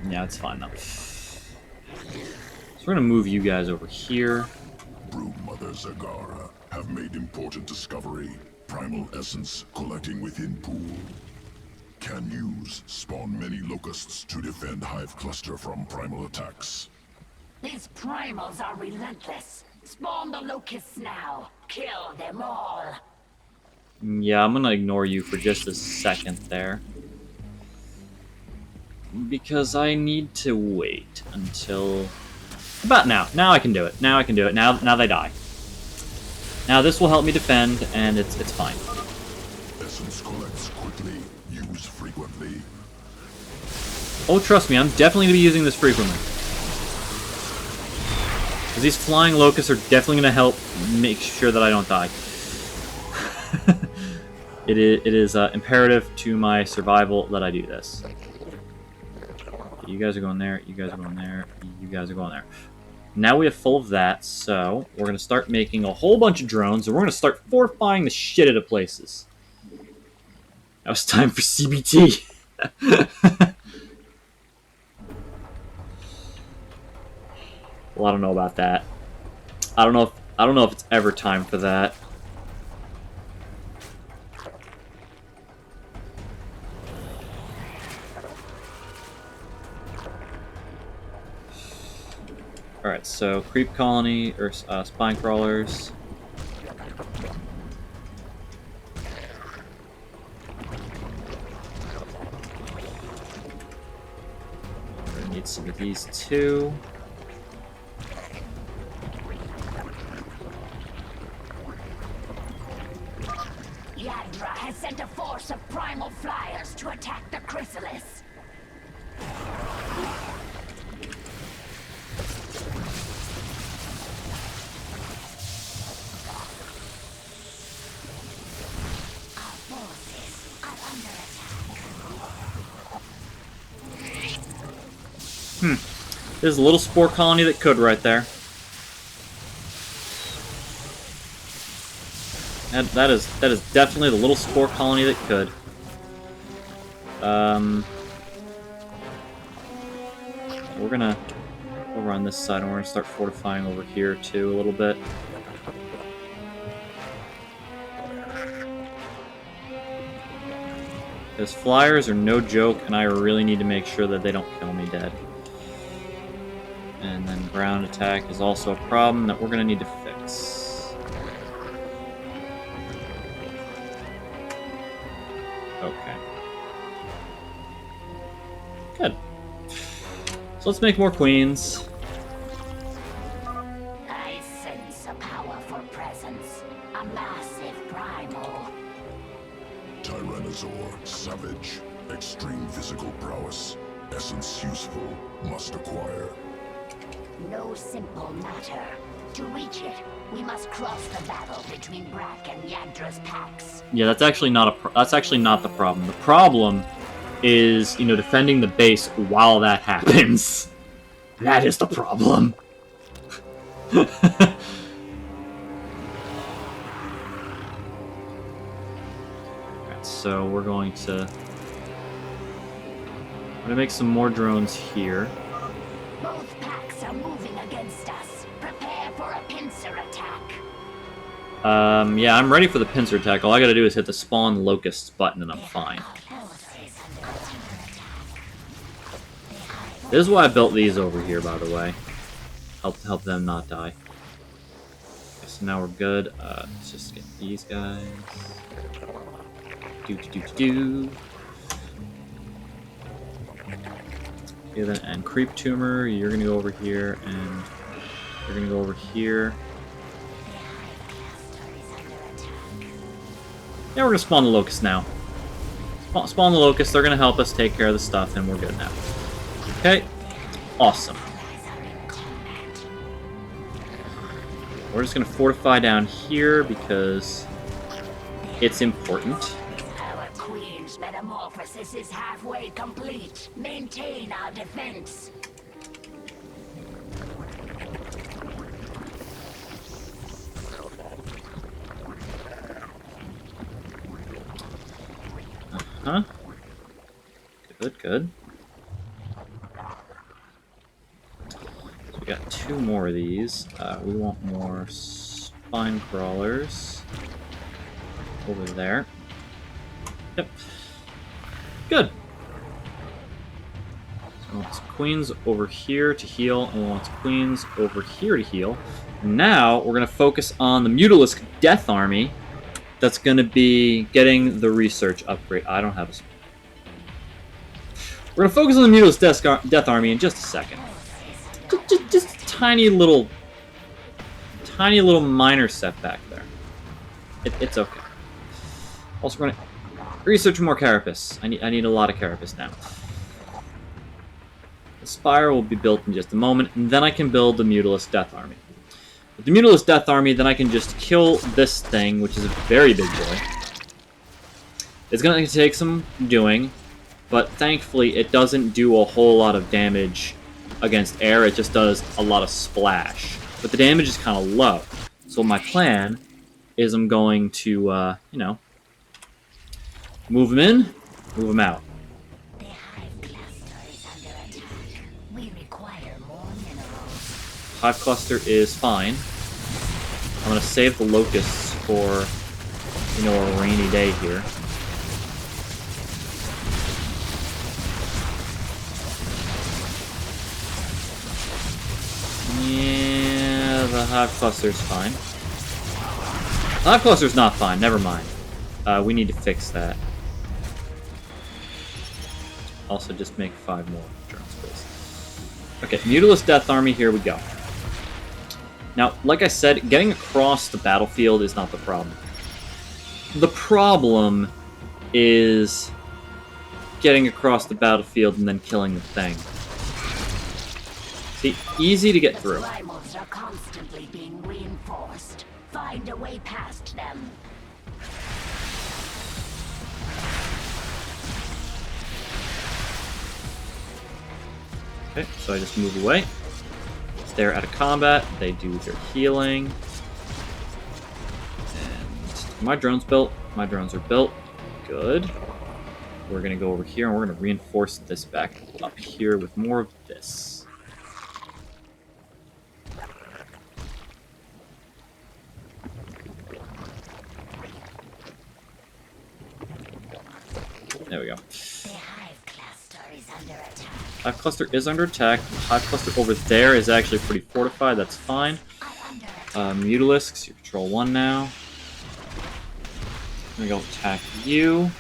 Yeah, it's fine, though. So we're gonna move you guys over here. Broodmother Zagara have made important discovery. Primal essence collecting within pool. Can use spawn many locusts to defend hive cluster from primal attacks. These primals are relentless. Spawn the locusts now. Kill them all. Yeah, I'm gonna ignore you for just a second there. Because I need to wait until... About now. Now I can do it. Now I can do it. Now they die. Now this will help me defend, and it's fine. Essence collects quickly, use frequently. Oh, trust me, I'm definitely going to be using this frequently. Because these flying locusts are definitely going to help make sure that I don't die. It is imperative to my survival that I do this. You guys are going there, you guys are going there, you guys are going there. Now we have full of that, so we're going to start making a whole bunch of drones, and we're going to start fortifying the shit out of places. Now it's time for CBT. Well, I don't know about that. I don't know if it's ever time for that. Alright, so creep colony, or spine crawlers. We're gonna need some of these too. Yadra has sent a force of primal flyers to attack the chrysalis. There's a little spore colony that could right there. That is definitely the little spore colony that could. We're gonna over on this side, and we're gonna start fortifying over here too a little bit. Because flyers are no joke, and I really need to make sure that they don't kill me dead. And then ground attack is also a problem that we're going to need to fix. Okay. Good. So let's make more queens. I sense a powerful presence. A massive primal. Tyrannosaur, savage, extreme physical prowess. Essence useful, must acquire. No simple matter. To reach it, we must cross the battle between Brack and Yadra's packs. Yeah, that's actually not the problem. The problem is, you know, defending the base while that happens. That is the problem. Alright, so we're going to make some more drones here. Both packs are moving against us. Prepare for a pincer attack. Yeah, I'm ready for the pincer attack. All I gotta do is hit the spawn locusts button and I'm fine. This is why I built these over here, by the way. Help them not die. Okay, so now we're good. Let's just get these guys. Do. Okay, then, and creep tumor, you're gonna go over here, and you're gonna go over here. Yeah, we're gonna spawn the locusts now. Spawn the locusts, they're gonna help us take care of the stuff, and we're good now. Okay, awesome. We're just gonna fortify down here because it's important. Our queen's metamorphosis is halfway complete. Maintain our defense. Huh? Good. So we got 2 more of these. We want more spine crawlers over there. Yep. Good. So we want some queens over here to heal, and we want some queens over here to heal. Now we're going to focus on the Mutalisk Death Army. That's going to be getting the research upgrade. I don't have a... We're going to focus on the Mutalisk Death Army in just a second. Just a tiny little minor setback there. It's okay. Also, we're going to research more carapace. I need a lot of carapace now. The Spire will be built in just a moment, and then I can build the Mutalisk Death Army. With the Mutalisk Death Army, then I can just kill this thing, which is a very big boy. It's going to take some doing, but thankfully it doesn't do a whole lot of damage against air. It just does a lot of splash. But the damage is kind of low. So my plan is I'm going to, you know, move them in, move them out. The hive cluster is under attack. We require more minerals. Hive cluster is fine. I'm going to save the locusts for, you know, a rainy day here. Yeah, the hive cluster is fine. The hive cluster is not fine. Never mind. We need to fix that. Also, just make 5 more drone space. Okay, Mutalisk Death Army. Here we go. Now, like I said, getting across the battlefield is not the problem. The problem is getting across the battlefield and then killing the thing. See, easy to get through. Rivals are constantly being reinforced. Find a way past them. Okay, so I just move away. They're out of combat. They do their healing. And my drone's built. My drones are built. Good. We're going to go over here and we're going to reinforce this back up here with more of this. There we go. The hive cluster is under attack. Hive cluster is under attack. Hive cluster over there is actually pretty fortified. That's fine. Mutalisks, you control 1 now. I'm gonna go attack you.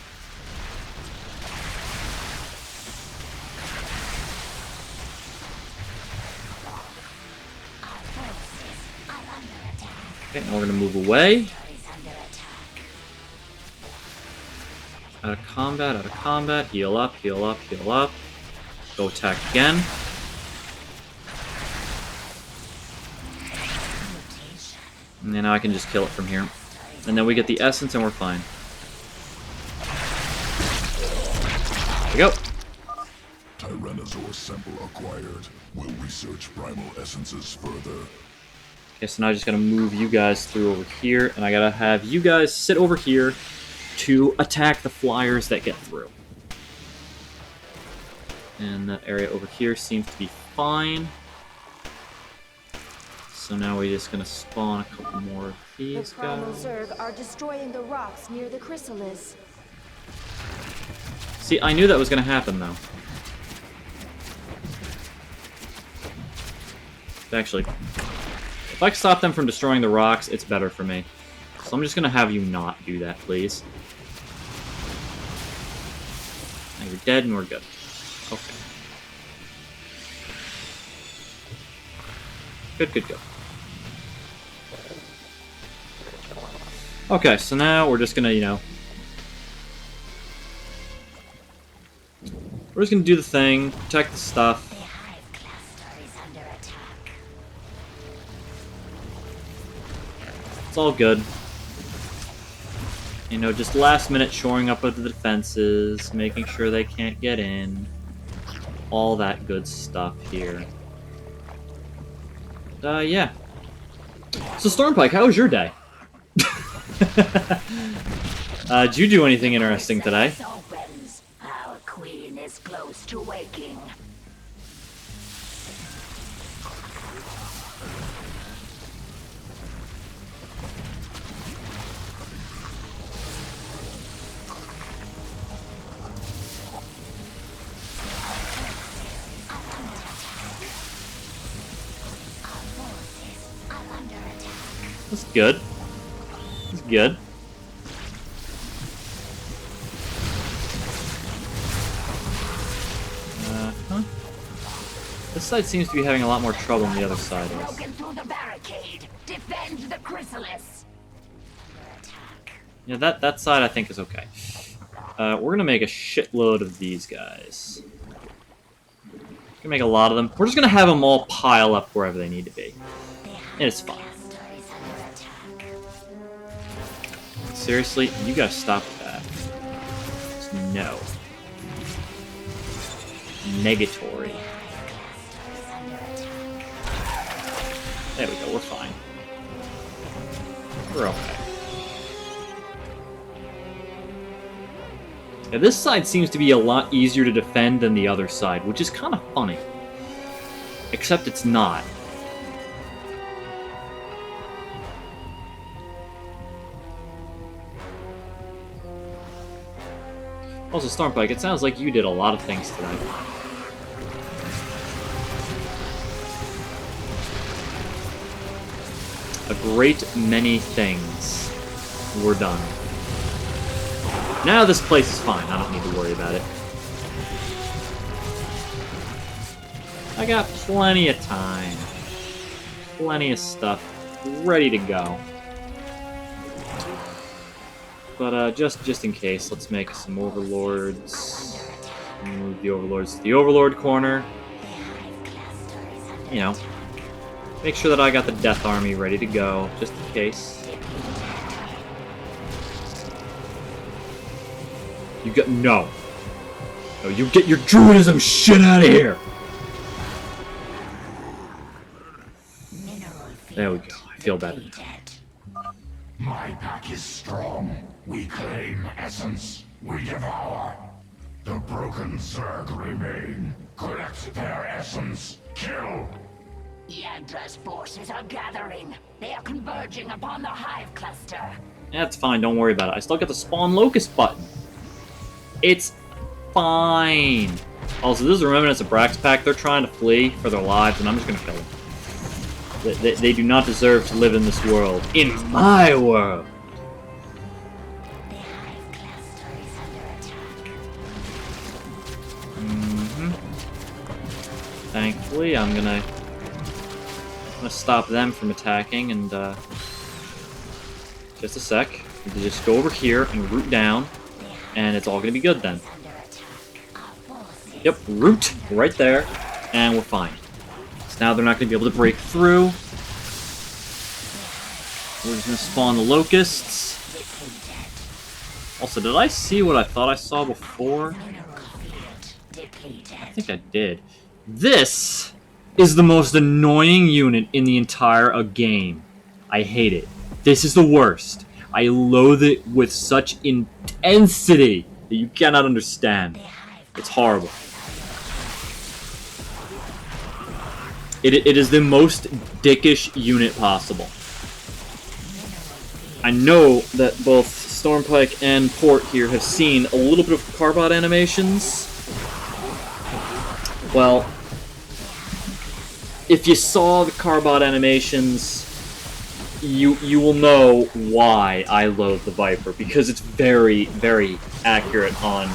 Okay, now we're gonna move away. Out of combat, heal up, heal up, heal up. Go attack again. And then now I can just kill it from here. And then we get the essence and we're fine. There we go. Tyrannosaur sample acquired. We'll research primal essences further. Okay, so now I just gotta move you guys through over here, and I gotta have you guys sit over here to attack the flyers that get through. And that area over here seems to be fine. So now we're just gonna spawn a couple more of The these primal guys. Zerg are destroying the rocks near the chrysalis. See, I knew that was gonna happen though. Actually, if I can stop them from destroying the rocks, it's better for me. So I'm just gonna have you not do that, please. Now you're dead and we're good. Okay. Good, good, good. Okay, so now we're just gonna, you know... We're just gonna do the thing, protect the stuff. The hive cluster is under attack. It's all good. You know, just last minute shoring up with the defenses, making sure they can't get in. All that good stuff here. Yeah. So Stormpike, how was your day? Did you do anything interesting today? Opens. Our queen is close to waking. That's good. That's good. Huh? This side seems to be having a lot more trouble than the other side is. Broken through the barricade. Defend the chrysalis. Under attack. Yeah, that side I think is okay. We're gonna make a shitload of these guys. Gonna make a lot of them. We're just gonna have them all pile up wherever they need to be. And it's fine. Seriously, you gotta stop with that. Just no. Negatory. There we go, we're fine. We're okay. Yeah, this side seems to be a lot easier to defend than the other side, which is kind of funny. Except it's not. Also, Stormpike, it sounds like you did a lot of things tonight. A great many things were done. Now this place is fine. I don't need to worry about it. I got plenty of time. Plenty of stuff ready to go. But just in case, let's make some overlords. Move the overlords to the overlord corner. You know, make sure that I got the death army ready to go, just in case. You got no. No, you get your druidism shit out of here. There we go. I feel better. My pack is strong. We claim essence. We devour. The broken Zerg remain. Collect their essence. Kill. Yandra's forces are gathering. They are converging upon the hive cluster. That's fine, don't worry about it. I still got the spawn locust button. It's fine. Also, this is a remnants of Brax Pack. They're trying to flee for their lives, and I'm just gonna kill them. They do not deserve to live in this world. In my world! The hive cluster is under attack. Thankfully, I'm gonna stop them from attacking, and just a sec. You just go over here and root down, and it's all gonna be good then. Yep, root right there, and we're fine. So now they're not gonna be able to break through. We're just gonna spawn the locusts. Also, did I see what I thought I saw before? I think I did. This is the most annoying unit in the entire game. I hate it. This is the worst. I loathe it with such intensity that you cannot understand. It's horrible. It is the most dickish unit possible. I know that both Stormpike and Port here have seen a little bit of Carbot animations. Well, if you saw the Carbot animations, you will know why I loathe the Viper, because it's very, very accurate on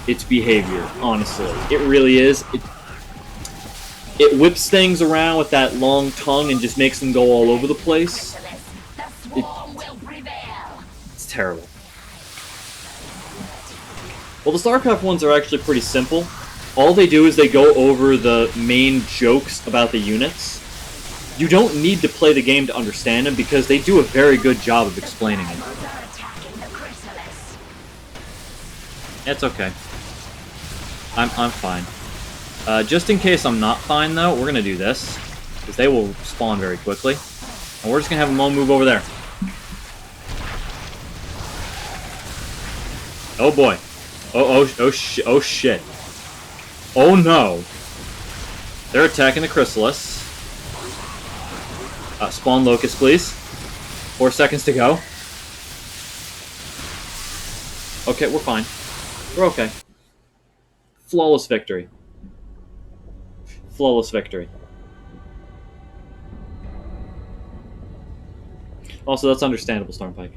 its behavior, honestly. It really is. It whips things around with that long tongue and just makes them go all over the place. It's terrible. Well, the Starcraft ones are actually pretty simple. All they do is they go over the main jokes about the units. You don't need to play the game to understand them because they do a very good job of explaining it. It's okay. I'm fine. Just in case I'm not fine, though, we're gonna do this, because they will spawn very quickly. And we're just gonna have them all move over there. Oh boy. Oh shit. Oh no. They're attacking the Chrysalis. Spawn Locust, please. 4 seconds to go. Okay, we're fine. We're okay. Flawless victory. Flawless victory. Also, that's understandable, Stormpike.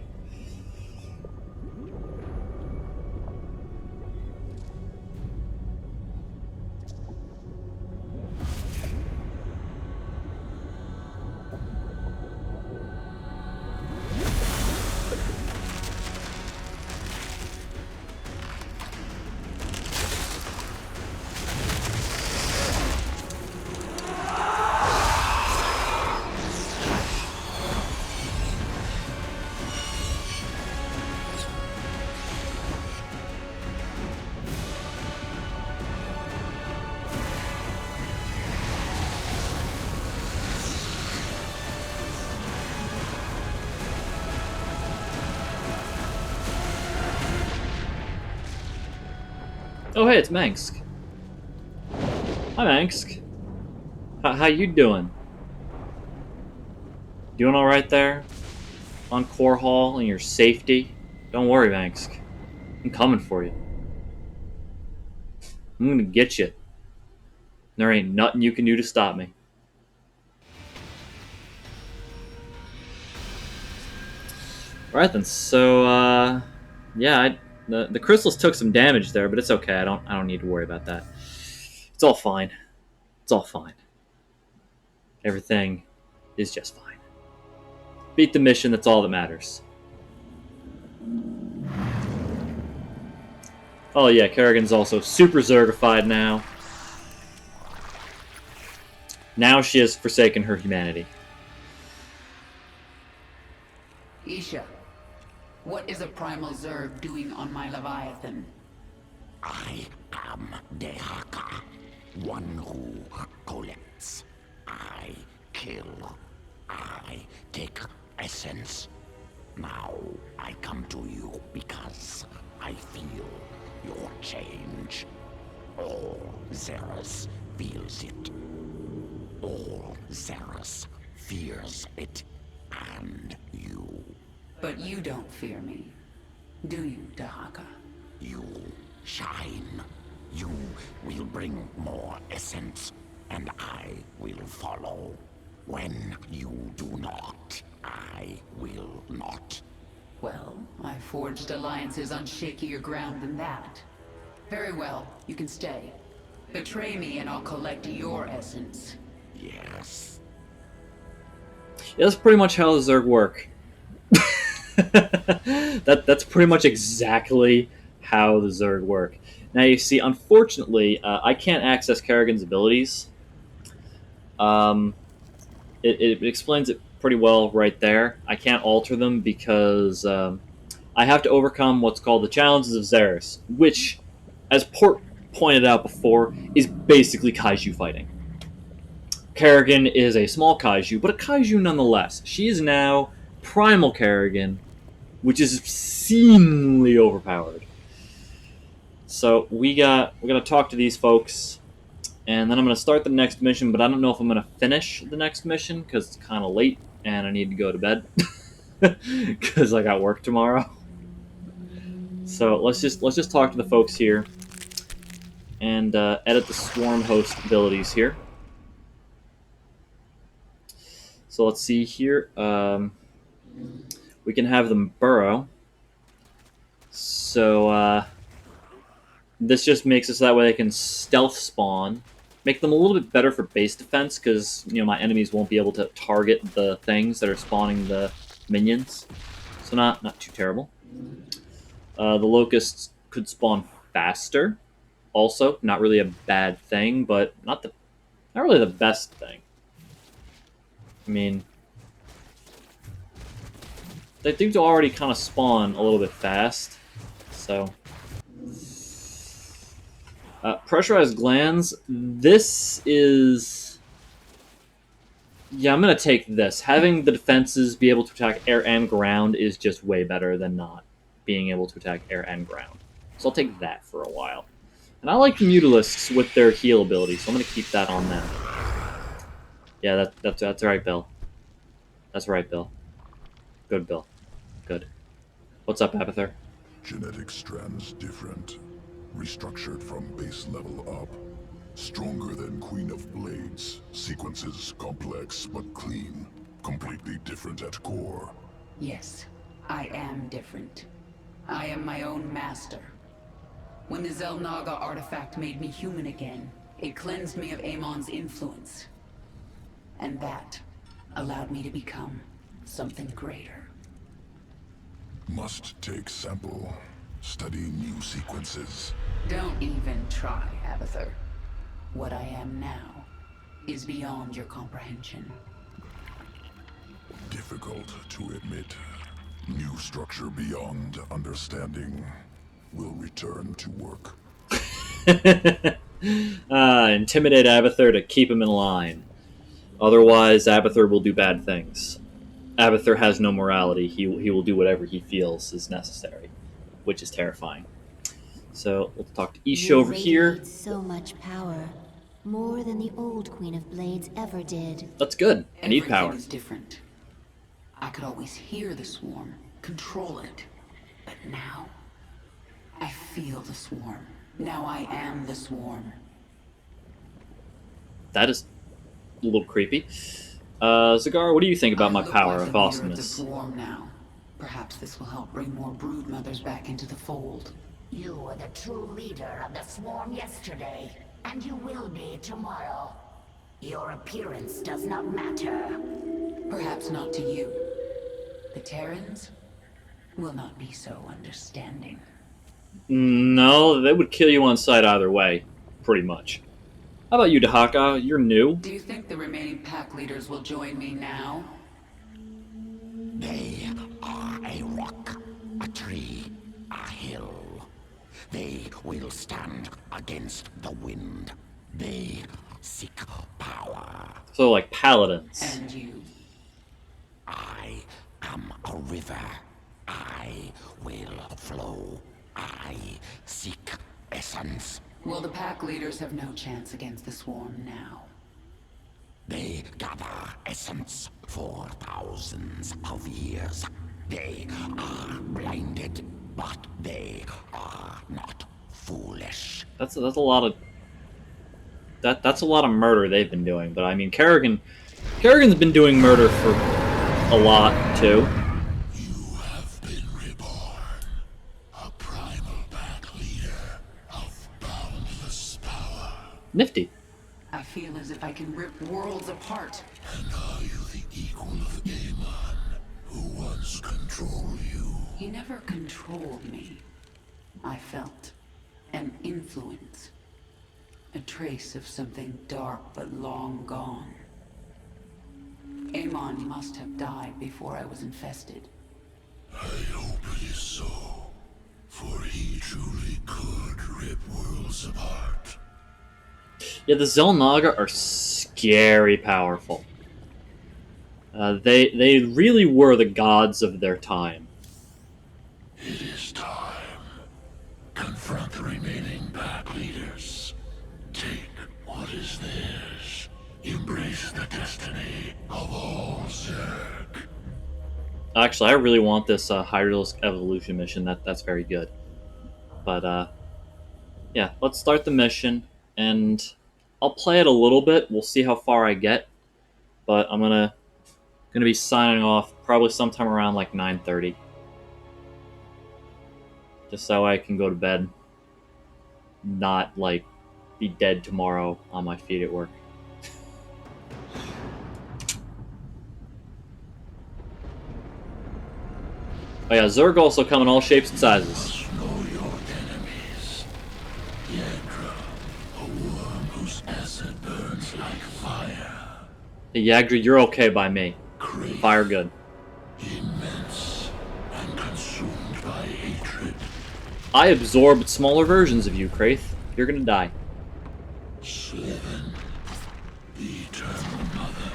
Oh hey, it's Mangsk. Hi Mangsk. How you doing? Doing alright there? On Core Hall in your safety? Don't worry, Mangsk. I'm coming for you. I'm gonna get you. There ain't nothing you can do to stop me. Alright then, so yeah, the crystals took some damage there, but it's okay. I don't need to worry about that. It's all fine. It's all fine. Everything is just fine. Beat the mission, that's all that matters. Oh yeah, Kerrigan's also super Zergified now. Now she has forsaken her humanity. Isha, what is a primal Zerg doing on my Leviathan? I am Dehaka, one who collects. I kill. I take essence. Now I come to you because I feel your change. All Xeris feels it. All Xeris fears it. And you. But you don't fear me, do you, Dahaka? You shine. You will bring more essence, and I will follow. When you do not, I will not. Well, I forged alliances on shakier ground than that. Very well, you can stay. Betray me and I'll collect your essence. Yes. Yeah, that's pretty much how the Zerg work. That's pretty much exactly how the Zerg work. Now you see, unfortunately, I can't access Kerrigan's abilities. It explains it pretty well right there. I can't alter them because I have to overcome what's called the challenges of Xeris, which, as Port pointed out before, is basically kaiju fighting. Kerrigan is a small kaiju, but a kaiju nonetheless. She is now Primal Kerrigan, which is obscenely overpowered. So we're gonna talk to these folks And then I'm going to start the next mission, but I don't know if I'm going to finish the next mission because it's kind of late and I need to go to bed because I got work tomorrow. So let's just talk to the folks here and edit the swarm host abilities here. So let's see here. We can have them burrow. So this just makes it so that way they can stealth spawn. Make them a little bit better for base defense because my enemies won't be able to target the things that are spawning the minions. So not too terrible. The locusts could spawn faster. Also, not really a bad thing, but not really the best thing. I mean, they do already kind of spawn a little bit fast, so. Pressurized glands. This is. Yeah, I'm gonna take this. Having the defenses be able to attack air and ground is just way better than not being able to attack air and ground. So I'll take that for a while. And I like the Mutalisks with their heal ability, so I'm gonna keep that on them. Yeah, that's right, Bill. That's right, Bill. Good, Bill. Good. What's up, Abathur? Genetic strands different. Restructured from base level up. Stronger than Queen of Blades. Sequences complex but clean. Completely different at core. Yes, I am different. I am my own master. When the Zelnaga artifact made me human again, it cleansed me of Amon's influence. And that allowed me to become something greater. Must take sample. Study new sequences. Don't even try, Abathur. What I am now is beyond your comprehension. Difficult to admit. New structure beyond understanding. Will return to work. Intimidate Abathur to keep him in line. Otherwise, Abathur will do bad things. Abathur has no morality. He will do whatever he feels is necessary, which is terrifying. So let's talk to Isha over here. So much power, more than the old Queen of Blades ever did. That's good. I need power. Everything is different. I could always hear the swarm, control it, but now I feel the swarm. Now I am the swarm. That is a little creepy. Zagar, what do you think about my power of awesomeness? The swarm now. Perhaps this will help bring more brood mothers back into the fold. You were the true leader of the swarm yesterday, and you will be tomorrow. Your appearance does not matter. Perhaps not to you. The Terrans will not be so understanding. No, they would kill you on sight either way, pretty much. How about you, Dahaka? You're new. Do you think the remaining pack leaders will join me now? They are a rock, a tree, a hill. They will stand against the wind. They seek power. So, like paladins. And you? I am a river. I will flow. I seek essence. Well, the pack leaders have no chance against the swarm now. They gather essence for thousands of years. They are blinded, but they are not foolish. That's a lot of that's a lot of murder they've been doing. But I mean, Kerrigan's been doing murder for a lot too. You have been reborn. A primal pack leader of boundless power. Nifty. I feel as if I can rip worlds apart. And are you the equal of Amon, who once controlled you? He never controlled me. I felt an influence. A trace of something dark but long gone. Amon must have died before I was infested. I hope it is so, for he truly could rip worlds apart. Yeah, the Zelnaga are scary powerful. They really were the gods of their time. It is time. Confront the remaining pack leaders. Take what is Embrace the destiny of all Zerg. Actually, I really want this high-risk evolution mission. That's very good. But, yeah, let's start the mission, and I'll play it a little bit. We'll see how far I get, but I'm gonna be signing off probably sometime around like 9:30, just so I can go to bed, not like be dead tomorrow on my feet at work. Oh yeah, Zerg also come in all shapes and sizes. Know your enemies. Yagdra, a worm whose acid burns like fire. Hey, Yagdra, you're okay by me. Crave, Fire good. immense and consumed by hatred. I absorbed smaller versions of you, Kraith. You're gonna die. Sliven, the eternal mother,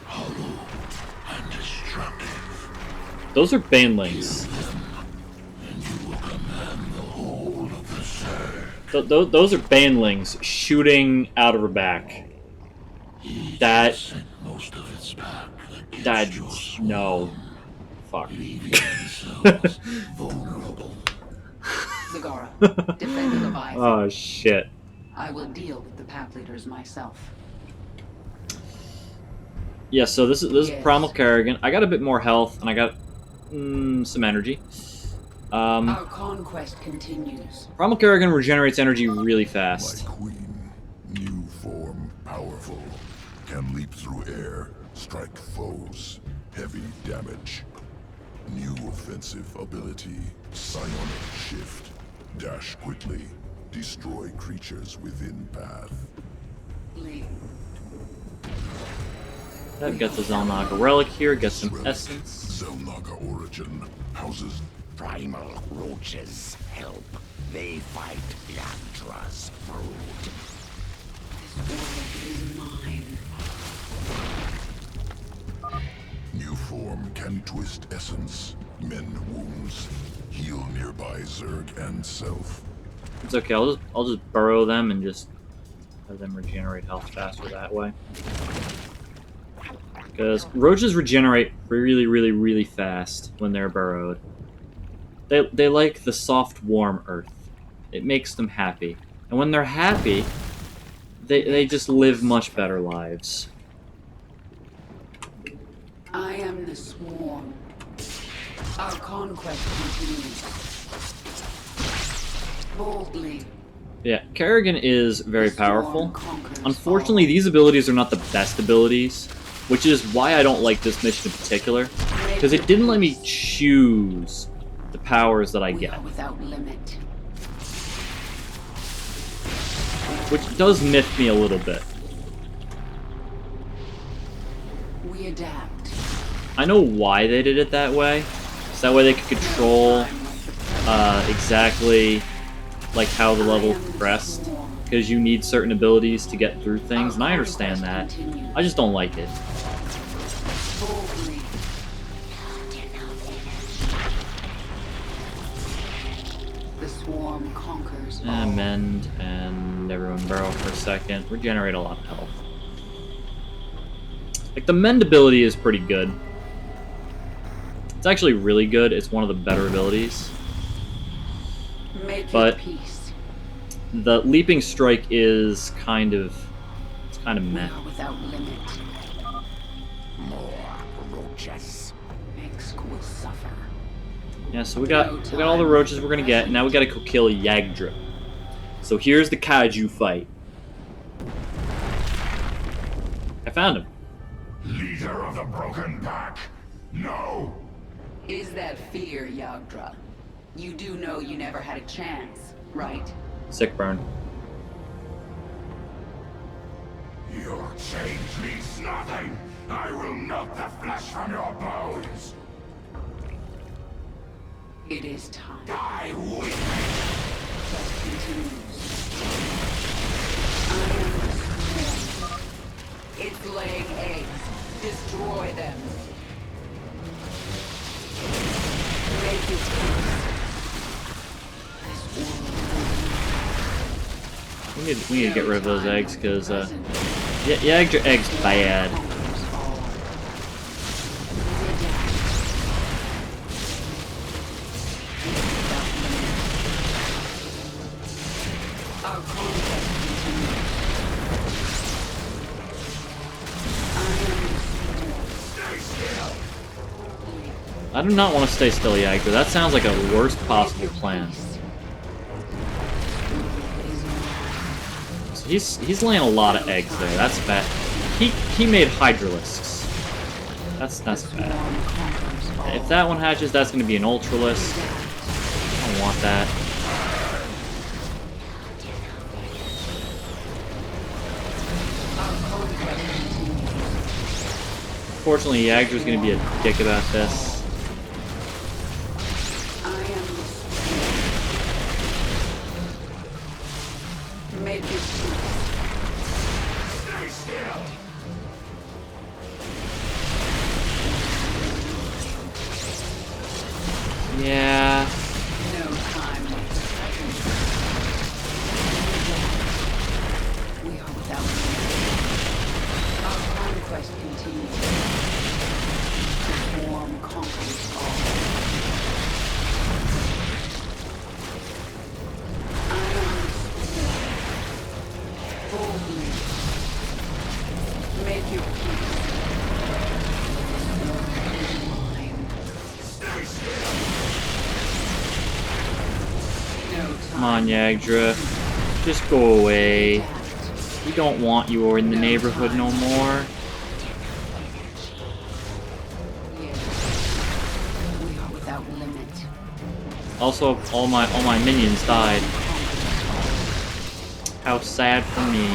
hollow and destructive. Those are banelings. And you will command the whole of the Zerg. Those are banelings shooting out of her back. That... Sent most of its pack against That... your No. Fuck. leaving themselves vulnerable. Zagara, defend the Leviathan. Oh, shit. I will deal with the path leaders myself. Yeah, so this is Yes. Primal Kerrigan. I got a bit more health, and I got some energy. Our conquest continues. Primal Kerrigan regenerates energy really My fast. queen, new form, powerful, can leap through air, strike foes, heavy damage. New offensive ability, psionic shift, dash quickly, destroy creatures within path. Lee. That gets a Zelnaga relic here, gets some Relic, essence. Zelnaga origin, houses Primal roaches help. They fight Yagdra's brood. This world is mine. new form can twist essence, mend wounds, heal nearby Zerg and self. It's okay, I'll just burrow them and just have them regenerate health faster that way. Because roaches regenerate really, really, really fast when they're burrowed. They like the soft, warm earth. It makes them happy. And when they're happy, they just live much better lives. I am the swarm. Our conquest continues. Boldly. Yeah, Kerrigan is very the swarm powerful. conquers Unfortunately, all. these abilities are not the best abilities, which is why I don't like this mission in particular. Because it didn't let me choose the powers that I We get. are without limit. Which does miff me a little bit. We adapt. I know why they did it that way. So that way they could control exactly like how the level progressed. Because you need certain abilities to get through things, and I understand that. I just don't like it. Boldly. The swarm conquers all. Mend, and everyone burrow for a second. Regenerate a lot of health. Like, the mend ability is pretty good. It's actually really good. It's one of the better abilities. Make But- your peace. The leaping strike is kind of... It's kind of We meh. are without limit. More roaches. Mix will suffer. Yeah, so we got all the roaches we're gonna get, and now we gotta go kill Yagdra. So here's the kaiju fight. I found him. Leader of the broken pack, no! Is that fear, Yagdra? You do know you never had a chance, right? Sick burn. Your change means nothing! I will melt the flesh from your bones! It is time. Die with me! Quest continues. I am the swarm. It's laying eggs. Destroy them. Make it peace. This world We need to get rid of those eggs, because present. Yeah, egg's bad. I do not want to stay still, Yagdra. That sounds like a worst possible plan. So he's laying a lot of eggs there. That's bad. He made Hydralisks. That's bad. If that one hatches, that's going to be an Ultralisk. I don't want that. Unfortunately, Yagdra's going to be a dick about this. Yeah. We are without our conquest continues. The swarm conquers all. I am boldly. Make your peace. Come on, Yagdra. Just go away. We don't want you in the neighborhood no more. We are without limit. Also, all my minions died. How sad for me.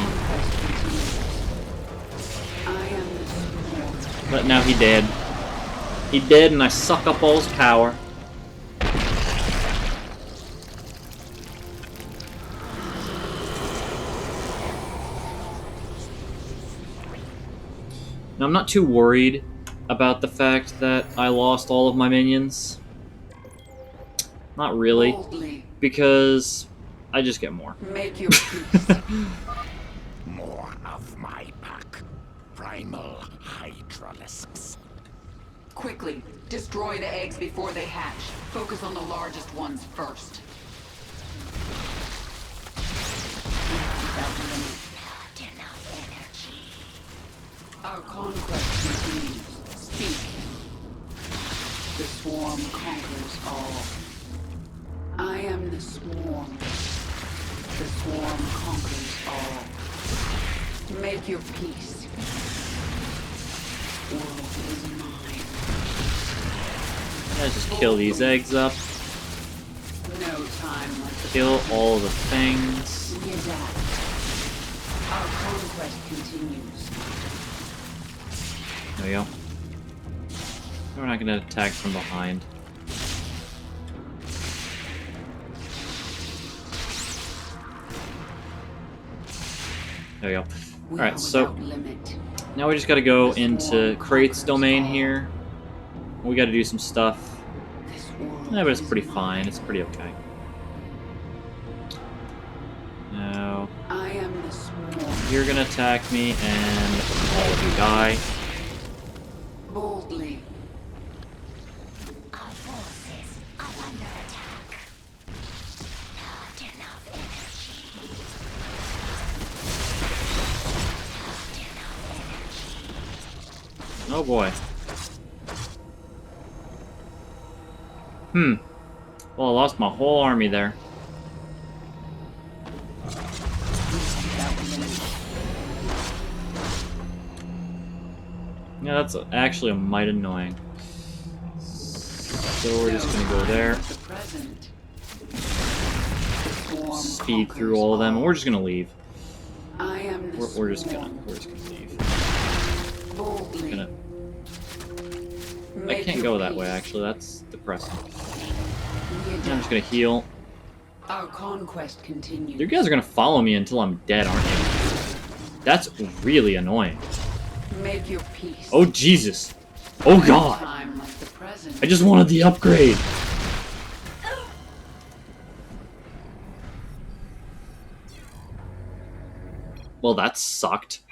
But now he dead. He dead, and I suck up all his power. Now, I'm not too worried about the fact that I lost all of my minions. Not really. Because I just get more. Make your peace. More of my pack. Primal Hydralisks. Quickly, destroy the eggs before they hatch. Focus on the largest ones first. Not enough energy. Our conquest continues. Speak. The swarm conquers all. I am the swarm. The swarm conquers all. Make your peace. World is mine. Let's just kill these eggs up. No time like the Kill all the things. We adapt. Our conquest continues. There we go. We're not gonna attack from behind. There we go. Alright, so now we just gotta go into Krait's domain here. We gotta do some stuff. Yeah, but it's pretty fine. It's pretty okay. Now, I am the swarm. you're gonna attack me, and all of you die. Boldly. Our forces are under attack. Not enough energy. Not enough energy. Oh boy. Well, I lost my whole army there. Yeah, that's actually a mite annoying. So we're just gonna go there. Speed through all of them, and we're just gonna leave. We're just gonna leave. I can't go that way, actually. That's depressing. I'm just gonna heal. Our conquest continues. You guys are gonna follow me until I'm dead, aren't you? That's really annoying. Make your peace. Oh, Jesus. Oh, God. Time like the present. I just wanted the upgrade. Well, that sucked.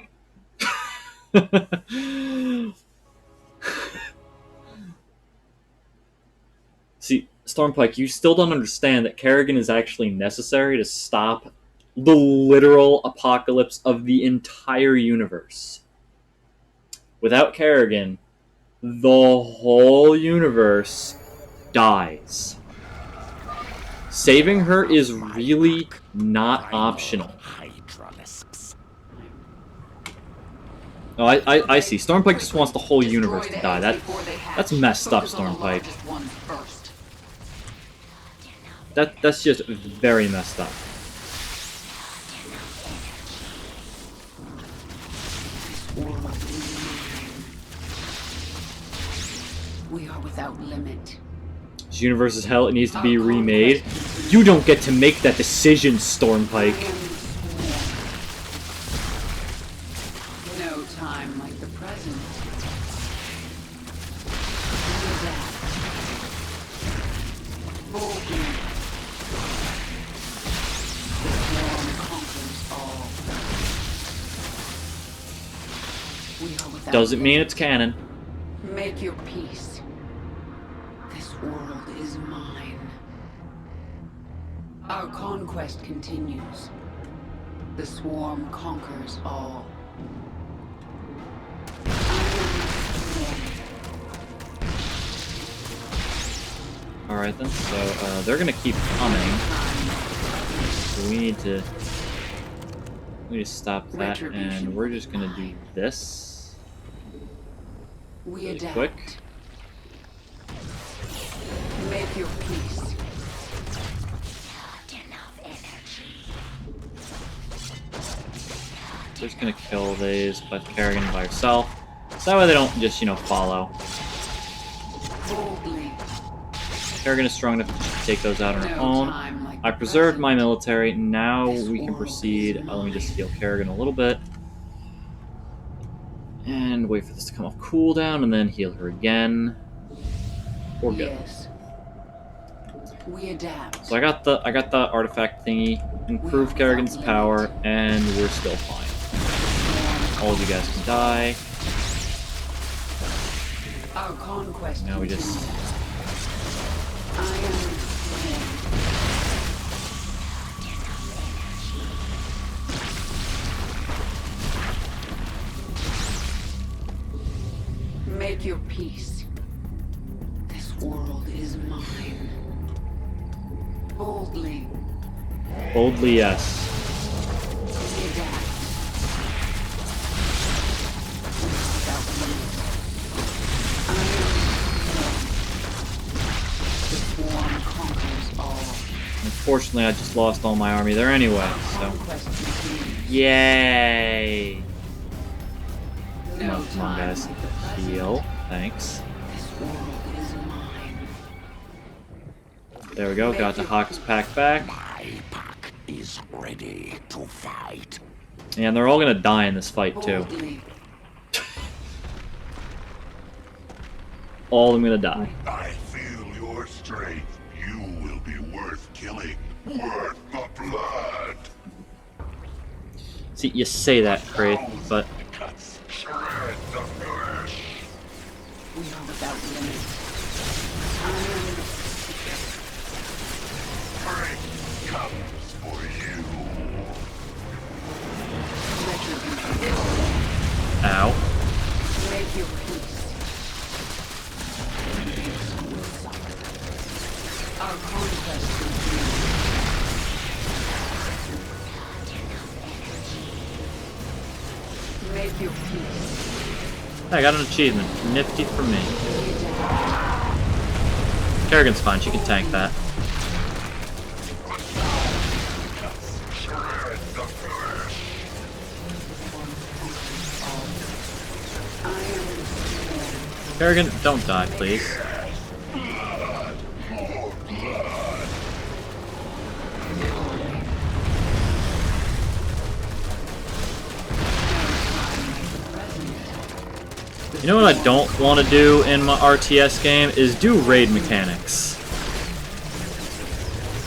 See, Stormpike, you still don't understand that Kerrigan is actually necessary to stop the literal apocalypse of the entire universe. Without Kerrigan, the whole universe dies. Saving her is really not optional. Oh, I see. Stormpike just wants the whole universe to die. That's messed up, Stormpike. That's just very messed up. We are without limit. This universe is hell. It needs to be remade. You don't get to make that decision, Stormpike. No time like the present. Doesn't mean it's canon. Make your peace. This world is mine. Our conquest continues. The swarm conquers all. Alright then, so they're gonna keep coming. So we need to stop that, and we're just gonna do this. We Really adapt. quick. Make your peace. Just gonna kill these, but Kerrigan by herself. So that way they don't just, follow. Boldly. Kerrigan is strong enough to take those out on her own. I preserved my military. Now we can proceed. Let me just heal Kerrigan a little bit. And wait for this to come off cooldown, and then heal her again. We're good. Yes. We adapt. So I got the artifact thingy, improved Kerrigan's power, and we're still fine. All of you guys can die. Our conquest. Now we just Make your peace. This world is mine. Boldly. boldly yes. We adapt. Without limit. The swarm conquers all. Unfortunately, I just lost all my army there anyway. So Conquest continues. yay! Come No on, time guys. like the present. Heal. Thanks. This world is mine. There we go. Got the Hawk's pack back. My pack is ready to fight. And they're all gonna die in this fight too. Boldly. All of them gonna die. I feel your strength. You will be worth killing. Worth the blood. See, you say that, Kraith, but Cuts, shred the flesh. We are without limit. Strength comes for you. ow. Make your peace. Our conquest continues. Make your peace. I got an achievement. Nifty for me. Kerrigan's fine. She can tank that. Shred the flesh. Kerrigan, don't die, please. You know what I don't want to do in my RTS game is do raid mechanics.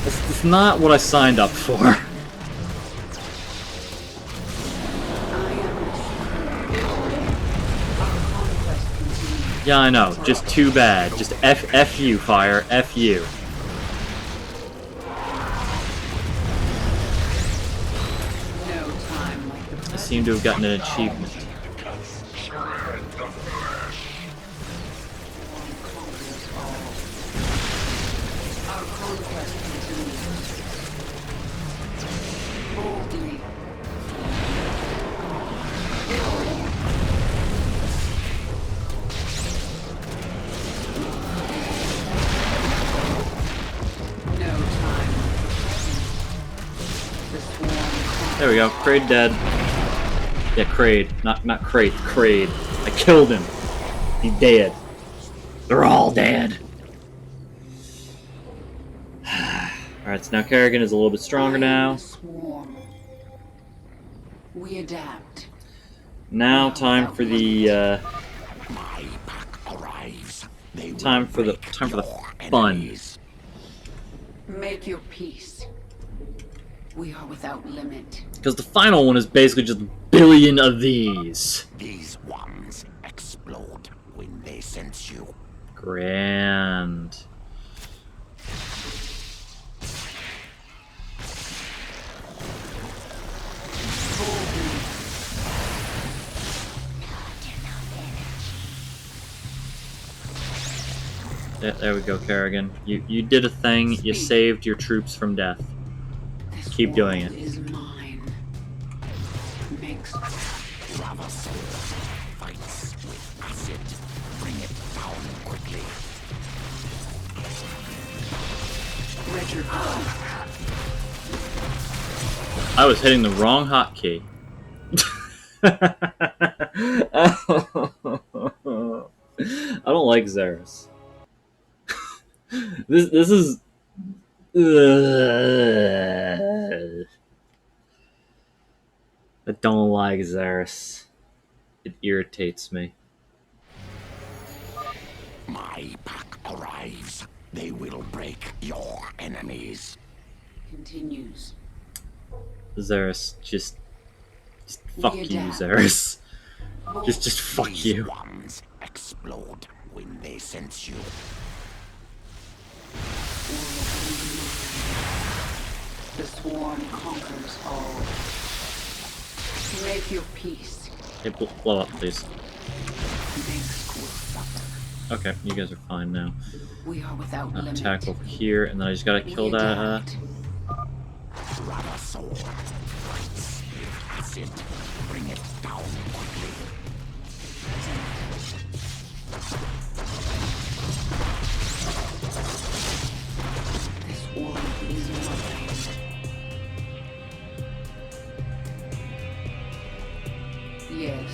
It's not what I signed up for. Yeah, I know. Just too bad. Just F you, fire. F you. I seem to have gotten an achievement. There we go. Kraid dead. Yeah, Kraid. Not Crate. Kraid. I killed him. He's dead. They're all dead. Alright, so now Kerrigan is a little bit stronger now. We adapt. Now time for the time for the fun. Make your peace. We are without limit. Because the final one is basically just a billion of these. These ones explode when they sense you. Grand. Yeah, there we go, Kerrigan. You did a thing. You saved your troops from death. Keep doing it. Is mine. Makes Fights with acid. Bring it down quickly. I was hitting the wrong hotkey. I don't like Xeris. This is. I don't like Xeris. It irritates me. My pack arrives. They will break your enemies. continues. Xeris, just fuck you, Xeris. Just fuck These you. ones explode when they sense you. The swarm conquers all. Make your peace. Hey, blow up, please. Makes will suffer. Okay, you guys are fine now. We are without limit. Attack over here, and then I just gotta kill We that. adapt. Sword fights with acid. Bring it down quickly. This world is mine. Yes.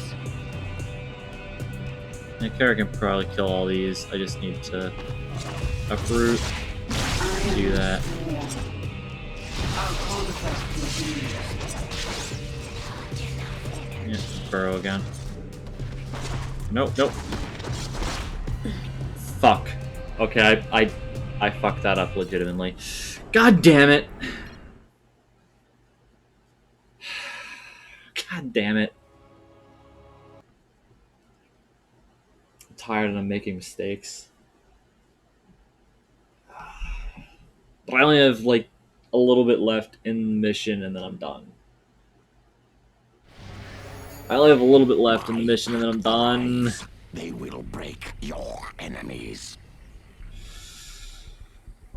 Yeah, Kara can probably kill all these. I just need to uproot. Do that. Our conquest continues. Yeah, burrow again. Nope, nope. Fuck. Okay, I fucked that up legitimately. God damn it. God damn it. I'm tired and I'm making mistakes. But I only have like a little bit left in the mission and then I'm done. I only have a little bit left in the mission and then I'm done. They will break your enemies.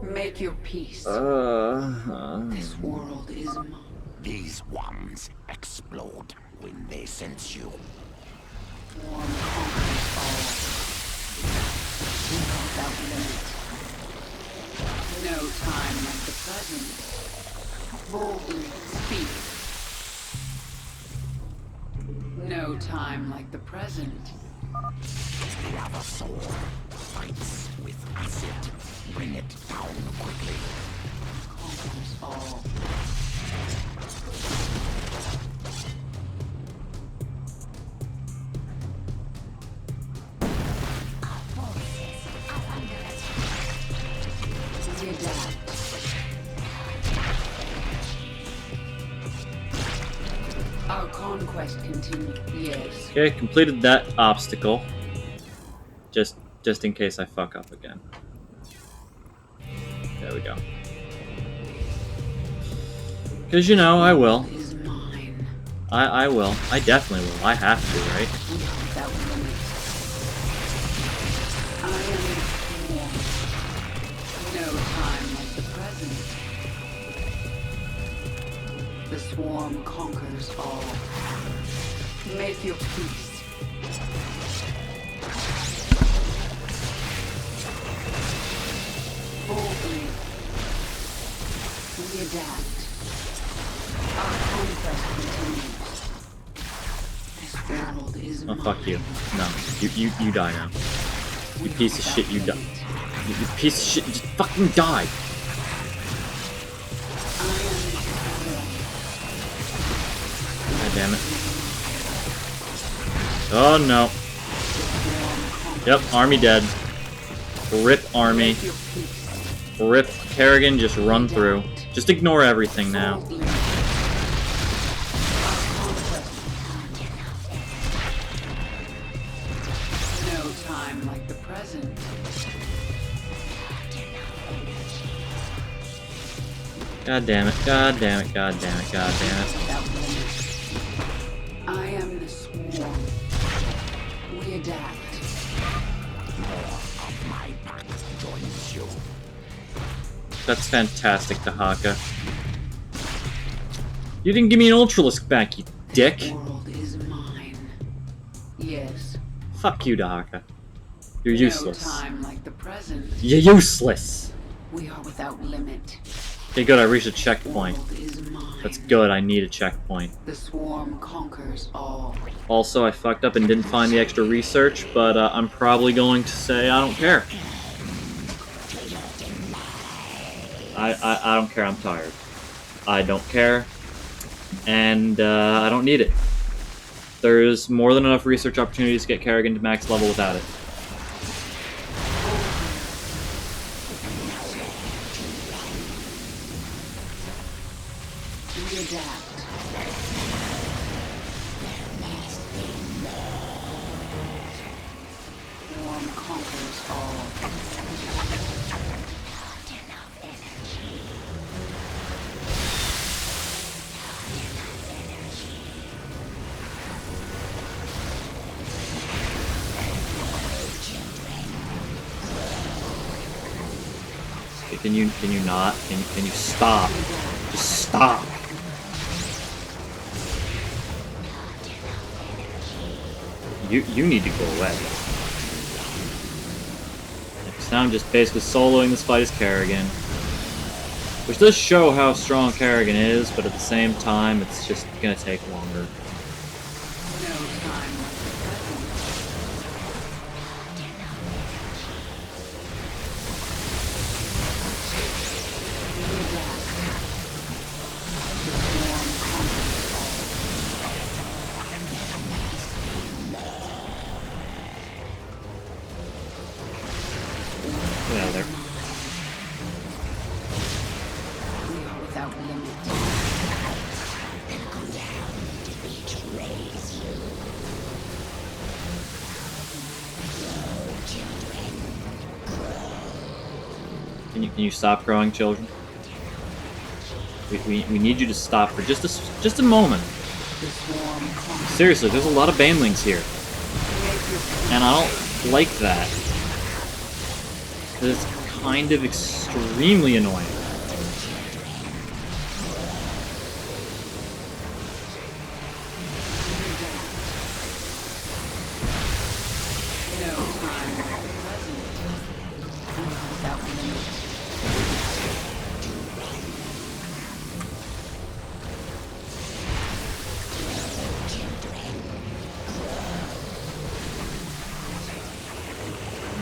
Make your peace. This world is mine. These ones explode when they sense you. Swarm conquers all. We are without limit. No time like the present. Boldly speak. No time like the present. Lava sword fights with acid. Bring it down quickly. Conquers all. We adapt. Our conquest continues. Yes. Okay, completed that obstacle. Just in case I fuck up again. There we go. Because, you know, I will. Is mine. I will. I definitely will. I have to, right? Without limit. I am the swarm. No time like the present. The swarm conquers all. Make your peace. Boldly. We adapt. Our conquest continues. This world is Oh, mine. fuck you. No. You die now. You piece of shit, you die. You piece of shit, just fucking die. God damn it. Oh no. Yep, army dead. Rip army. Rip Kerrigan, just run through. Just ignore everything now. No time like the present. God damn it, god damn it, god damn it, god damn it. Without limit. I am the swarm. We adapt. My pack joins you. That's fantastic, Dahaka. You didn't give me an Ultralisk back, you dick. The world is mine. Yes. Fuck you, Dahaka. You're useless. No time like the present. You're useless. We are without limit. Okay, good, I reached a checkpoint. World is mine. That's good, I need a checkpoint. The swarm conquers all. Also, I fucked up and didn't find the extra research, but I'm probably going to say I don't care. I don't care, I'm tired. I don't care, and I don't need it. There's more than enough research opportunities to get Kerrigan to max level without it. We adapt. Swarm conquers all. Okay, can you not? Can you stop? Just stop. You need to go away. Because now I'm just basically soloing this fight as Kerrigan. Which does show how strong Kerrigan is, but at the same time, it's just gonna take longer. No time like the present. We adapt. The swarm conquers all. Get out of there. We are without limit. Can you stop growing, children? We need you to stop for just a moment. The swarm conquers. Seriously, there's a lot of banelings here, and I don't like that. It's kind of extremely annoying. No time like the present. We are without limit.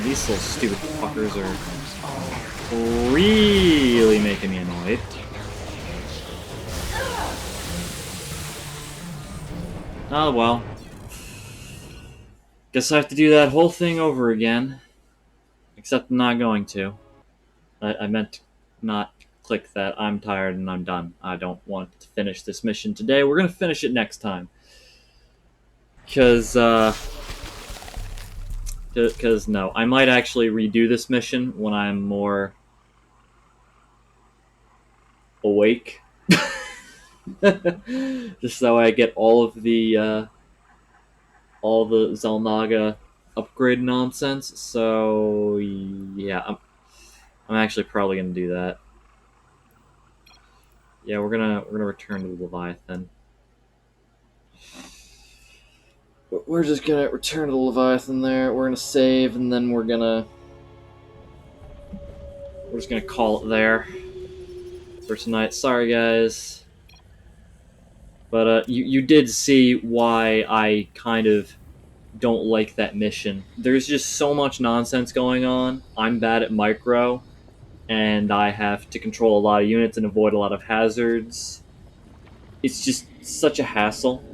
These little stupid fuckers are really making me annoyed. Oh well. Guess I have to do that whole thing over again. Except I'm not going to. I meant to not click that I'm tired and I'm done. I don't want to finish this mission today. We're gonna finish it next time. Because, Because, no, I might actually redo this mission when I'm more awake. Just so I get all the Zelnaga upgrade nonsense. So, yeah, I'm actually probably gonna do that. Yeah, we're gonna return to the Leviathan. We're just gonna return to the Leviathan there. We're gonna save, and then we're just gonna call it there for tonight. Sorry, guys, but you did see why I kind of don't like that mission. There's just so much nonsense going on. I'm bad at micro, and I have to control a lot of units and avoid a lot of hazards. It's just such a hassle,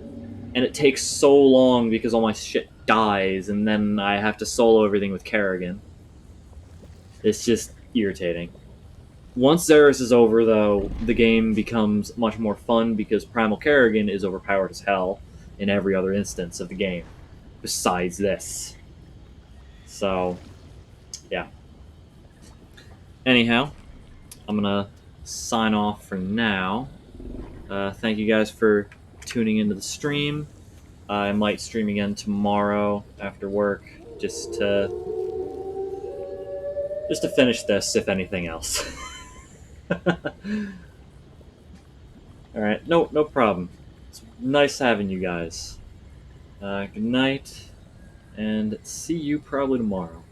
and it takes so long because all my shit dies, and then I have to solo everything with Kerrigan. It's just irritating. Once Xeris is over, though, the game becomes much more fun because Primal Kerrigan is overpowered as hell in every other instance of the game, besides this. So, yeah. Anyhow, I'm gonna sign off for now. Thank you guys for tuning into the stream. I might stream again tomorrow after work, just to finish this, if anything else. All right, no problem. It's nice having you guys. Good night, and see you probably tomorrow.